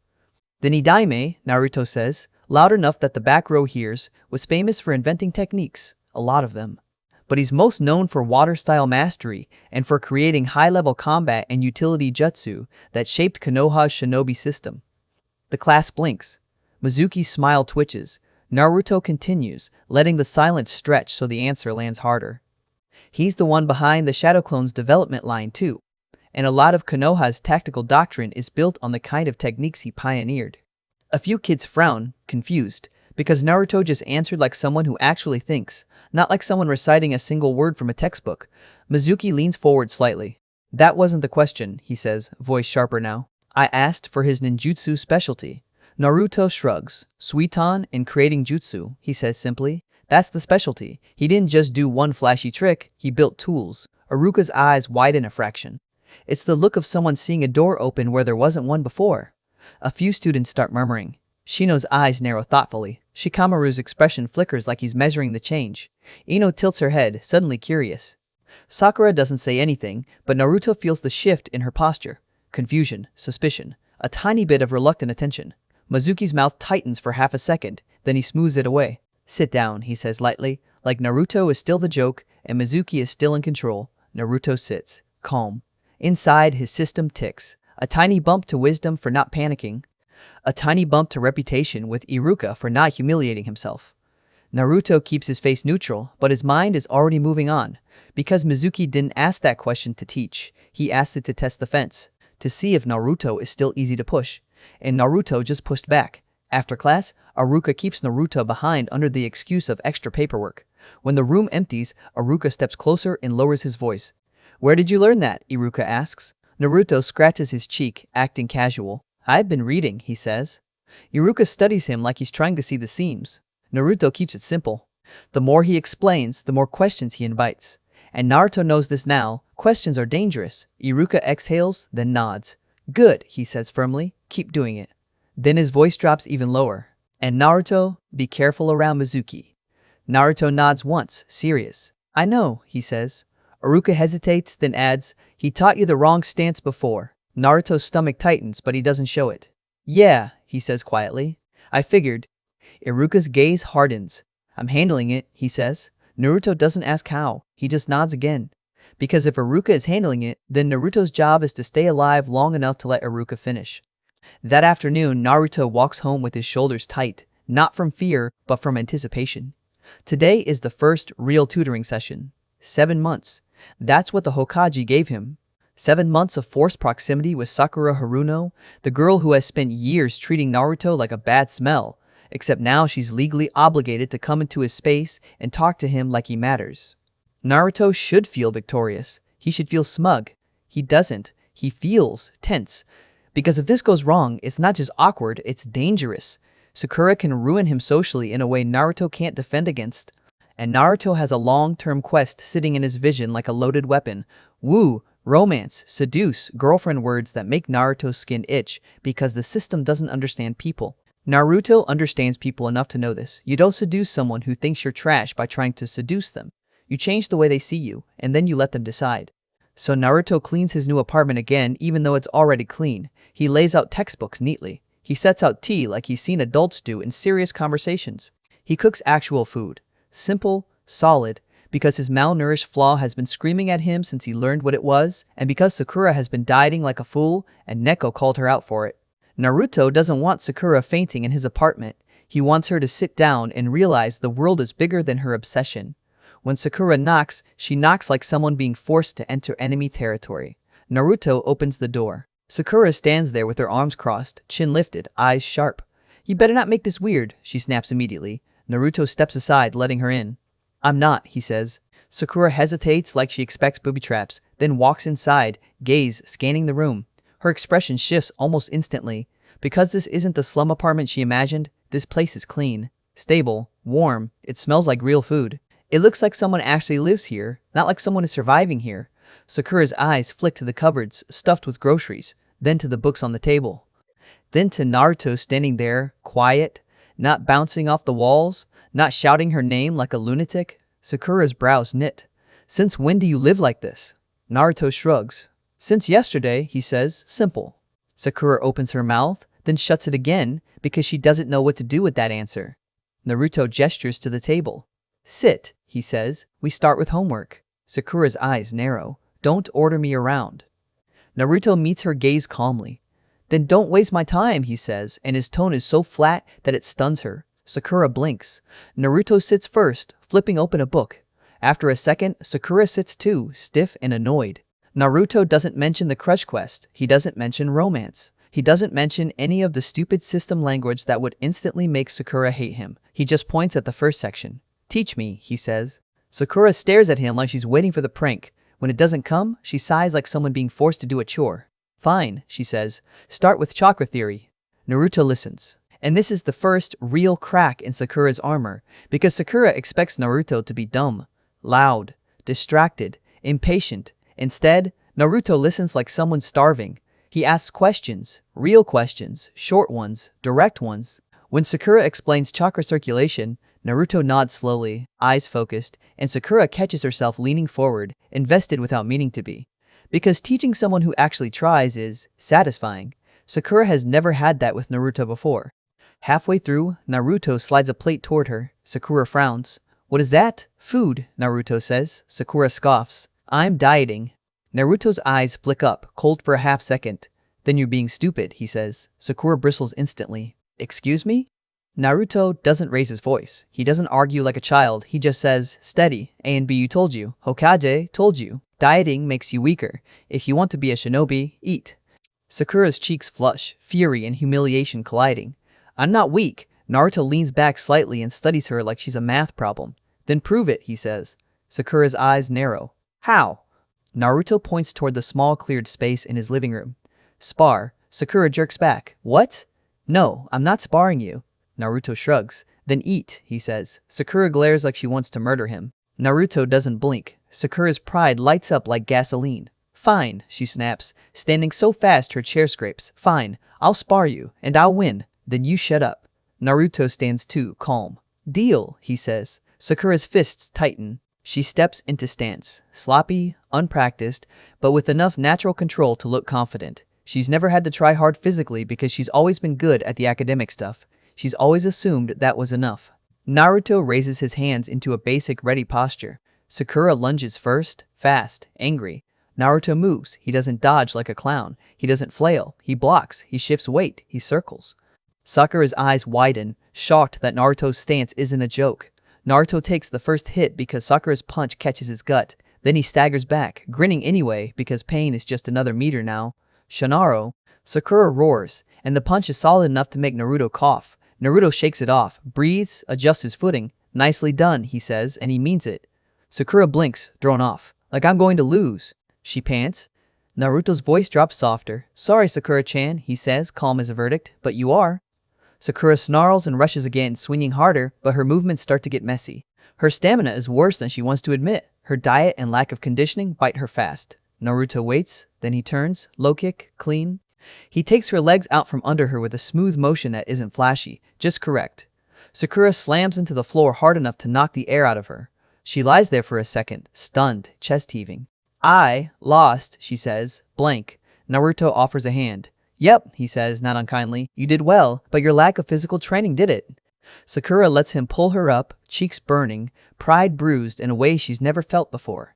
A: "The Nidaime," Naruto says, loud enough that the back row hears, was famous for inventing techniques, a lot of them. But he's most known for water-style mastery and for creating high-level combat and utility jutsu that shaped Konoha's shinobi system. The class blinks. Mizuki's smile twitches. Naruto continues, letting the silence stretch so the answer lands harder. He's the one behind the Shadow Clone's development line too, and a lot of Konoha's tactical doctrine is built on the kind of techniques he pioneered. A few kids frown, confused, Because Naruto just answered like someone who actually thinks, not like someone reciting a single word from a textbook. Mizuki leans forward slightly. That wasn't the question, he says, voice sharper now. I asked for his ninjutsu specialty. Naruto shrugs. Suiton in creating jutsu, he says simply. That's the specialty. He didn't just do one flashy trick, he built tools. Iruka's eyes widen a fraction. It's the look of someone seeing a door open where there wasn't one before. A few students start murmuring. Shino's eyes narrow thoughtfully. Shikamaru's expression flickers like he's measuring the change. Ino tilts her head, suddenly curious. Sakura doesn't say anything, but Naruto feels the shift in her posture. Confusion, suspicion, a tiny bit of reluctant attention. Mizuki's mouth tightens for half a second, then he smooths it away. Sit down, he says lightly, like Naruto is still the joke and Mizuki is still in control. Naruto sits, calm. Inside, his system ticks. A tiny bump to wisdom for not panicking. A tiny bump to reputation with Iruka for not humiliating himself. Naruto keeps his face neutral, but his mind is already moving on. Because Mizuki didn't ask that question to teach, he asked it to test the fence, to see if Naruto is still easy to push. And Naruto just pushed back. After class, Iruka keeps Naruto behind under the excuse of extra paperwork. When the room empties, Iruka steps closer and lowers his voice. Where did you learn that? Iruka asks. Naruto scratches his cheek, acting casual. I've been reading, he says. Iruka studies him like he's trying to see the seams. Naruto keeps it simple. The more he explains, the more questions he invites. And Naruto knows this now. Questions are dangerous. Iruka exhales, then nods. Good, he says firmly. Keep doing it. Then his voice drops even lower. And Naruto, be careful around Mizuki. Naruto nods once, serious. I know, he says. Iruka hesitates, then adds, he taught you the wrong stance before. Naruto's stomach tightens, but he doesn't show it. Yeah, he says quietly. I figured. Iruka's gaze hardens. I'm handling it, he says. Naruto doesn't ask how, he just nods again. Because if Iruka is handling it, then Naruto's job is to stay alive long enough to let Iruka finish. That afternoon, Naruto walks home with his shoulders tight, not from fear, but from anticipation. Today is the first real tutoring session. 7 months. That's what the Hokage gave him. 7 months of forced proximity with Sakura Haruno, the girl who has spent years treating Naruto like a bad smell, except now she's legally obligated to come into his space and talk to him like he matters. Naruto should feel victorious. He should feel smug. He doesn't. He feels tense. Because if this goes wrong, it's not just awkward, it's dangerous. Sakura can ruin him socially in a way Naruto can't defend against. And Naruto has a long-term quest sitting in his vision like a loaded weapon. Woo, romance, seduce, girlfriend, words that make Naruto's skin itch because the system doesn't understand people. Naruto understands people enough to know this. You don't seduce someone who thinks you're trash by trying to seduce them. You change the way they see you, and then you let them decide. So Naruto cleans his new apartment again even though it's already clean. He lays out textbooks neatly. He sets out tea like he's seen adults do in serious conversations. He cooks actual food. Simple, solid, because his malnourished flaw has been screaming at him since he learned what it was, and because Sakura has been dieting like a fool and Neko called her out for it. Naruto doesn't want Sakura fainting in his apartment. He wants her to sit down and realize the world is bigger than her obsession. When Sakura knocks, she knocks like someone being forced to enter enemy territory. Naruto opens the door. Sakura stands there with her arms crossed, chin lifted, eyes sharp. You better not make this weird, she snaps immediately. Naruto steps aside, letting her in. I'm not, he says. Sakura hesitates like she expects booby traps, then walks inside, gaze scanning the room. Her expression shifts almost instantly. Because this isn't the slum apartment she imagined, this place is clean, stable, warm. It smells like real food. It looks like someone actually lives here, not like someone is surviving here. Sakura's eyes flick to the cupboards stuffed with groceries, then to the books on the table. Then to Naruto standing there, quiet, not bouncing off the walls, not shouting her name like a lunatic. Sakura's brows knit. Since when do you live like this? Naruto shrugs. Since yesterday, he says, simple. Sakura opens her mouth, then shuts it again because she doesn't know what to do with that answer. Naruto gestures to the table. Sit, he says. We start with homework. Sakura's eyes narrow. Don't order me around. Naruto meets her gaze calmly. Then don't waste my time, he says, and his tone is so flat that it stuns her. Sakura blinks. Naruto sits first, flipping open a book. After a second, Sakura sits too, stiff and annoyed. Naruto doesn't mention the crush quest. He doesn't mention romance. He doesn't mention any of the stupid system language that would instantly make Sakura hate him. He just points at the first section. Teach me, he says. Sakura stares at him like she's waiting for the prank. When it doesn't come, she sighs like someone being forced to do a chore. Fine, she says. Start with chakra theory. Naruto listens. And this is the first real crack in Sakura's armor, because Sakura expects Naruto to be dumb, loud, distracted, impatient. Instead, Naruto listens like someone starving. He asks questions, real questions, short ones, direct ones. When Sakura explains chakra circulation, Naruto nods slowly, eyes focused, and Sakura catches herself leaning forward, invested without meaning to be. Because teaching someone who actually tries is satisfying. Sakura has never had that with Naruto before. Halfway through, Naruto slides a plate toward her. Sakura frowns. What is that? Food, Naruto says. Sakura scoffs. I'm dieting. Naruto's eyes flick up, cold for a half second. Then you're being stupid, he says. Sakura bristles instantly. Excuse me? Naruto doesn't raise his voice. He doesn't argue like a child. He just says, steady, A and B you told you. Hokage told you. Dieting makes you weaker. If you want to be a shinobi, eat. Sakura's cheeks flush, fury and humiliation colliding. I'm not weak. Naruto leans back slightly and studies her like she's a math problem. Then prove it, he says. Sakura's eyes narrow. How? Naruto points toward the small cleared space in his living room. Spar. Sakura jerks back. What? No, I'm not sparring you. Naruto shrugs. Then eat, he says. Sakura glares like she wants to murder him. Naruto doesn't blink. Sakura's pride lights up like gasoline. Fine, she snaps, standing so fast her chair scrapes. Fine, I'll spar you, and I'll win. Then you shut up. Naruto stands too, calm. Deal, he says. Sakura's fists tighten. She steps into stance, sloppy, unpracticed, but with enough natural control to look confident. She's never had to try hard physically because she's always been good at the academic stuff. She's always assumed that was enough. Naruto raises his hands into a basic ready posture. Sakura lunges first, fast, angry. Naruto moves. He doesn't dodge like a clown. He doesn't flail. He blocks. He shifts weight. He circles. Sakura's eyes widen, shocked that Naruto's stance isn't a joke. Naruto takes the first hit because Sakura's punch catches his gut. Then he staggers back, grinning anyway because pain is just another meter now. Shinaro. Sakura roars, and the punch is solid enough to make Naruto cough. Naruto shakes it off, breathes, adjusts his footing. Nicely done, he says, and he means it. Sakura blinks, thrown off. Like I'm going to lose. She pants. Naruto's voice drops softer. Sorry, Sakura-chan, he says, calm as a verdict, but you are. Sakura snarls and rushes again, swinging harder, but her movements start to get messy. Her stamina is worse than she wants to admit. Her diet and lack of conditioning bite her fast. Naruto waits, then he turns, low kick, clean. He takes her legs out from under her with a smooth motion that isn't flashy, just correct. Sakura slams into the floor hard enough to knock the air out of her. She lies there for a second, stunned, chest heaving. I lost, she says, blank. Naruto offers a hand. Yep, he says, not unkindly. You did well, but your lack of physical training did it. Sakura lets him pull her up, cheeks burning, pride bruised in a way she's never felt before.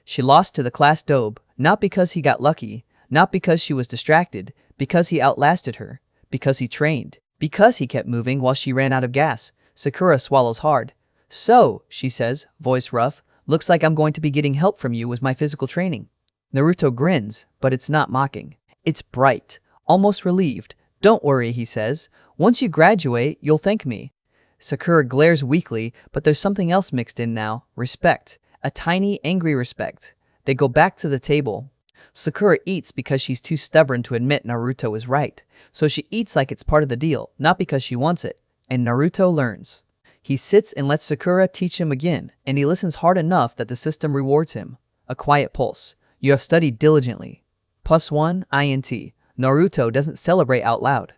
A: She lost to the class dobe, not because he got lucky, not because she was distracted, because he outlasted her, because he trained, because he kept moving while she ran out of gas. Sakura swallows hard. So, she says, voice rough, looks like I'm going to be getting help from you with my physical training. Naruto grins, but it's not mocking. It's bright, almost relieved. Don't worry, he says. Once you graduate, you'll thank me. Sakura glares weakly, but there's something else mixed in now. Respect. A tiny, angry respect. They go back to the table. Sakura eats because she's too stubborn to admit Naruto is right. So she eats like it's part of the deal, not because she wants it. And Naruto learns. He sits and lets Sakura teach him again, and he listens hard enough that the system rewards him. A quiet pulse. You have studied diligently. +1 INT. Naruto doesn't celebrate out loud.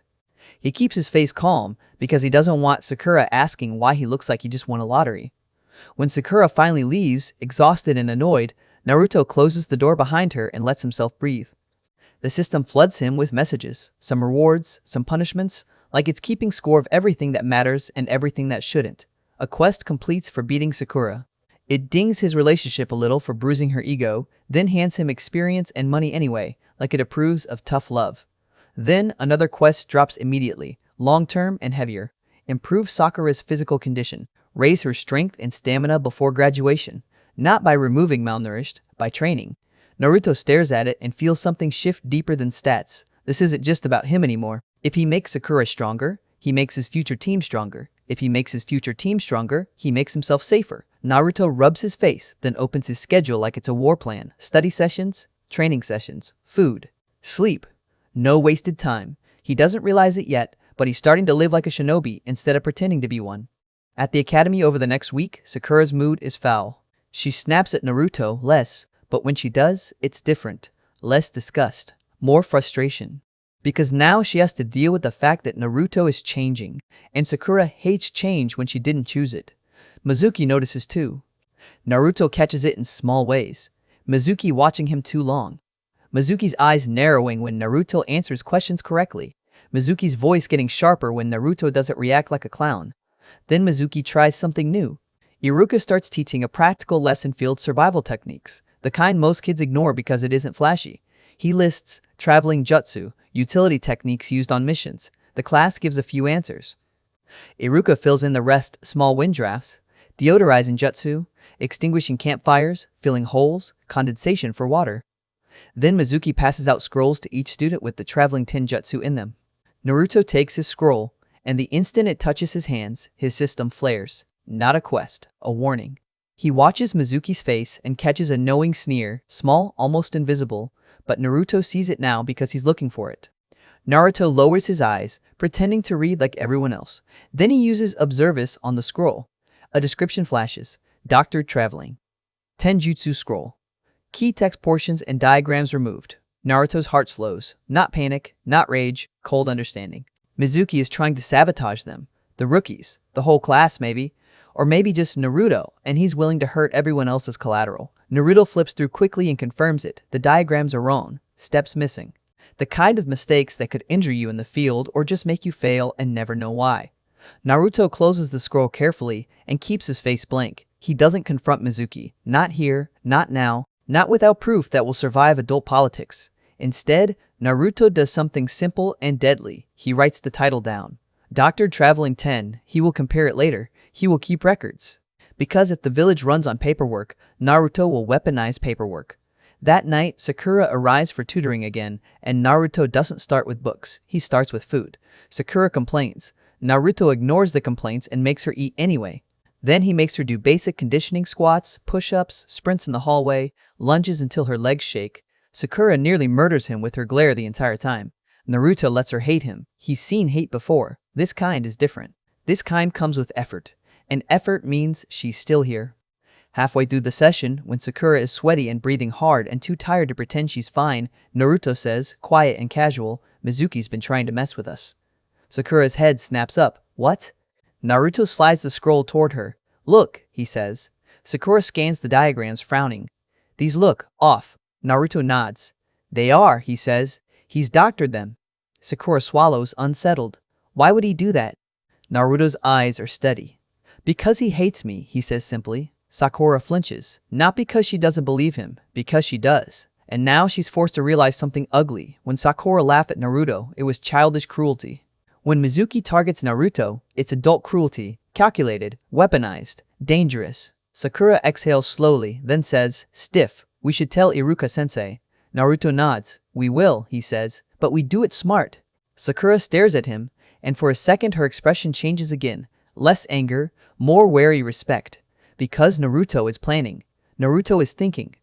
A: He keeps his face calm because he doesn't want Sakura asking why he looks like he just won a lottery. When Sakura finally leaves, exhausted and annoyed, Naruto closes the door behind her and lets himself breathe. The system floods him with messages, some rewards, some punishments, like it's keeping score of everything that matters and everything that shouldn't. A quest completes for beating Sakura. It dings his relationship a little for bruising her ego, then hands him experience and money anyway, like it approves of tough love. Then another quest drops immediately, long-term and heavier. Improve Sakura's physical condition, raise her strength and stamina before graduation. Not by removing malnourished, by training. Naruto stares at it and feels something shift deeper than stats. This isn't just about him anymore. If he makes Sakura stronger, he makes his future team stronger. If he makes his future team stronger, he makes himself safer. Naruto rubs his face, then opens his schedule like it's a war plan. Study sessions, training sessions, food, sleep. No wasted time. He doesn't realize it yet, but he's starting to live like a shinobi instead of pretending to be one. At the academy over the next week, Sakura's mood is foul. She snaps at Naruto less, but when she does, it's different. Less disgust, more frustration. Because now she has to deal with the fact that Naruto is changing, and Sakura hates change when she didn't choose it. Mizuki notices too. Naruto catches it in small ways. Mizuki watching him too long. Mizuki's eyes narrowing when Naruto answers questions correctly. Mizuki's voice getting sharper when Naruto doesn't react like a clown. Then Mizuki tries something new. Iruka starts teaching a practical lesson field survival techniques, the kind most kids ignore because it isn't flashy. He lists traveling jutsu, utility techniques used on missions. The class gives a few answers. Iruka fills in the rest, small wind drafts, deodorizing jutsu, extinguishing campfires, filling holes, condensation for water. Then Mizuki passes out scrolls to each student with the traveling tenjutsu in them. Naruto takes his scroll, and the instant it touches his hands, his system flares. Not a quest, a warning. He watches Mizuki's face and catches a knowing sneer, small, almost invisible, but Naruto sees it now because he's looking for it. Naruto lowers his eyes, pretending to read like everyone else. Then he uses Observis on the scroll. A description flashes. Doctor traveling. Tenjutsu scroll. Key text portions and diagrams removed. Naruto's heart slows. Not panic, not rage, cold understanding. Mizuki is trying to sabotage them. The rookies, the whole class maybe, or maybe just Naruto, and he's willing to hurt everyone else as collateral. Naruto flips through quickly and confirms it. The diagrams are wrong, steps missing. The kind of mistakes that could injure you in the field or just make you fail and never know why. Naruto closes the scroll carefully and keeps his face blank. He doesn't confront Mizuki. Not here, not now, not without proof that will survive adult politics. Instead, Naruto does something simple and deadly. He writes the title down. Doctor Traveling 10, he will compare it later. He will keep records. Because if the village runs on paperwork, Naruto will weaponize paperwork. That night, Sakura arrives for tutoring again, and Naruto doesn't start with books. He starts with food. Sakura complains. Naruto ignores the complaints and makes her eat anyway. Then he makes her do basic conditioning squats, push-ups, sprints in the hallway, lunges until her legs shake. Sakura nearly murders him with her glare the entire time. Naruto lets her hate him. He's seen hate before. This kind is different. This kind comes with effort. And effort means she's still here. Halfway through the session, when Sakura is sweaty and breathing hard and too tired to pretend she's fine, Naruto says, quiet and casual, Mizuki's been trying to mess with us. Sakura's head snaps up. What? Naruto slides the scroll toward her. Look, he says. Sakura scans the diagrams, frowning. These look off. Naruto nods. They are, he says. He's doctored them. Sakura swallows, unsettled. Why would he do that? Naruto's eyes are steady. Because he hates me, he says simply. Sakura flinches. Not because she doesn't believe him, because she does. And now she's forced to realize something ugly. When Sakura laughed at Naruto, it was childish cruelty. When Mizuki targets Naruto, it's adult cruelty, calculated, weaponized, dangerous. Sakura exhales slowly, then says, stiff, we should tell Iruka-sensei. Naruto nods. We will, he says, but we do it smart. Sakura stares at him, and for a second her expression changes again. Less anger, more wary respect. Because Naruto is planning. Naruto is thinking.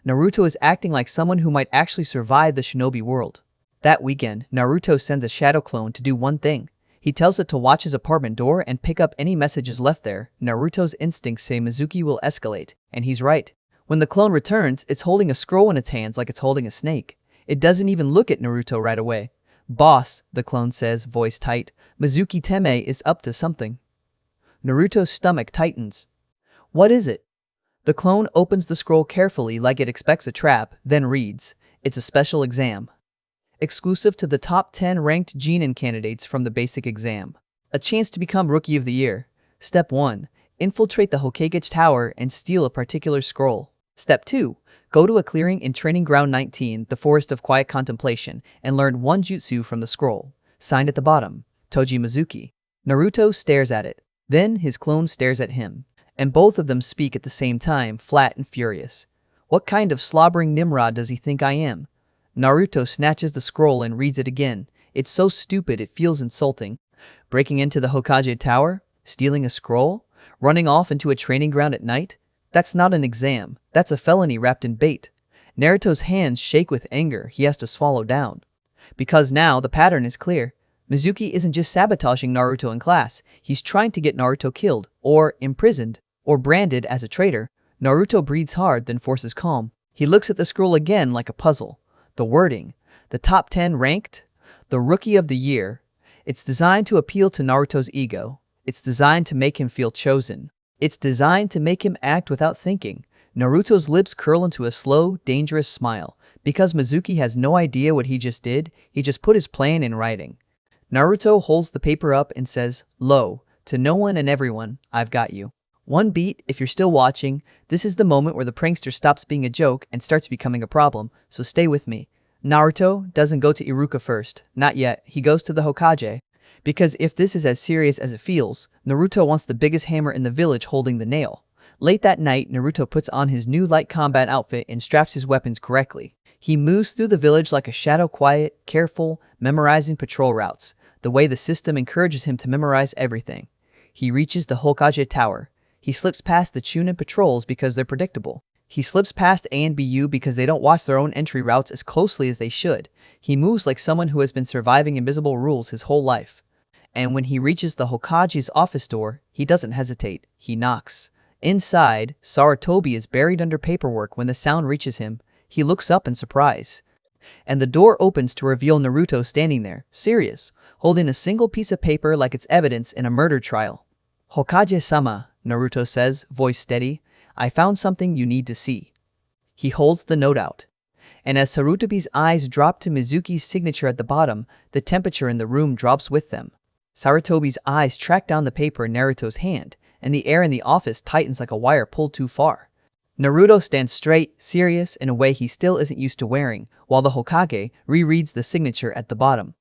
A: Naruto is acting like someone who might actually survive the shinobi world. That weekend, Naruto sends a shadow clone to do one thing. He tells it to watch his apartment door and pick up any messages left there. Naruto's instincts say Mizuki will escalate, and he's right. When the clone returns, it's holding a scroll in its hands like it's holding a snake. It doesn't even look at Naruto right away. Boss, the clone says, voice tight, Mizuki Teme is up to something. Naruto's stomach tightens. What is it? The clone opens the scroll carefully like it expects a trap, then reads, it's a special exam. Exclusive to the top 10 ranked Genin candidates from the basic exam. A chance to become Rookie of the Year. Step 1. Infiltrate the Hokage Tower and steal a particular scroll. Step 2. Go to a clearing in Training Ground 19, the Forest of Quiet Contemplation, and learn one jutsu from the scroll. Signed at the bottom, Toji Mizuki. Naruto stares at it. Then his clone stares at him. And both of them speak at the same time, flat and furious. What kind of slobbering Nimrod does he think I am? Naruto snatches the scroll and reads it again. It's so stupid it feels insulting. Breaking into the Hokage tower? Stealing a scroll? Running off into a training ground at night? That's not an exam. That's a felony wrapped in bait. Naruto's hands shake with anger he has to swallow down. Because now the pattern is clear. Mizuki isn't just sabotaging Naruto in class, he's trying to get Naruto killed, or imprisoned, or branded as a traitor. Naruto breathes hard, then forces calm. He looks at the scroll again like a puzzle. The wording, the top 10 ranked, the rookie of the year. It's designed to appeal to Naruto's ego. It's designed to make him feel chosen. It's designed to make him act without thinking. Naruto's lips curl into a slow, dangerous smile. Because Mizuki has no idea what he just did, he just put his plan in writing. Naruto holds the paper up and says, "Lo, to no one and everyone, I've got you." One beat, if you're still watching, this is the moment where the prankster stops being a joke and starts becoming a problem, so stay with me. Naruto doesn't go to Iruka first. Not yet. He goes to the Hokage. Because if this is as serious as it feels, Naruto wants the biggest hammer in the village holding the nail. Late that night, Naruto puts on his new light combat outfit and straps his weapons correctly. He moves through the village like a shadow, quiet, careful, memorizing patrol routes, the way the system encourages him to memorize everything. He reaches the Hokage tower. He slips past the Chunin patrols because they're predictable. He slips past A and BU because they don't watch their own entry routes as closely as they should. He moves like someone who has been surviving invisible rules his whole life. And when he reaches the Hokage's office door, he doesn't hesitate. He knocks. Inside, Sarutobi is buried under paperwork. When the sound reaches him, he looks up in surprise. And the door opens to reveal Naruto standing there, serious, holding a single piece of paper like it's evidence in a murder trial. "Hokage-sama," Naruto says, voice steady, "I found something you need to see." He holds the note out. And as Sarutobi's eyes drop to Mizuki's signature at the bottom, the temperature in the room drops with them. Sarutobi's eyes track down the paper in Naruto's hand, and the air in the office tightens like a wire pulled too far. Naruto stands straight, serious, in a way he still isn't used to wearing, while the Hokage rereads the signature at the bottom.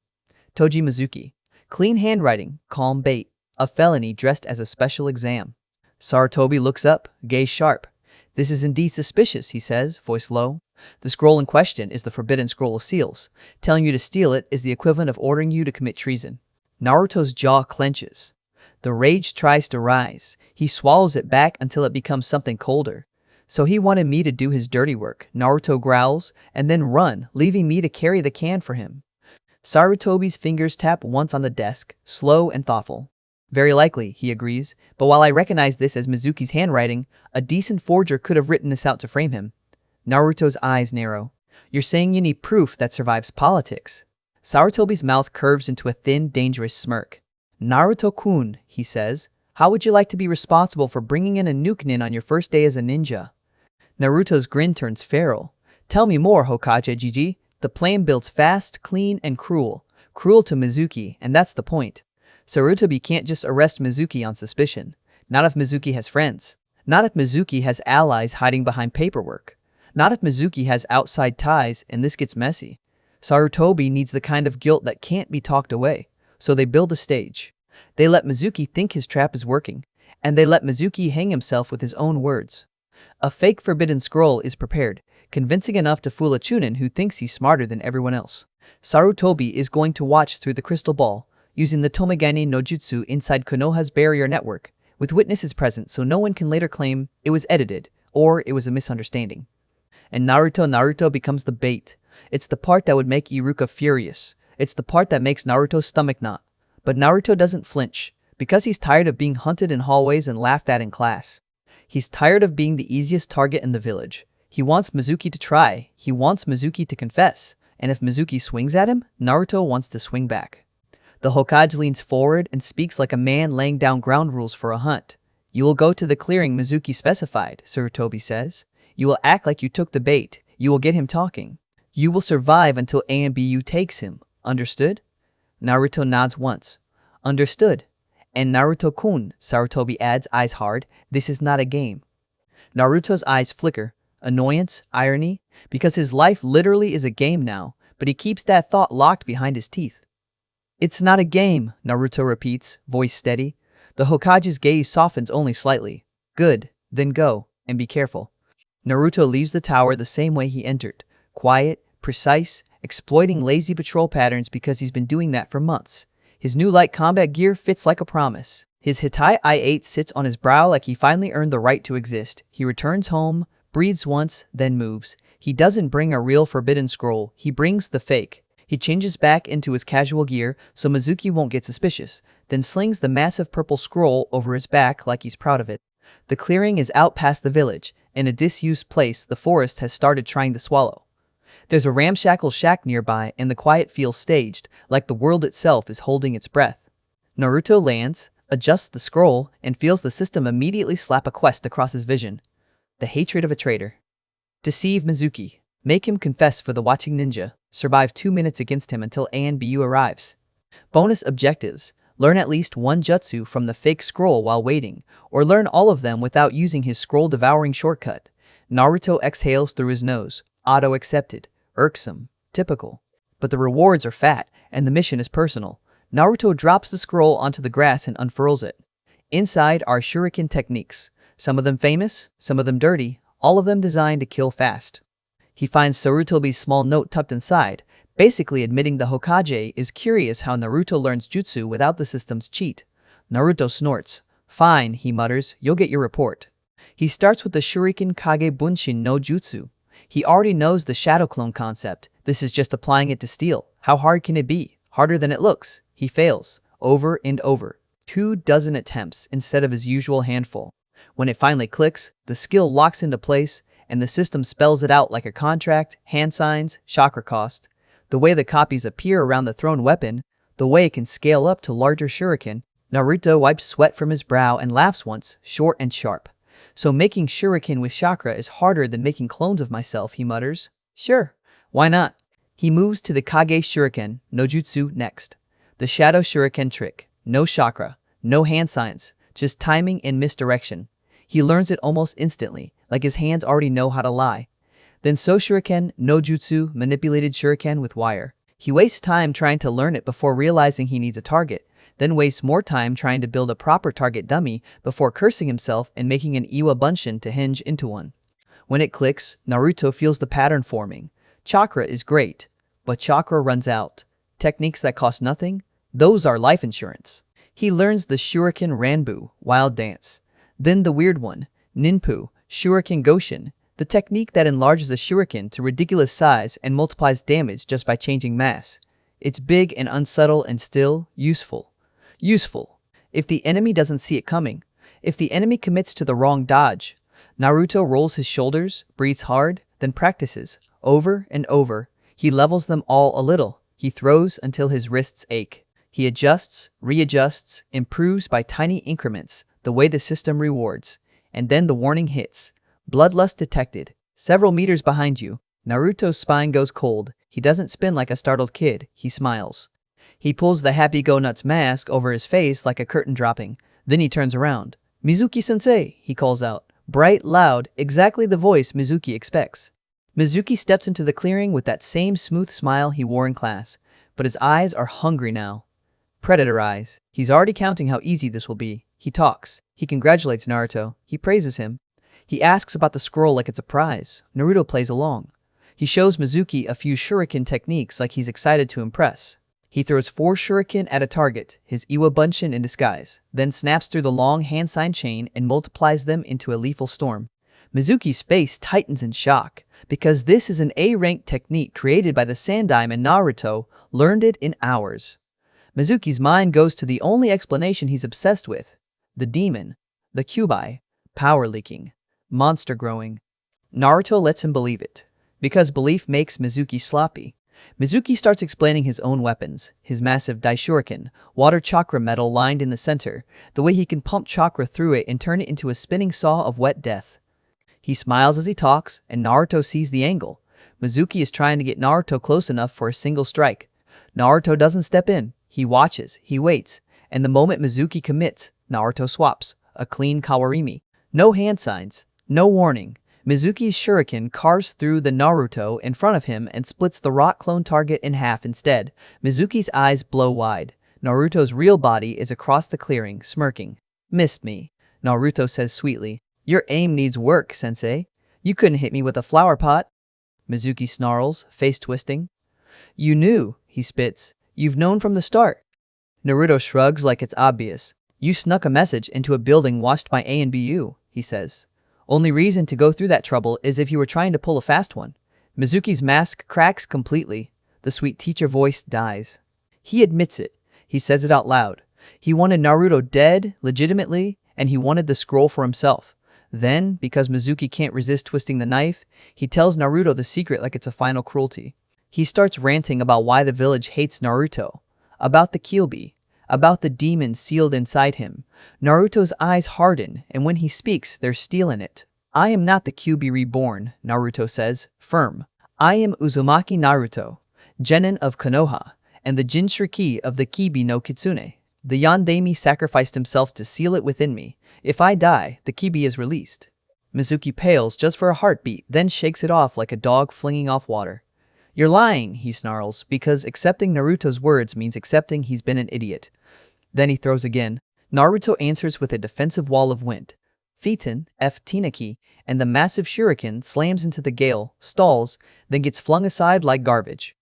A: Toji Mizuki. Clean handwriting, calm bait. A felony dressed as a special exam. Sarutobi looks up, gaze sharp. "This is indeed suspicious," he says, voice low. "The scroll in question is the forbidden scroll of seals. Telling you to steal it is the equivalent of ordering you to commit treason." Naruto's jaw clenches. The rage tries to rise. He swallows it back until it becomes something colder. "So he wanted me to do his dirty work," Naruto growls, "and then run, leaving me to carry the can for him." Sarutobi's fingers tap once on the desk, slow and thoughtful. "Very likely," he agrees, "but while I recognize this as Mizuki's handwriting, a decent forger could have written this out to frame him." Naruto's eyes narrow. "You're saying you need proof that survives politics?" Sarutobi's mouth curves into a thin, dangerous smirk. "Naruto-kun," he says, "how would you like to be responsible for bringing in a nuke nin on your first day as a ninja?" Naruto's grin turns feral. "Tell me more, Hokage Gigi. The plan builds fast, clean, and cruel. Cruel to Mizuki, and that's the point. Sarutobi can't just arrest Mizuki on suspicion. Not if Mizuki has friends. Not if Mizuki has allies hiding behind paperwork. Not if Mizuki has outside ties and this gets messy. Sarutobi needs the kind of guilt that can't be talked away. So they build a stage. They let Mizuki think his trap is working. And they let Mizuki hang himself with his own words. A fake forbidden scroll is prepared, convincing enough to fool a Chunin who thinks he's smarter than everyone else. Sarutobi is going to watch through the crystal ball, using the Tomigane no Jutsu inside Konoha's barrier network, with witnesses present so no one can later claim it was edited, or it was a misunderstanding. And Naruto becomes the bait. It's the part that would make Iruka furious. It's the part that makes Naruto's stomach knot. But Naruto doesn't flinch, because he's tired of being hunted in hallways and laughed at in class. He's tired of being the easiest target in the village. He wants Mizuki to try. He wants Mizuki to confess. And if Mizuki swings at him, Naruto wants to swing back. The Hokage leans forward and speaks like a man laying down ground rules for a hunt. "You will go to the clearing Mizuki specified," Sarutobi says. "You will act like you took the bait. You will get him talking. You will survive until ANBU takes him. Understood?" Naruto nods once. "Understood." "And Naruto-kun," Sarutobi adds, eyes hard, "this is not a game." Naruto's eyes flicker. Annoyance, irony, because his life literally is a game now, but he keeps that thought locked behind his teeth. "It's not a game," Naruto repeats, voice steady. The Hokage's gaze softens only slightly. "Good, then go, and be careful." Naruto leaves the tower the same way he entered, quiet, precise, exploiting lazy patrol patterns because he's been doing that for months. His new light combat gear fits like a promise. His Hitai I-8 sits on his brow like he finally earned the right to exist. He returns home, breathes once, then moves. He doesn't bring a real forbidden scroll, he brings the fake. He changes back into his casual gear so Mizuki won't get suspicious, then slings the massive purple scroll over his back like he's proud of it. The clearing is out past the village. In a disused place the forest has started trying to swallow. There's a ramshackle shack nearby and the quiet feels staged, like the world itself is holding its breath. Naruto lands, adjusts the scroll, and feels the system immediately slap a quest across his vision. The hatred of a traitor. Deceive Mizuki. Make him confess for the watching ninja. Survive 2 minutes against him until ANBU arrives. Bonus objectives. Learn at least one jutsu from the fake scroll while waiting, or learn all of them without using his scroll-devouring shortcut. Naruto exhales through his nose. Auto-accepted. Irksome. Typical. But the rewards are fat, and the mission is personal. Naruto drops the scroll onto the grass and unfurls it. Inside are shuriken techniques. Some of them famous, some of them dirty, all of them designed to kill fast. He finds Sarutobi's small note tucked inside, basically admitting the Hokage is curious how Naruto learns jutsu without the system's cheat. Naruto snorts. Fine, he mutters, you'll get your report. He starts with the Shuriken Kage Bunshin no Jutsu. He already knows the shadow clone concept. This is just applying it to steel. How hard can it be? Harder than it looks. He fails. Over and over. 24 attempts instead of his usual handful. When it finally clicks, the skill locks into place, and the system spells it out like a contract, hand signs, chakra cost. The way the copies appear around the thrown weapon, the way it can scale up to larger shuriken. Naruto wipes sweat from his brow and laughs once, short and sharp. So making shuriken with chakra is harder than making clones of myself, he mutters. Sure, why not? He moves to the Kage Shuriken no Jutsu next. The Shadow Shuriken trick. No chakra, no hand signs, just timing and misdirection. He learns it almost instantly, like his hands already know how to lie. Then So Shuriken no Jutsu, manipulated shuriken with wire. He wastes time trying to learn it before realizing he needs a target, then wastes more time trying to build a proper target dummy before cursing himself and making an Iwa Bunshin to hinge into one. When it clicks, Naruto feels the pattern forming. Chakra is great, but chakra runs out. Techniques that cost nothing? Those are life insurance. He learns the Shuriken Ranbu, wild dance. Then the weird one, Ninpu, Shuriken Goshin, the technique that enlarges a shuriken to ridiculous size and multiplies damage just by changing mass. It's big and unsubtle and still useful. Useful. If the enemy doesn't see it coming. If the enemy commits to the wrong dodge. Naruto rolls his shoulders, breathes hard, then practices. Over and over. He levels them all a little. He throws until his wrists ache. He adjusts, readjusts, improves by tiny increments, the way the system rewards. And then the warning hits. Bloodlust detected. Several meters behind you. Naruto's spine goes cold. He doesn't spin like a startled kid. He smiles. He pulls the happy-go-nuts mask over his face like a curtain dropping. Then he turns around. Mizuki-sensei, he calls out. Bright, loud, exactly the voice Mizuki expects. Mizuki steps into the clearing with that same smooth smile he wore in class. But his eyes are hungry now. Predator eyes. He's already counting how easy this will be. He talks. He congratulates Naruto. He praises him. He asks about the scroll like it's a prize. Naruto plays along. He shows Mizuki a few shuriken techniques like he's excited to impress. He throws 4 shuriken at a target, his Iwa Bunshin in disguise, then snaps through the long hand sign chain and multiplies them into a lethal storm. Mizuki's face tightens in shock, because this is an A-ranked technique created by the Sandaime and Naruto, learned it in hours. Mizuki's mind goes to the only explanation he's obsessed with. The demon. The Kyuubi. Power leaking. Monster growing. Naruto lets him believe it, because belief makes Mizuki sloppy. Mizuki starts explaining his own weapons, his massive Daishuriken, water chakra metal lined in the center, the way he can pump chakra through it and turn it into a spinning saw of wet death. He smiles as he talks, and Naruto sees the angle. Mizuki is trying to get Naruto close enough for a single strike. Naruto doesn't step in. He watches, he waits, and the moment Mizuki commits, Naruto swaps, a clean kawarimi. No hand signs. No warning. Mizuki's shuriken carves through the Naruto in front of him and splits the rock clone target in half instead. Mizuki's eyes blow wide. Naruto's real body is across the clearing, smirking. Missed me. Naruto says sweetly. Your aim needs work, sensei. You couldn't hit me with a flower pot. Mizuki snarls, face twisting. You knew, he spits. You've known from the start. Naruto shrugs like it's obvious. You snuck a message into a building watched by A and BU, he says. Only reason to go through that trouble is if you were trying to pull a fast one. Mizuki's mask cracks completely. The sweet teacher voice dies. He admits it. He says it out loud. He wanted Naruto dead, legitimately, and he wanted the scroll for himself. Then, because Mizuki can't resist twisting the knife, he tells Naruto the secret like it's a final cruelty. He starts ranting about why the village hates Naruto, about the Kyuubi, about the demon sealed inside him. Naruto's eyes harden, and when he speaks, there's steel in it. I am not the Kyuubi reborn, Naruto says, firm. I am Uzumaki Naruto, Genin of Konoha, and the Jinchuriki of the Kibi no Kitsune. The Yondaime sacrificed himself to seal it within me. If I die, the Kibi is released. Mizuki pales just for a heartbeat, then shakes it off like a dog flinging off water. You're lying, he snarls, because accepting Naruto's words means accepting he's been an idiot. Then he throws again. Naruto answers with a defensive wall of wind. Phaeton, F. Tinaki, and the massive shuriken slams into the gale, stalls, then gets flung aside like garbage.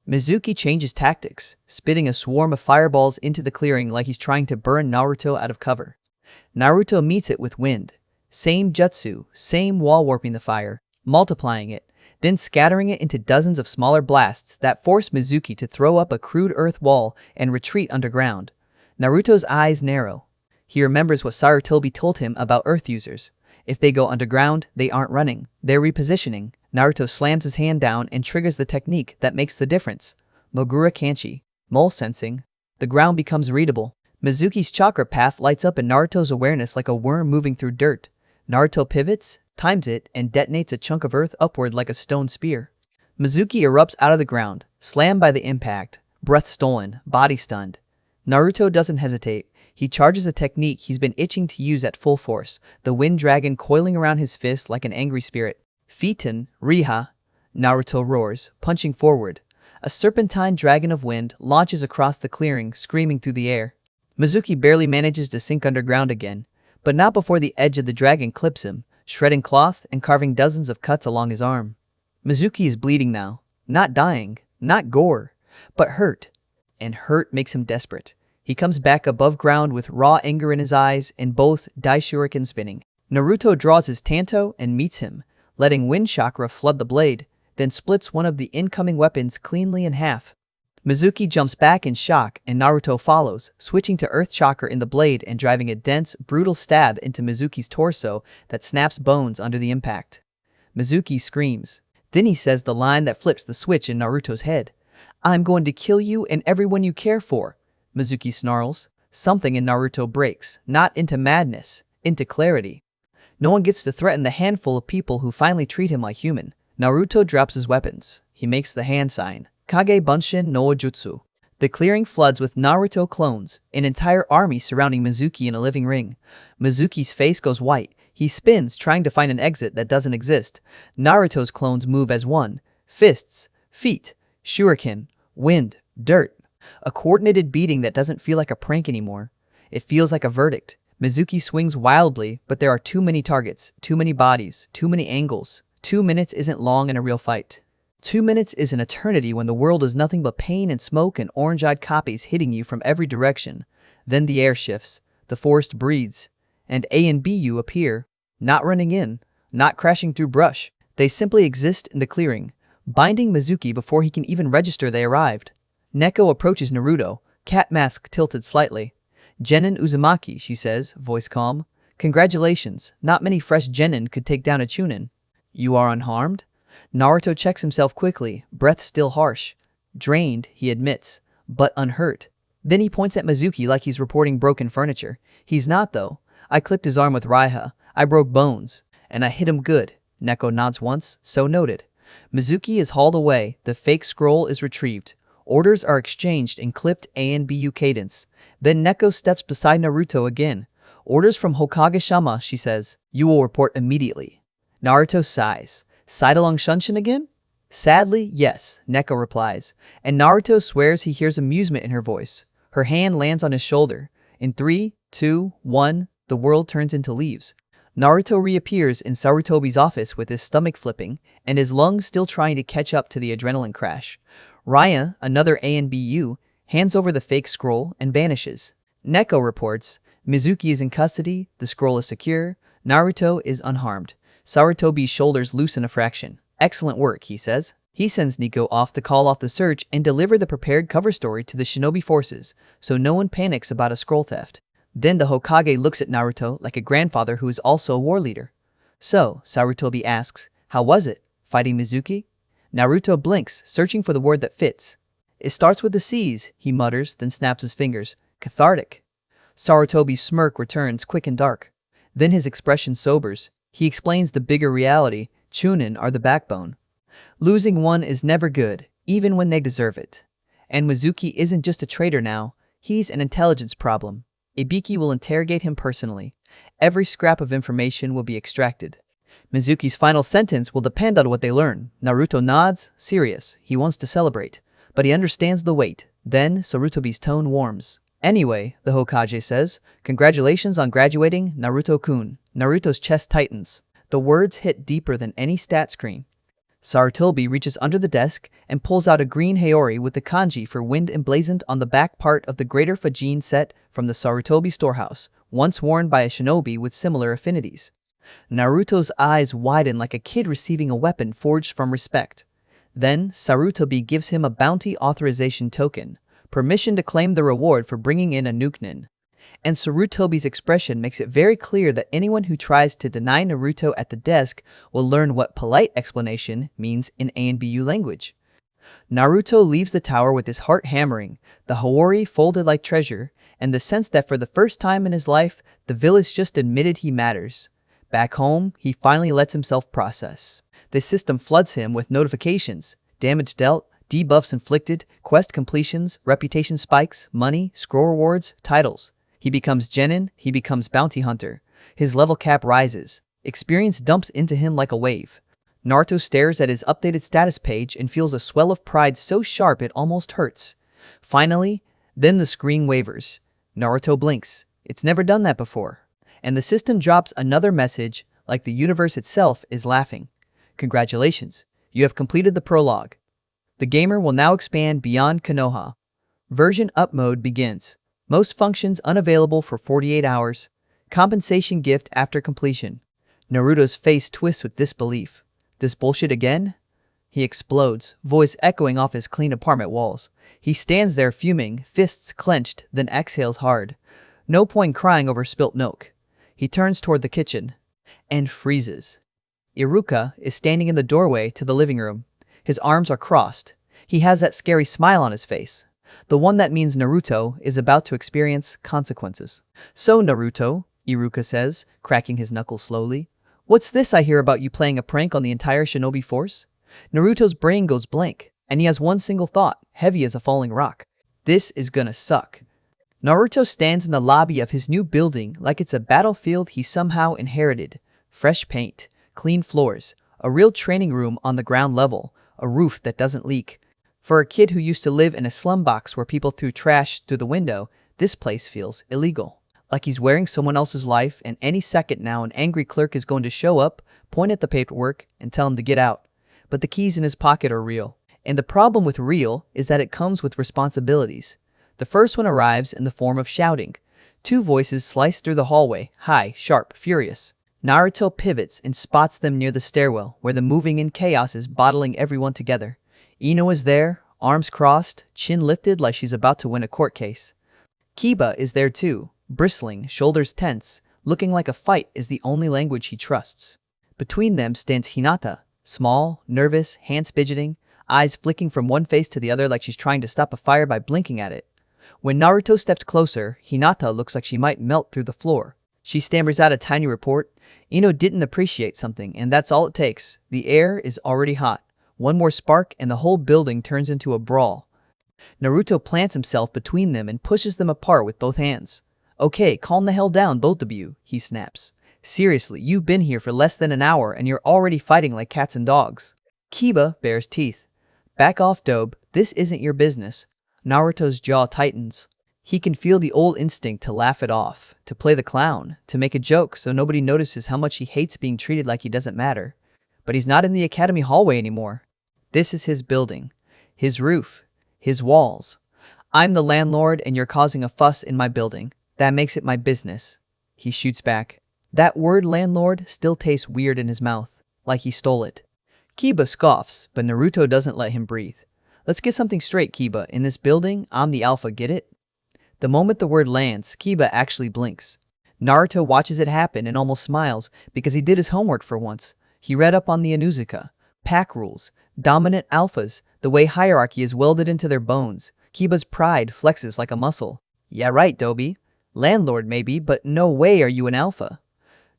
A: Mizuki changes tactics, spitting a swarm of fireballs into the clearing like he's trying to burn Naruto out of cover. Naruto meets it with wind. Same jutsu, same wall warping the fire, multiplying it, then scattering it into dozens of smaller blasts that force Mizuki to throw up a crude earth wall and retreat underground. Naruto's eyes narrow. He remembers what Sarutobi told him about earth users. If they go underground, they aren't running, they're repositioning. Naruto slams his hand down and triggers the technique that makes the difference. Mogura Kanchi, mole sensing. The ground becomes readable. Mizuki's chakra path lights up in Naruto's awareness like a worm moving through dirt. Naruto pivots, times it, and detonates a chunk of earth upward like a stone spear. Mizuki erupts out of the ground, slammed by the impact, breath stolen, body stunned. Naruto doesn't hesitate. He charges a technique he's been itching to use at full force, the wind dragon coiling around his fist like an angry spirit. Phaeton, Riha, Naruto roars, punching forward. A serpentine dragon of wind launches across the clearing, screaming through the air. Mizuki barely manages to sink underground again, but not before the edge of the dragon clips him, shredding cloth and carving dozens of cuts along his arm. Mizuki is bleeding now, not dying, not gore, but hurt. And hurt makes him desperate. He comes back above ground with raw anger in his eyes and both Daishuriken spinning. Naruto draws his Tanto and meets him, letting wind chakra flood the blade, then splits one of the incoming weapons cleanly in half. Mizuki jumps back in shock and Naruto follows, switching to earth chakra in the blade and driving a dense, brutal stab into Mizuki's torso that snaps bones under the impact. Mizuki screams. Then he says the line that flips the switch in Naruto's head. I'm going to kill you and everyone you care for. Mizuki snarls. Something in Naruto breaks, not into madness, into clarity. No one gets to threaten the handful of people who finally treat him like human. Naruto drops his weapons. He makes the hand sign. Kage Bunshin no Ojutsu. The clearing floods with Naruto clones, an entire army surrounding Mizuki in a living ring. Mizuki's face goes white. He spins, trying to find an exit that doesn't exist. Naruto's clones move as one. Fists, feet, shuriken, wind, dirt. A coordinated beating that doesn't feel like a prank anymore. It feels like a verdict. Mizuki swings wildly, but there are too many targets, too many bodies, too many angles. 2 minutes isn't long in a real fight. 2 minutes is an eternity when the world is nothing but pain and smoke and orange-eyed copies hitting you from every direction. Then the air shifts, the forest breathes, and A and BU appear, not running in, not crashing through brush. They simply exist in the clearing, binding Mizuki before he can even register they arrived. Neko approaches Naruto, cat mask tilted slightly. Genin Uzumaki, she says, voice calm. Congratulations, not many fresh Genin could take down a Chunin. You are unharmed? Naruto checks himself quickly, breath still harsh. Drained, he admits, but unhurt. Then he points at Mizuki like he's reporting broken furniture. He's not though. I clipped his arm with Raiha. I broke bones. And I hit him good. Neko nods once, so noted. Mizuki is hauled away, the fake scroll is retrieved. Orders are exchanged in clipped A and BU cadence. Then Neko steps beside Naruto again. Orders from Hokage-sama, she says. You will report immediately. Naruto sighs. Side along Shunshin again? Sadly, yes, Neko replies. And Naruto swears he hears amusement in her voice. Her hand lands on his shoulder. In 3, 2, 1, the world turns into leaves. Naruto reappears in Sarutobi's office with his stomach flipping and his lungs still trying to catch up to the adrenaline crash. Raya, another ANBU, hands over the fake scroll and vanishes. Neko reports, Mizuki is in custody, the scroll is secure, Naruto is unharmed. Sarutobi's shoulders loosen a fraction. Excellent work, he says. He sends Nico off to call off the search and deliver the prepared cover story to the shinobi forces, so no one panics about a scroll theft. Then the Hokage looks at Naruto like a grandfather who is also a war leader. So, Sarutobi asks, how was it, fighting Mizuki? Naruto blinks, searching for the word that fits. It starts with the C's, he mutters, then snaps his fingers. Cathartic. Sarutobi's smirk returns quick and dark. Then his expression sobers. He explains the bigger reality. Chunin are the backbone. Losing one is never good, even when they deserve it. And Mizuki isn't just a traitor now, he's an intelligence problem. Ibiki will interrogate him personally. Every scrap of information will be extracted. Mizuki's final sentence will depend on what they learn. Naruto nods, serious, he wants to celebrate. But he understands the weight. Then Sarutobi's tone warms. Anyway, the Hokage says, congratulations on graduating, Naruto-kun. Naruto's chest tightens. The words hit deeper than any stat screen. Sarutobi reaches under the desk and pulls out a green Haori with the kanji for wind emblazoned on the back part of the Greater Fujin set from the Sarutobi storehouse, once worn by a shinobi with similar affinities. Naruto's eyes widen like a kid receiving a weapon forged from respect. Then, Sarutobi gives him a bounty authorization token, permission to claim the reward for bringing in a nukenin. And Sarutobi's expression makes it very clear that anyone who tries to deny Naruto at the desk will learn what polite explanation means in ANBU language. Naruto leaves the tower with his heart hammering, the Haori folded like treasure, and the sense that for the first time in his life, the village just admitted he matters. Back home, he finally lets himself process. The system floods him with notifications, damage dealt, debuffs inflicted, quest completions, reputation spikes, money, scroll rewards, titles. He becomes Genin, he becomes bounty hunter. His level cap rises. Experience dumps into him like a wave. Naruto stares at his updated status page and feels a swell of pride so sharp it almost hurts. Finally, then the screen wavers. Naruto blinks. It's never done that before. And the system drops another message, like the universe itself is laughing. Congratulations, you have completed the prologue. The gamer will now expand beyond Konoha. Version up mode begins. Most functions unavailable for 48 hours. Compensation gift after completion. Naruto's face twists with disbelief. This bullshit again? He explodes, voice echoing off his clean apartment walls. He stands there fuming, fists clenched, then exhales hard. No point crying over spilt milk. He turns toward the kitchen and freezes. Iruka is standing in the doorway to the living room. His arms are crossed. He has that scary smile on his face. The one that means Naruto is about to experience consequences. So Naruto, Iruka says, cracking his knuckles slowly. What's this I hear about you playing a prank on the entire shinobi force? Naruto's brain goes blank, and he has one single thought, heavy as a falling rock. This is gonna suck. Naruto stands in the lobby of his new building like it's a battlefield he somehow inherited. Fresh paint, clean floors, a real training room on the ground level, a roof that doesn't leak. For a kid who used to live in a slum box where people threw trash through the window, this place feels illegal. Like he's wearing someone else's life, and any second now an angry clerk is going to show up, point at the paperwork, and tell him to get out. But the keys in his pocket are real. And the problem with real is that it comes with responsibilities. The first one arrives in the form of shouting. Two voices slice through the hallway, high, sharp, furious. Naruto pivots and spots them near the stairwell, where the moving in chaos is bottling everyone together. Ino is there, arms crossed, chin lifted like she's about to win a court case. Kiba is there too, bristling, shoulders tense, looking like a fight is the only language he trusts. Between them stands Hinata, small, nervous, hands fidgeting, eyes flicking from one face to the other like she's trying to stop a fire by blinking at it. When Naruto steps closer, Hinata looks like she might melt through the floor. She stammers out a tiny report. Ino didn't appreciate something, and that's all it takes. The air is already hot. One more spark and the whole building turns into a brawl. Naruto plants himself between them and pushes them apart with both hands. Okay, calm the hell down, both of you, he snaps. Seriously, you've been here for less than an hour and you're already fighting like cats and dogs. Kiba bares teeth. Back off, Dobe, this isn't your business. Naruto's jaw tightens. He can feel the old instinct to laugh it off, to play the clown, to make a joke so nobody notices how much he hates being treated like he doesn't matter. But he's not in the academy hallway anymore. This is his building, his roof, his walls. I'm the landlord and you're causing a fuss in my building. That makes it my business. He shoots back. That word landlord still tastes weird in his mouth, like he stole it. Kiba scoffs, but Naruto doesn't let him breathe. Let's get something straight, Kiba. In this building, I'm the alpha, get it? The moment the word lands, Kiba actually blinks. Naruto watches it happen and almost smiles because he did his homework for once. He read up on the Inuzuka, pack rules, dominant alphas, the way hierarchy is welded into their bones. Kiba's pride flexes like a muscle. Yeah right, Dobi. Landlord maybe, but no way are you an alpha.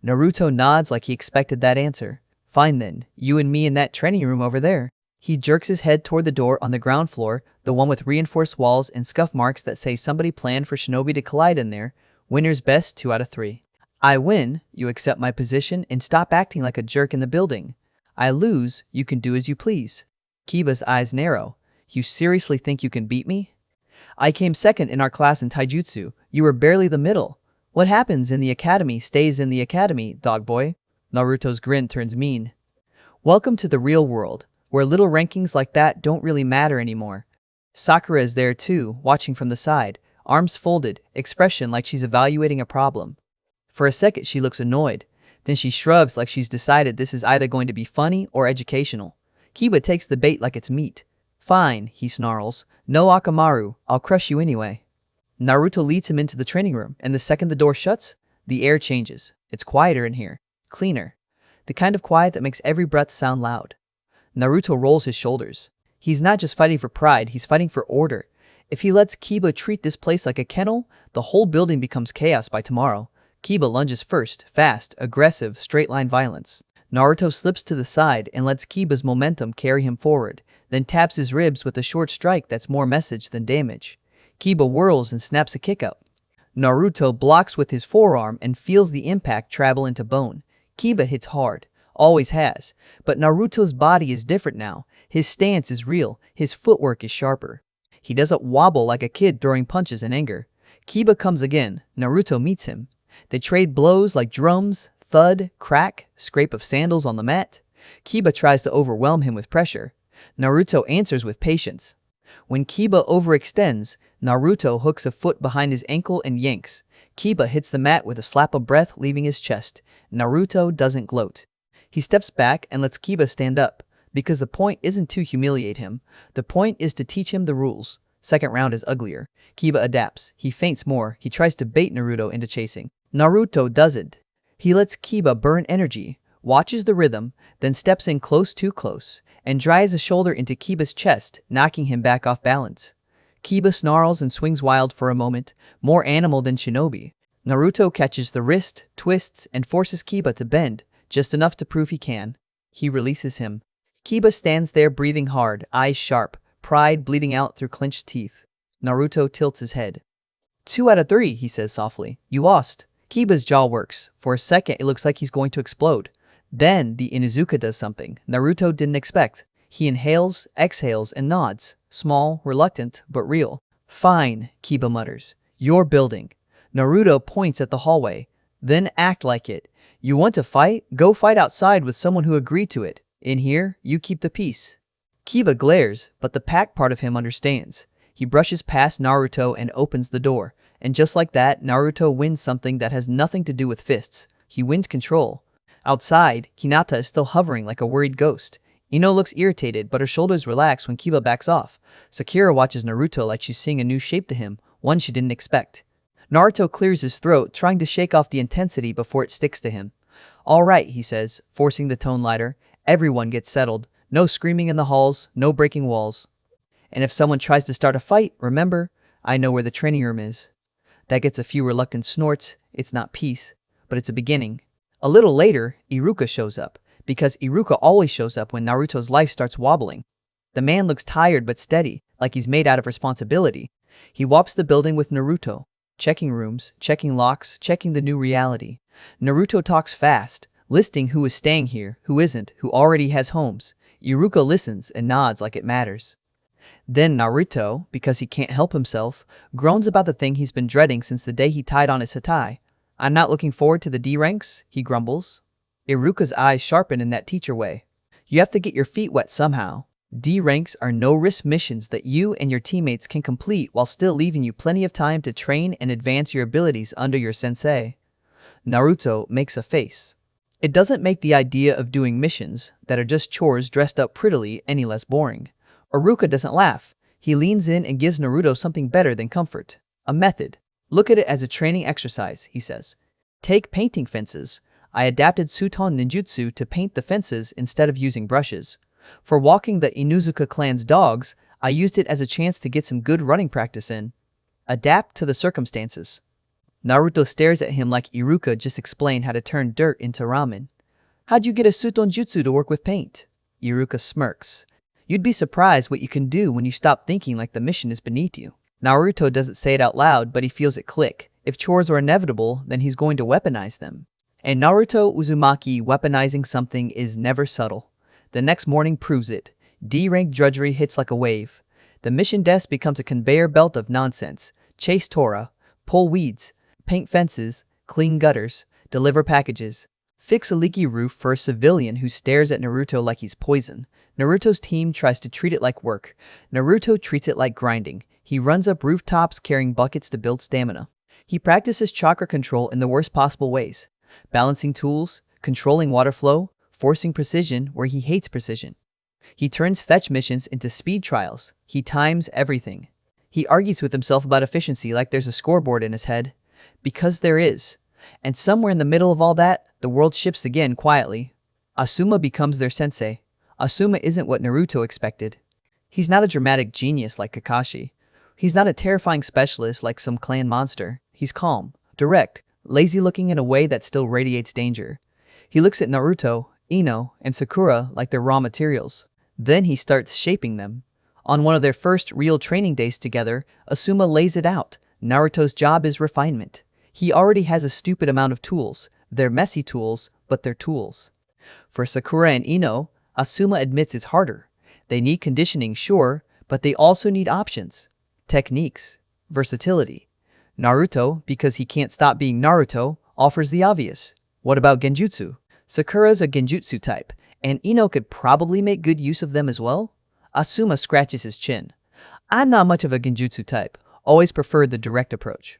A: Naruto nods like he expected that answer. Fine then, you and me in that training room over there. He jerks his head toward the door on the ground floor, the one with reinforced walls and scuff marks that say somebody planned for shinobi to collide in there. Winner's best 2 out of 3. I win, you accept my position and stop acting like a jerk in the building. I lose, you can do as you please. Kiba's eyes narrow. You seriously think you can beat me? I came second in our class in taijutsu. You were barely the middle. What happens in the academy stays in the academy, dog boy. Naruto's grin turns mean. Welcome to the real world, where little rankings like that don't really matter anymore. Sakura is there too, watching from the side, arms folded, expression like she's evaluating a problem. For a second she looks annoyed, then she shrugs like she's decided this is either going to be funny or educational. Kiba takes the bait like it's meat. Fine, he snarls. No Akamaru, I'll crush you anyway. Naruto leads him into the training room, and the second the door shuts, the air changes. It's quieter in here. Cleaner. The kind of quiet that makes every breath sound loud. Naruto rolls his shoulders. He's not just fighting for pride, he's fighting for order. If he lets Kiba treat this place like a kennel, the whole building becomes chaos by tomorrow. Kiba lunges first, fast, aggressive, straight-line violence. Naruto slips to the side and lets Kiba's momentum carry him forward, then taps his ribs with a short strike that's more message than damage. Kiba whirls and snaps a kick out. Naruto blocks with his forearm and feels the impact travel into bone. Kiba hits hard, always has, but Naruto's body is different now. His stance is real, his footwork is sharper. He doesn't wobble like a kid throwing punches in anger. Kiba comes again, Naruto meets him. They trade blows like drums, thud, crack, scrape of sandals on the mat. Kiba tries to overwhelm him with pressure. Naruto answers with patience. When Kiba overextends, Naruto hooks a foot behind his ankle and yanks. Kiba hits the mat with a slap of breath leaving his chest. Naruto doesn't gloat. He steps back and lets Kiba stand up, because the point isn't to humiliate him. The point is to teach him the rules. Second round is uglier. Kiba adapts. He feints more. He tries to bait Naruto into chasing. Naruto doesn't. He lets Kiba burn energy, watches the rhythm, then steps in too close, and drives a shoulder into Kiba's chest, knocking him back off balance. Kiba snarls and swings wild for a moment, more animal than shinobi. Naruto catches the wrist, twists, and forces Kiba to bend, just enough to prove he can. He releases him. Kiba stands there breathing hard, eyes sharp, pride bleeding out through clenched teeth. Naruto tilts his head. 2 out of 3, he says softly. You lost. Kiba's jaw works. For a second, it looks like he's going to explode. Then, the Inuzuka does something Naruto didn't expect. He inhales, exhales, and nods. Small, reluctant, but real. Fine, Kiba mutters. Your building. Naruto points at the hallway. Then act like it. You want to fight? Go fight outside with someone who agreed to it. In here, you keep the peace. Kiba glares, but the pack part of him understands. He brushes past Naruto and opens the door. And just like that, Naruto wins something that has nothing to do with fists. He wins control. Outside, Hinata is still hovering like a worried ghost. Ino looks irritated, but her shoulders relax when Kiba backs off. Sakura watches Naruto like she's seeing a new shape to him, one she didn't expect. Naruto clears his throat, trying to shake off the intensity before it sticks to him. All right, he says, forcing the tone lighter. Everyone gets settled. No screaming in the halls, no breaking walls. And if someone tries to start a fight, remember, I know where the training room is. That gets a few reluctant snorts. It's not peace, but it's a beginning. A little later, Iruka shows up, because Iruka always shows up when Naruto's life starts wobbling. The man looks tired but steady, like he's made out of responsibility. He walks the building with Naruto, checking rooms, checking locks, checking the new reality. Naruto talks fast, listing who is staying here, who isn't, who already has homes. Iruka listens and nods like it matters. Then Naruto, because he can't help himself, groans about the thing he's been dreading since the day he tied on his hatai. I'm not looking forward to the D ranks, he grumbles. Iruka's eyes sharpen in that teacher way. You have to get your feet wet somehow. D ranks are no-risk missions that you and your teammates can complete while still leaving you plenty of time to train and advance your abilities under your sensei. Naruto makes a face. It doesn't make the idea of doing missions that are just chores dressed up prettily any less boring. Iruka doesn't laugh. He leans in and gives Naruto something better than comfort. A method. Look at it as a training exercise, he says. Take painting fences. I adapted Suton ninjutsu to paint the fences instead of using brushes. For walking the Inuzuka clan's dogs, I used it as a chance to get some good running practice in. Adapt to the circumstances. Naruto stares at him like Iruka just explained how to turn dirt into ramen. How'd you get a Suton jutsu to work with paint? Iruka smirks. You'd be surprised what you can do when you stop thinking like the mission is beneath you. Naruto doesn't say it out loud, but he feels it click. If chores are inevitable, then he's going to weaponize them. And Naruto Uzumaki weaponizing something is never subtle. The next morning proves it. D-rank drudgery hits like a wave. The mission desk becomes a conveyor belt of nonsense. Chase Tora, pull weeds, paint fences, clean gutters, deliver packages. Fix a leaky roof for a civilian who stares at Naruto like he's poison. Naruto's team tries to treat it like work. Naruto treats it like grinding. He runs up rooftops carrying buckets to build stamina. He practices chakra control in the worst possible ways. Balancing tools, controlling water flow, forcing precision where he hates precision. He turns fetch missions into speed trials. He times everything. He argues with himself about efficiency like there's a scoreboard in his head. Because there is. And somewhere in the middle of all that, the world shifts again quietly. Asuma becomes their sensei. Asuma isn't what Naruto expected. He's not a dramatic genius like Kakashi. He's not a terrifying specialist like some clan monster. He's calm, direct, lazy-looking in a way that still radiates danger. He looks at Naruto, Ino, and Sakura like they're raw materials. Then he starts shaping them. On one of their first real training days together, Asuma lays it out. Naruto's job is refinement. He already has a stupid amount of tools. They're messy tools, but they're tools. For Sakura and Ino, Asuma admits it's harder. They need conditioning, sure, but they also need options. Techniques. Versatility. Naruto, because he can't stop being Naruto, offers the obvious. What about genjutsu? Sakura's a genjutsu type, and Ino could probably make good use of them as well. Asuma scratches his chin. I'm not much of a genjutsu type, always preferred the direct approach.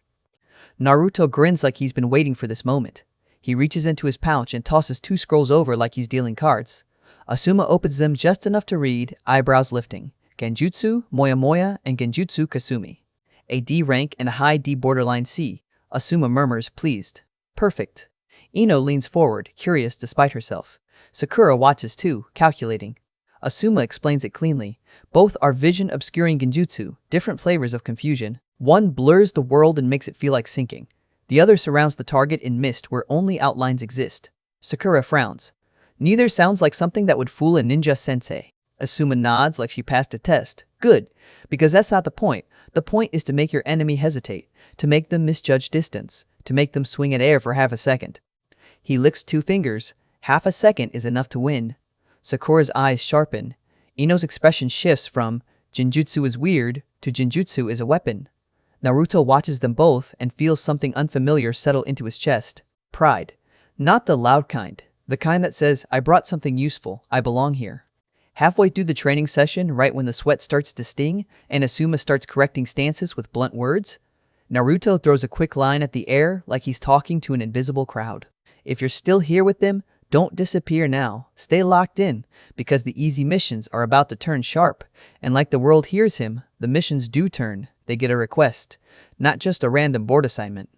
A: Naruto grins like he's been waiting for this moment. He reaches into his pouch and tosses 2 scrolls over like he's dealing cards. Asuma opens them just enough to read, eyebrows lifting. Genjutsu, Moya Moya, and Genjutsu Kasumi. A D rank and a high D borderline C. Asuma murmurs, pleased. Perfect. Ino leans forward, curious despite herself. Sakura watches too, calculating. Asuma explains it cleanly. Both are vision-obscuring genjutsu, different flavors of confusion. One blurs the world and makes it feel like sinking. The other surrounds the target in mist where only outlines exist. Sakura frowns. Neither sounds like something that would fool a ninja sensei. Asuma nods like she passed a test. Good, because that's not the point. The point is to make your enemy hesitate, to make them misjudge distance, to make them swing at air for half a second. He licks 2 fingers. Half a second is enough to win. Sakura's eyes sharpen. Ino's expression shifts from Genjutsu is weird to Genjutsu is a weapon. Naruto watches them both and feels something unfamiliar settle into his chest. Pride. Not the loud kind. The kind that says, I brought something useful. I belong here. Halfway through the training session, right when the sweat starts to sting, and Asuma starts correcting stances with blunt words, Naruto throws a quick line at the air like he's talking to an invisible crowd. If you're still here with them, don't disappear now. Stay locked in, because the easy missions are about to turn sharp. And like the world hears him, the missions do turn. They get a request, not just a random board assignment.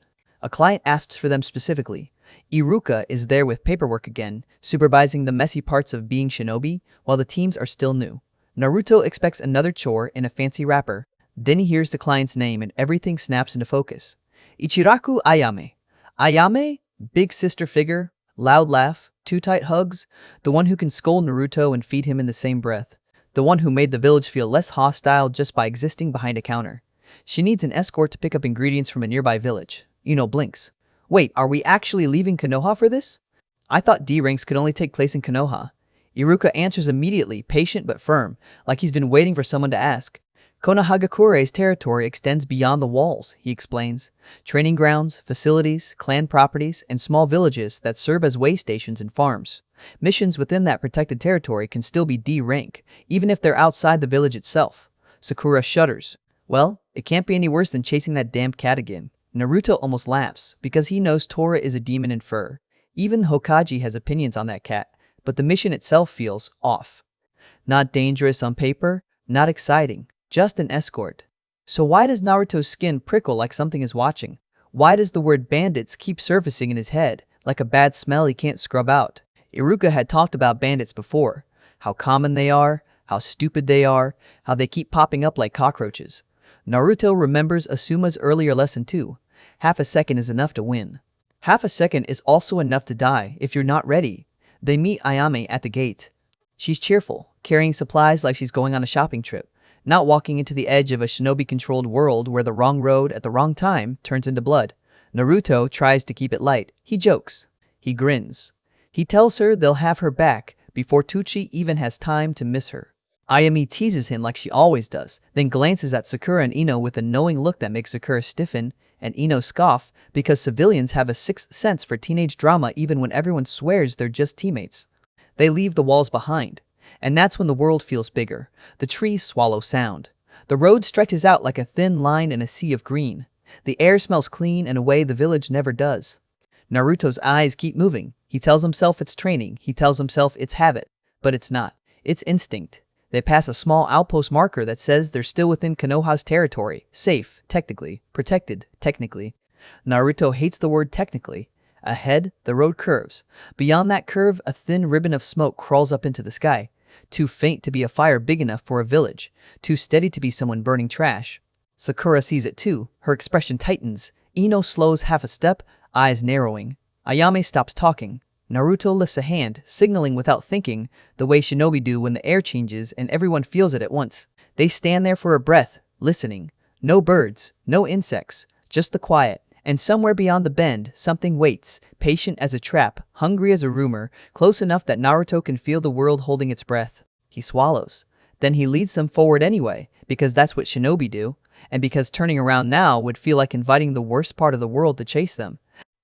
A: A client asks for them specifically. Iruka is there with paperwork again, supervising the messy parts of being shinobi, while the teams are still new. Naruto expects another chore in a fancy wrapper. Then he hears the client's name and everything snaps into focus. Ichiraku Ayame. Ayame? Big sister figure, loud laugh, 2 tight hugs, the one who can scold Naruto and feed him in the same breath. The one who made the village feel less hostile just by existing behind a counter. She needs an escort to pick up ingredients from a nearby village. Ino blinks. Wait, are we actually leaving Konoha for this? I thought D ranks could only take place in Konoha. Iruka answers immediately, patient but firm, like he's been waiting for someone to ask. Konohagakure's territory extends beyond the walls, he explains. Training grounds, facilities, clan properties, and small villages that serve as way stations and farms. Missions within that protected territory can still be D rank, even if they're outside the village itself. Sakura shudders. Well, it can't be any worse than chasing that damned cat again. Naruto almost laughs, because he knows Tora is a demon in fur. Even Hokage has opinions on that cat, but the mission itself feels off. Not dangerous on paper, not exciting, just an escort. So why does Naruto's skin prickle like something is watching? Why does the word bandits keep surfacing in his head, like a bad smell he can't scrub out? Iruka had talked about bandits before. How common they are, how stupid they are, how they keep popping up like cockroaches. Naruto remembers Asuma's earlier lesson too. Half a second is enough to win. Half a second is also enough to die if you're not ready. They meet Ayame at the gate. She's cheerful, carrying supplies like she's going on a shopping trip, not walking into the edge of a shinobi-controlled world where the wrong road at the wrong time turns into blood. Naruto tries to keep it light. He jokes. He grins. He tells her they'll have her back before Tucci even has time to miss her. Ayame teases him like she always does, then glances at Sakura and Ino with a knowing look that makes Sakura stiffen and Ino scoff because civilians have a sixth sense for teenage drama even when everyone swears they're just teammates. They leave the walls behind, and that's when the world feels bigger. The trees swallow sound. The road stretches out like a thin line in a sea of green. The air smells clean in a way the village never does. Naruto's eyes keep moving. He tells himself it's training. He tells himself it's habit. But it's not. It's instinct. They pass a small outpost marker that says they're still within Konoha's territory. Safe, technically. Protected, technically. Naruto hates the word technically. Ahead, the road curves. Beyond that curve, a thin ribbon of smoke crawls up into the sky. Too faint to be a fire big enough for a village. Too steady to be someone burning trash. Sakura sees it too. Her expression tightens. Ino slows half a step, eyes narrowing. Ayame stops talking. Naruto lifts a hand, signaling without thinking, the way shinobi do when the air changes and everyone feels it at once. They stand there for a breath, listening. No birds, no insects, just the quiet. And somewhere beyond the bend, something waits, patient as a trap, hungry as a rumor, close enough that Naruto can feel the world holding its breath. He swallows. Then he leads them forward anyway, because that's what shinobi do, and because turning around now would feel like inviting the worst part of the world to chase them.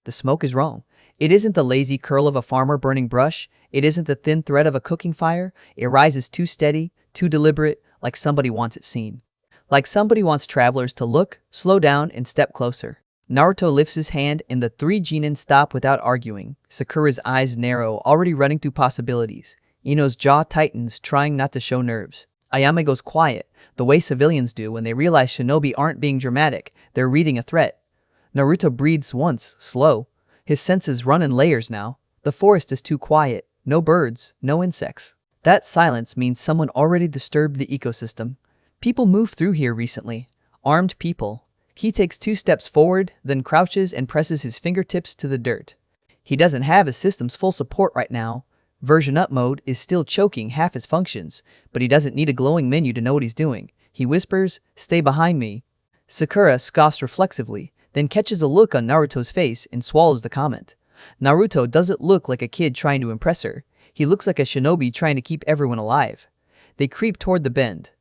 A: The smoke is wrong. It isn't the lazy curl of a farmer burning brush. It isn't the thin thread of a cooking fire. It rises too steady, too deliberate, like somebody wants it seen. Like somebody wants travelers to look, slow down, and step closer. Naruto lifts his hand and the three Genin stop without arguing. Sakura's eyes narrow, already running through possibilities. Ino's jaw tightens, trying not to show nerves. Ayame goes quiet, the way civilians do when they realize shinobi aren't being dramatic, they're reading a threat. Naruto breathes once, slow. His senses run in layers now. The forest is too quiet. No birds, no insects. That silence means someone already disturbed the ecosystem. People moved through here recently. Armed people. He takes 2 steps forward, then crouches and presses his fingertips to the dirt. He doesn't have his system's full support right now. Version up mode is still choking half his functions, but he doesn't need a glowing menu to know what he's doing. He whispers, "Stay behind me." Sakura scoffs reflexively, then catches a look on Naruto's face and swallows the comment. Naruto doesn't look like a kid trying to impress her. He looks like a shinobi trying to keep everyone alive. They creep toward the bend.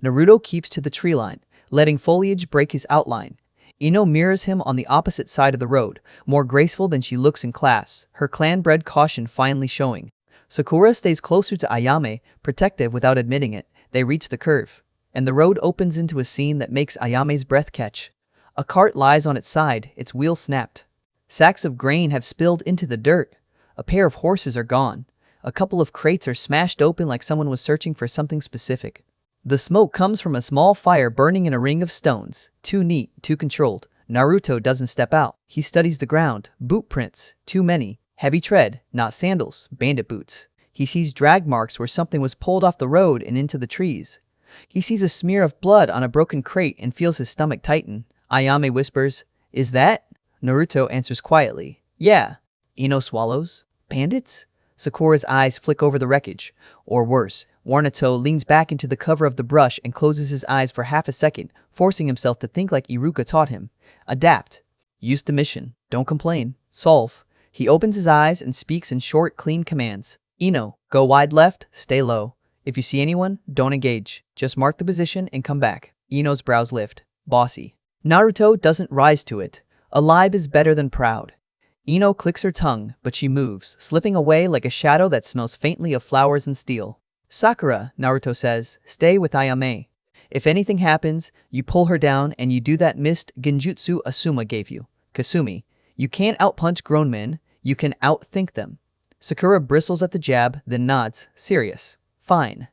A: Naruto keeps to the tree line, letting foliage break his outline. Ino mirrors him on the opposite side of the road, more graceful than she looks in class, her clan-bred caution finally showing. Sakura stays closer to Ayame, protective without admitting it. They reach the curve, and the road opens into a scene that makes Ayame's breath catch. A cart lies on its side, its wheel snapped. Sacks of grain have spilled into the dirt. A pair of horses are gone. A couple of crates are smashed open like someone was searching for something specific. The smoke comes from a small fire burning in a ring of stones. Too neat, too controlled. Naruto doesn't step out. He studies the ground. Boot prints. Too many. Heavy tread. Not sandals. Bandit boots. He sees drag marks where something was pulled off the road and into the trees. He sees a smear of blood on a broken crate and feels his stomach tighten. Ayame whispers, "Is that?" Naruto answers quietly, "Yeah." Ino swallows. Bandits? Sakura's eyes flick over the wreckage. Or worse, Naruto leans back into the cover of the brush and closes his eyes for half a second, forcing himself to think like Iruka taught him. Adapt. Use the mission. Don't complain. Solve. He opens his eyes and speaks in short, clean commands. Ino, go wide left, stay low. If you see anyone, don't engage. Just mark the position and come back. Ino's brows lift. Bossy. Naruto doesn't rise to it. Alive is better than proud. Ino clicks her tongue, but she moves, slipping away like a shadow that smells faintly of flowers and steel. Sakura, Naruto says, stay with Ayame. If anything happens, you pull her down and you do that missed genjutsu Asuma gave you. Kasumi, you can't outpunch grown men, you can outthink them. Sakura bristles at the jab, then nods, serious. Fine.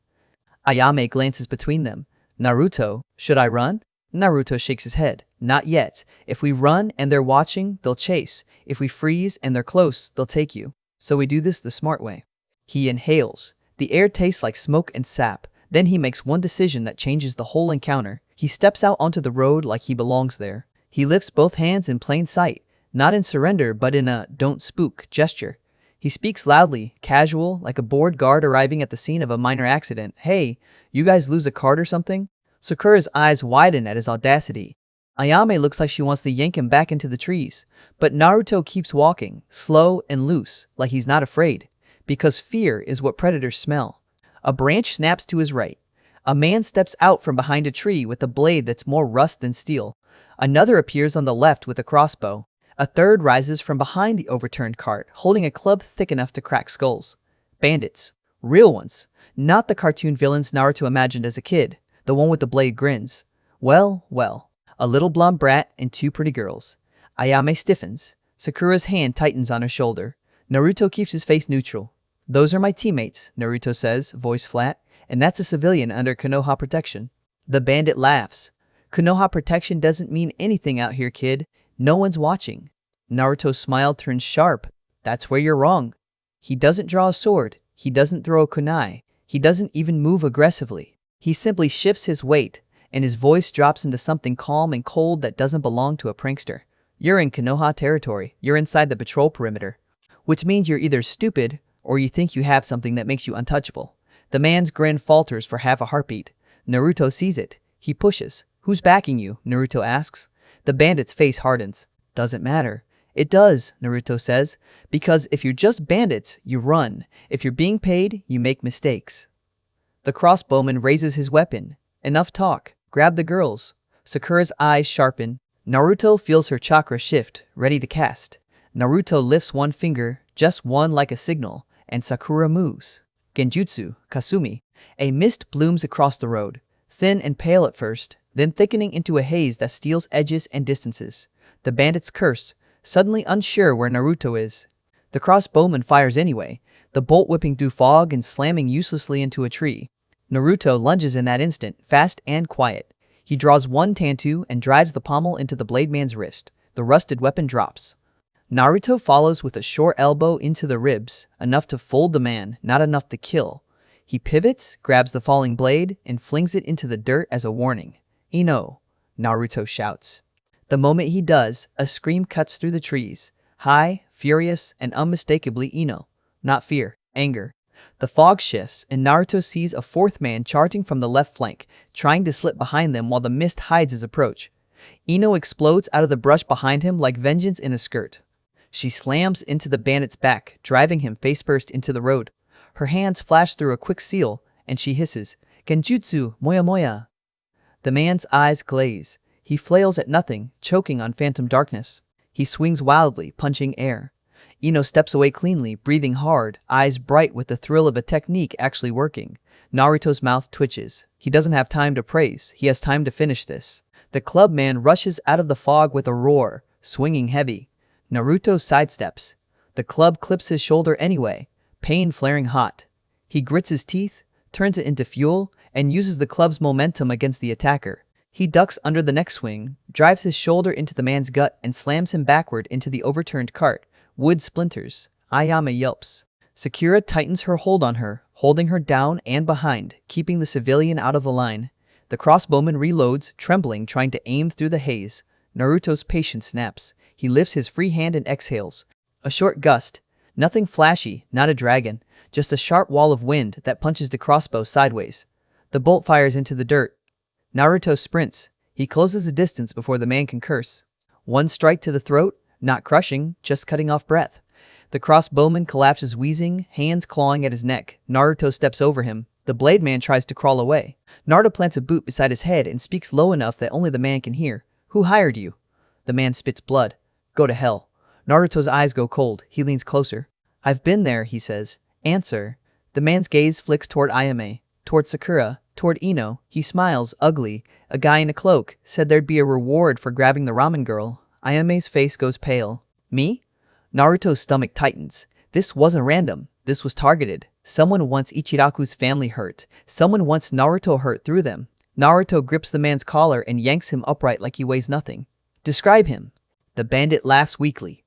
A: Ayame glances between them. Naruto, should I run? Naruto shakes his head. Not yet. If we run and they're watching, they'll chase. If we freeze and they're close, they'll take you. So we do this the smart way. He inhales. The air tastes like smoke and sap. Then he makes one decision that changes the whole encounter. He steps out onto the road like he belongs there. He lifts both hands in plain sight, not in surrender but in a don't spook gesture. He speaks loudly, casual, like a bored guard arriving at the scene of a minor accident. Hey, you guys lose a card or something? Sakura's eyes widen at his audacity. Ayame looks like she wants to yank him back into the trees, but Naruto keeps walking, slow and loose, like he's not afraid, because fear is what predators smell. A branch snaps to his right. A man steps out from behind a tree with a blade that's more rust than steel. Another appears on the left with a crossbow. A third rises from behind the overturned cart, holding a club thick enough to crack skulls. Bandits. Real ones. Not the cartoon villains Naruto imagined as a kid. The one with the blade grins. Well, well. A little blonde brat and two pretty girls. Ayame stiffens. Sakura's hand tightens on her shoulder. Naruto keeps his face neutral. Those are my teammates, Naruto says, voice flat, and that's a civilian under Konoha protection. The bandit laughs. Konoha protection doesn't mean anything out here, kid. No one's watching. Naruto's smile turns sharp. That's where you're wrong. He doesn't draw a sword. He doesn't throw a kunai. He doesn't even move aggressively. He simply shifts his weight, and his voice drops into something calm and cold that doesn't belong to a prankster. You're in Konoha territory. You're inside the patrol perimeter. Which means you're either stupid, or you think you have something that makes you untouchable. The man's grin falters for half a heartbeat. Naruto sees it. He pushes. Who's backing you? Naruto asks. The bandit's face hardens. Doesn't matter. It does, Naruto says, because if you're just bandits, you run. If you're being paid, you make mistakes. The crossbowman raises his weapon. Enough talk. Grab the girls. Sakura's eyes sharpen. Naruto feels her chakra shift, ready to cast. Naruto lifts one finger, just one like a signal, and Sakura moves. Genjutsu, Kasumi. A mist blooms across the road, thin and pale at first, then thickening into a haze that steals edges and distances. The bandits curse, suddenly unsure where Naruto is. The crossbowman fires anyway, the bolt whipping through fog and slamming uselessly into a tree. Naruto lunges in that instant, fast and quiet. He draws one tantu and drives the pommel into the blade man's wrist. The rusted weapon drops. Naruto follows with a short elbow into the ribs, enough to fold the man, not enough to kill. He pivots, grabs the falling blade, and flings it into the dirt as a warning. Ino, Naruto shouts. The moment he does, a scream cuts through the trees. High, furious, and unmistakably Ino. Not fear, anger. The fog shifts, and Naruto sees a fourth man charging from the left flank, trying to slip behind them while the mist hides his approach. Ino explodes out of the brush behind him like vengeance in a skirt. She slams into the bandit's back, driving him face-first into the road. Her hands flash through a quick seal, and she hisses, Genjutsu, moya moya. The man's eyes glaze. He flails at nothing, choking on phantom darkness. He swings wildly, punching air. Ino steps away cleanly, breathing hard, eyes bright with the thrill of a technique actually working. Naruto's mouth twitches. He doesn't have time to praise. He has time to finish this. The clubman rushes out of the fog with a roar, swinging heavy. Naruto sidesteps. The club clips his shoulder anyway, pain flaring hot. He grits his teeth, turns it into fuel, and uses the club's momentum against the attacker. He ducks under the next swing, drives his shoulder into the man's gut, and slams him backward into the overturned cart. Wood splinters. Ayame yelps. Sakura tightens her hold on her, holding her down and behind, keeping the civilian out of the line. The crossbowman reloads, trembling, trying to aim through the haze. Naruto's patience snaps. He lifts his free hand and exhales. A short gust. Nothing flashy, not a dragon, just a sharp wall of wind that punches the crossbow sideways. The bolt fires into the dirt. Naruto sprints. He closes the distance before the man can curse. One strike to the throat, not crushing, just cutting off breath. The crossbowman collapses wheezing, hands clawing at his neck. Naruto steps over him. The blade man tries to crawl away. Naruto plants a boot beside his head and speaks low enough that only the man can hear. Who hired you? The man spits blood. Go to hell. Naruto's eyes go cold. He leans closer. I've been there, he says. Answer. The man's gaze flicks toward Ayame, toward Sakura, toward Ino. He smiles, ugly. A guy in a cloak said there'd be a reward for grabbing the ramen girl. Ayame's face goes pale. Me? Naruto's stomach tightens. This wasn't random. This was targeted. Someone wants Ichiraku's family hurt. Someone wants Naruto hurt through them. Naruto grips the man's collar and yanks him upright like he weighs nothing. Describe him. The bandit laughs weakly.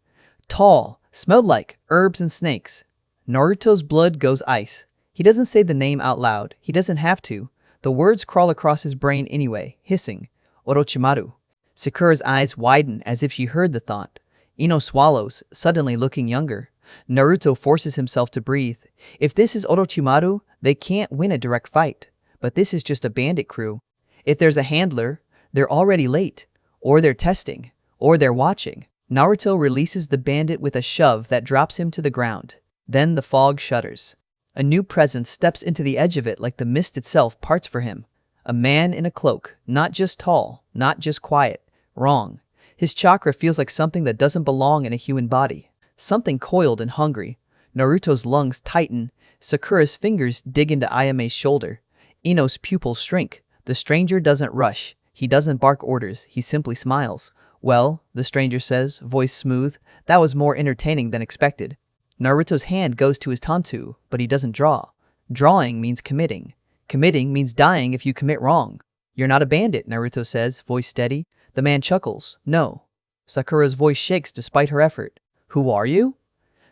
A: Tall, smelled like herbs and snakes. Naruto's blood goes ice. He doesn't say the name out loud. He doesn't have to. The words crawl across his brain anyway, hissing. Orochimaru. Sakura's eyes widen as if she heard the thought. Ino swallows, suddenly looking younger. Naruto forces himself to breathe. If this is Orochimaru, they can't win a direct fight. But this is just a bandit crew. If there's a handler, they're already late. Or they're testing. Or they're watching. Naruto releases the bandit with a shove that drops him to the ground. Then the fog shudders. A new presence steps into the edge of it like the mist itself parts for him. A man in a cloak, not just tall, not just quiet. Wrong. His chakra feels like something that doesn't belong in a human body. Something coiled and hungry. Naruto's lungs tighten. Sakura's fingers dig into Ayame's shoulder. Ino's pupils shrink. The stranger doesn't rush. He doesn't bark orders. He simply smiles. Well, the stranger says, voice smooth, that was more entertaining than expected. Naruto's hand goes to his tantu, but he doesn't draw. Drawing means committing. Committing means dying if you commit wrong. You're not a bandit, Naruto says, voice steady. The man chuckles. No. Sakura's voice shakes despite her effort. Who are you?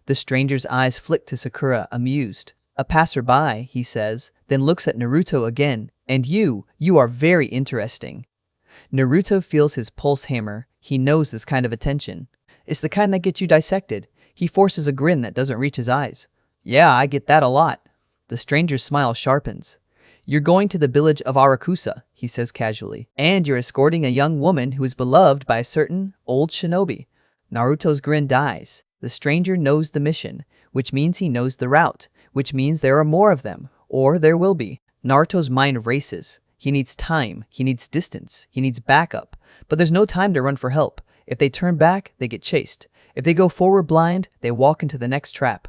A: The stranger's eyes flick to Sakura, amused. A passerby, he says, then looks at Naruto again. And you are very interesting. Naruto feels his pulse hammer. He knows this kind of attention. It's the kind that gets you dissected. He forces a grin that doesn't reach his eyes. Yeah, I get that a lot. The stranger's smile sharpens. You're going to the village of Arakusa, he says casually, and you're escorting a young woman who is beloved by a certain old shinobi. Naruto's grin dies. The stranger knows the mission, which means he knows the route, which means there are more of them, or there will be. Naruto's mind races. He needs time, he needs distance, he needs backup. But there's no time to run for help. If they turn back, they get chased. If they go forward blind, they walk into the next trap.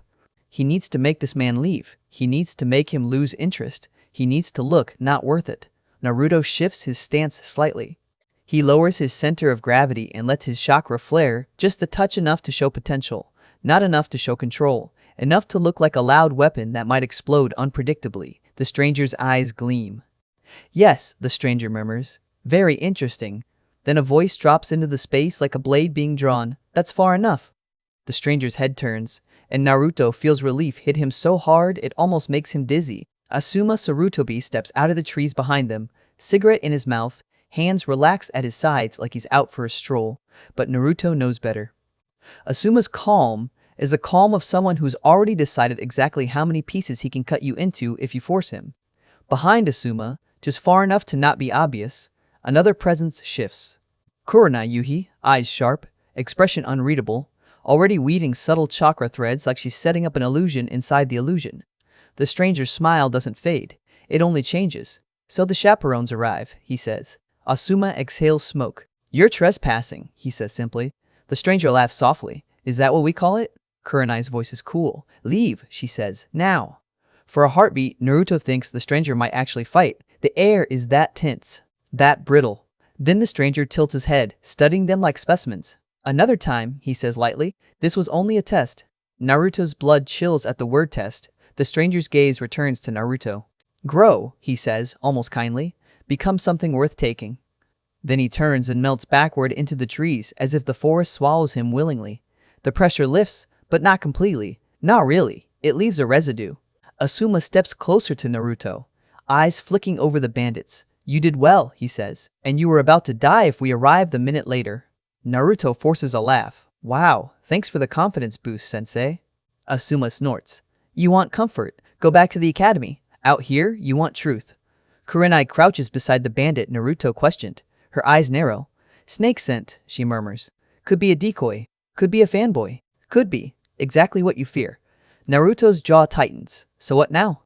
A: He needs to make this man leave. He needs to make him lose interest. He needs to look not worth it. Naruto shifts his stance slightly. He lowers his center of gravity and lets his chakra flare, just a touch enough to show potential, not enough to show control, enough to look like a loud weapon that might explode unpredictably. The stranger's eyes gleam. Yes, the stranger murmurs. Very interesting. Then a voice drops into the space like a blade being drawn. That's far enough. The stranger's head turns, and Naruto feels relief hit him so hard it almost makes him dizzy. Asuma Sarutobi steps out of the trees behind them, cigarette in his mouth, hands relax at his sides like he's out for a stroll. But Naruto knows better. Asuma's calm is the calm of someone who's already decided exactly how many pieces he can cut you into if you force him. Behind Asuma, just far enough to not be obvious, another presence shifts. Kurenai Yuhi, eyes sharp, expression unreadable, already weaving subtle chakra threads like she's setting up an illusion inside the illusion. The stranger's smile doesn't fade, it only changes. So the chaperones arrive, he says. Asuma exhales smoke. You're trespassing, he says simply. The stranger laughs softly. Is that what we call it? Kurenai's voice is cool. Leave, she says, now. For a heartbeat, Naruto thinks the stranger might actually fight. The air is that tense, that brittle. Then the stranger tilts his head, studying them like specimens. Another time, he says lightly, this was only a test. Naruto's blood chills at the word test. The stranger's gaze returns to Naruto. Grow, he says, almost kindly. Become something worth taking. Then he turns and melts backward into the trees as if the forest swallows him willingly. The pressure lifts, but not completely. Not really. It leaves a residue. Asuma steps closer to Naruto, eyes flicking over the bandits. You did well, he says, and you were about to die if we arrived a minute later. Naruto forces a laugh. Wow, thanks for the confidence boost, sensei. Asuma snorts. You want comfort. Go back to the academy. Out here, you want truth. Kurenai crouches beside the bandit Naruto questioned. Her eyes narrow. Snake scent, she murmurs. Could be a decoy. Could be a fanboy. Could be. Exactly what you fear. Naruto's jaw tightens. So what now?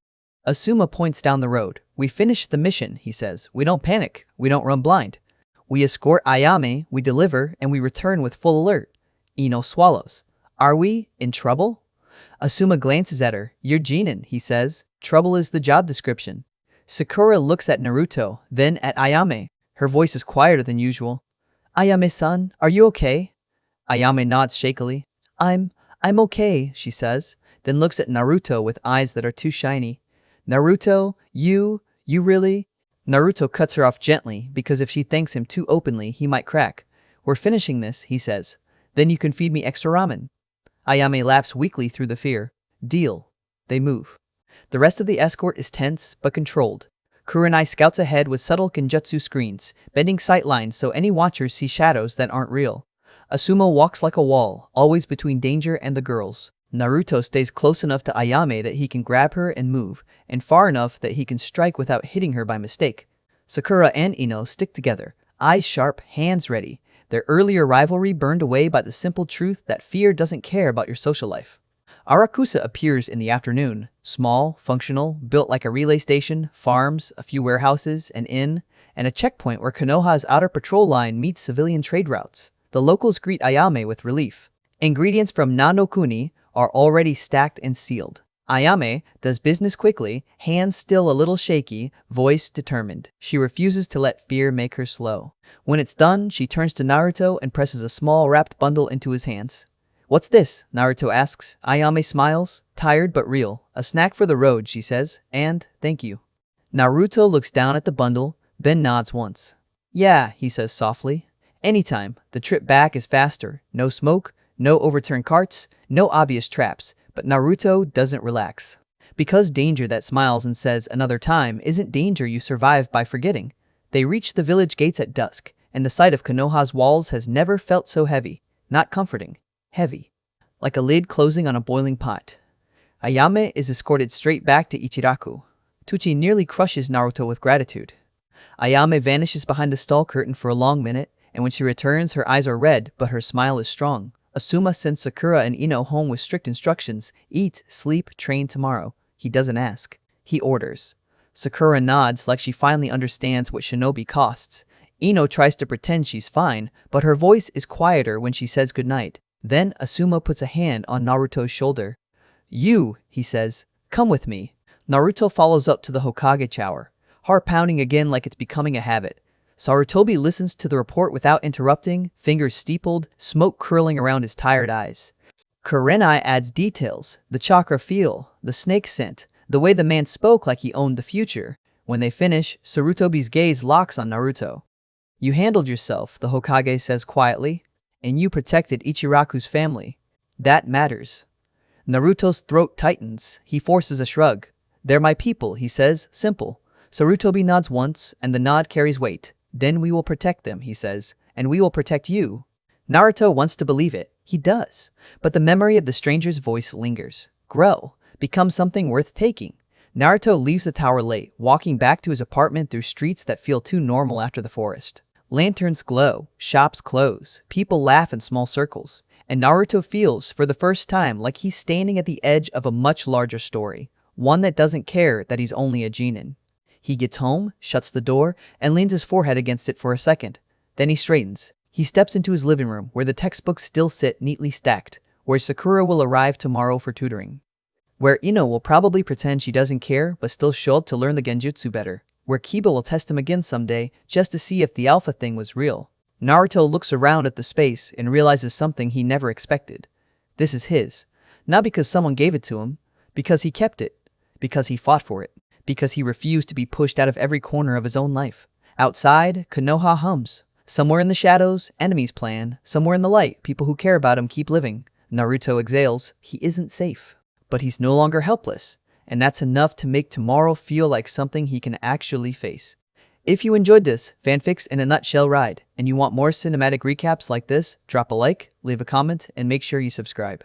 A: Asuma points down the road. We finished the mission, he says. We don't panic. We don't run blind. We escort Ayame, we deliver, and we return with full alert. Ino swallows. Are we in trouble? Asuma glances at her. You're Genin, he says. Trouble is the job description. Sakura looks at Naruto, then at Ayame. Her voice is quieter than usual. Ayame-san, are you okay? Ayame nods shakily. I'm okay, she says, then looks at Naruto with eyes that are too shiny. Naruto, you really? Naruto cuts her off gently because if she thanks him too openly, he might crack. We're finishing this, he says. Then you can feed me extra ramen. Ayame laughs weakly through the fear. Deal. They move. The rest of the escort is tense but controlled. Kurenai scouts ahead with subtle genjutsu screens, bending sight lines so any watchers see shadows that aren't real. Asuma walks like a wall, always between danger and the girls. Naruto stays close enough to Ayame that he can grab her and move, and far enough that he can strike without hitting her by mistake. Sakura and Ino stick together, eyes sharp, hands ready. Their earlier rivalry burned away by the simple truth that fear doesn't care about your social life. Arakusa appears in the afternoon, small, functional, built like a relay station, farms, a few warehouses, an inn, and a checkpoint where Konoha's outer patrol line meets civilian trade routes. The locals greet Ayame with relief. Ingredients from Nanokuni are already stacked and sealed. Ayame does business quickly, hands still a little shaky, voice determined. She refuses to let fear make her slow. When it's done, she turns to Naruto and presses a small wrapped bundle into his hands. What's this? Naruto asks. Ayame smiles, tired but real. A snack for the road, she says, and thank you. Naruto looks down at the bundle, then nods once. Yeah, he says softly. Anytime. The trip back is faster. No smoke, no overturned carts, no obvious traps. But Naruto doesn't relax. Because danger that smiles and says another time isn't danger you survive by forgetting. They reach the village gates at dusk, and the sight of Konoha's walls has never felt so heavy. Not comforting. Heavy. Like a lid closing on a boiling pot. Ayame is escorted straight back to Ichiraku. Tuchi nearly crushes Naruto with gratitude. Ayame vanishes behind the stall curtain for a long minute, and when she returns her eyes are red but her smile is strong. Asuma sends Sakura and Ino home with strict instructions. Eat, sleep, train tomorrow. He doesn't ask. He orders. Sakura nods like she finally understands what shinobi costs. Ino tries to pretend she's fine, but her voice is quieter when she says goodnight. Then Asuma puts a hand on Naruto's shoulder. You, he says, come with me. Naruto follows up to the Hokage tower, heart pounding again like it's becoming a habit. Sarutobi listens to the report without interrupting, fingers steepled, smoke curling around his tired eyes. Kurenai adds details, the chakra feel, the snake scent, the way the man spoke like he owned the future. When they finish, Sarutobi's gaze locks on Naruto. You handled yourself, the Hokage says quietly, and you protected Ichiraku's family. That matters. Naruto's throat tightens. He forces a shrug. They're my people, he says, simple. Sarutobi nods once, and the nod carries weight. Then we will protect them, he says, and we will protect you. Naruto wants to believe it. He does. But the memory of the stranger's voice lingers. Grow. Become something worth taking. Naruto leaves the tower late, walking back to his apartment through streets that feel too normal after the forest. Lanterns glow, shops close, people laugh in small circles, and Naruto feels, for the first time, like he's standing at the edge of a much larger story, one that doesn't care that he's only a genin. He gets home, shuts the door, and leans his forehead against it for a second. Then he straightens. He steps into his living room, where the textbooks still sit neatly stacked, where Sakura will arrive tomorrow for tutoring. Where Ino will probably pretend she doesn't care, but still show up to learn the genjutsu better. Where Kiba will test him again someday, just to see if the alpha thing was real. Naruto looks around at the space and realizes something he never expected. This is his. Not because someone gave it to him, because he kept it, because he fought for it, because he refused to be pushed out of every corner of his own life. Outside, Konoha hums. Somewhere in the shadows, enemies plan. Somewhere in the light, people who care about him keep living. Naruto exhales. He isn't safe. But he's no longer helpless. And that's enough to make tomorrow feel like something he can actually face. If you enjoyed this fanfics in a nutshell ride, and you want more cinematic recaps like this, drop a like, leave a comment, and make sure you subscribe.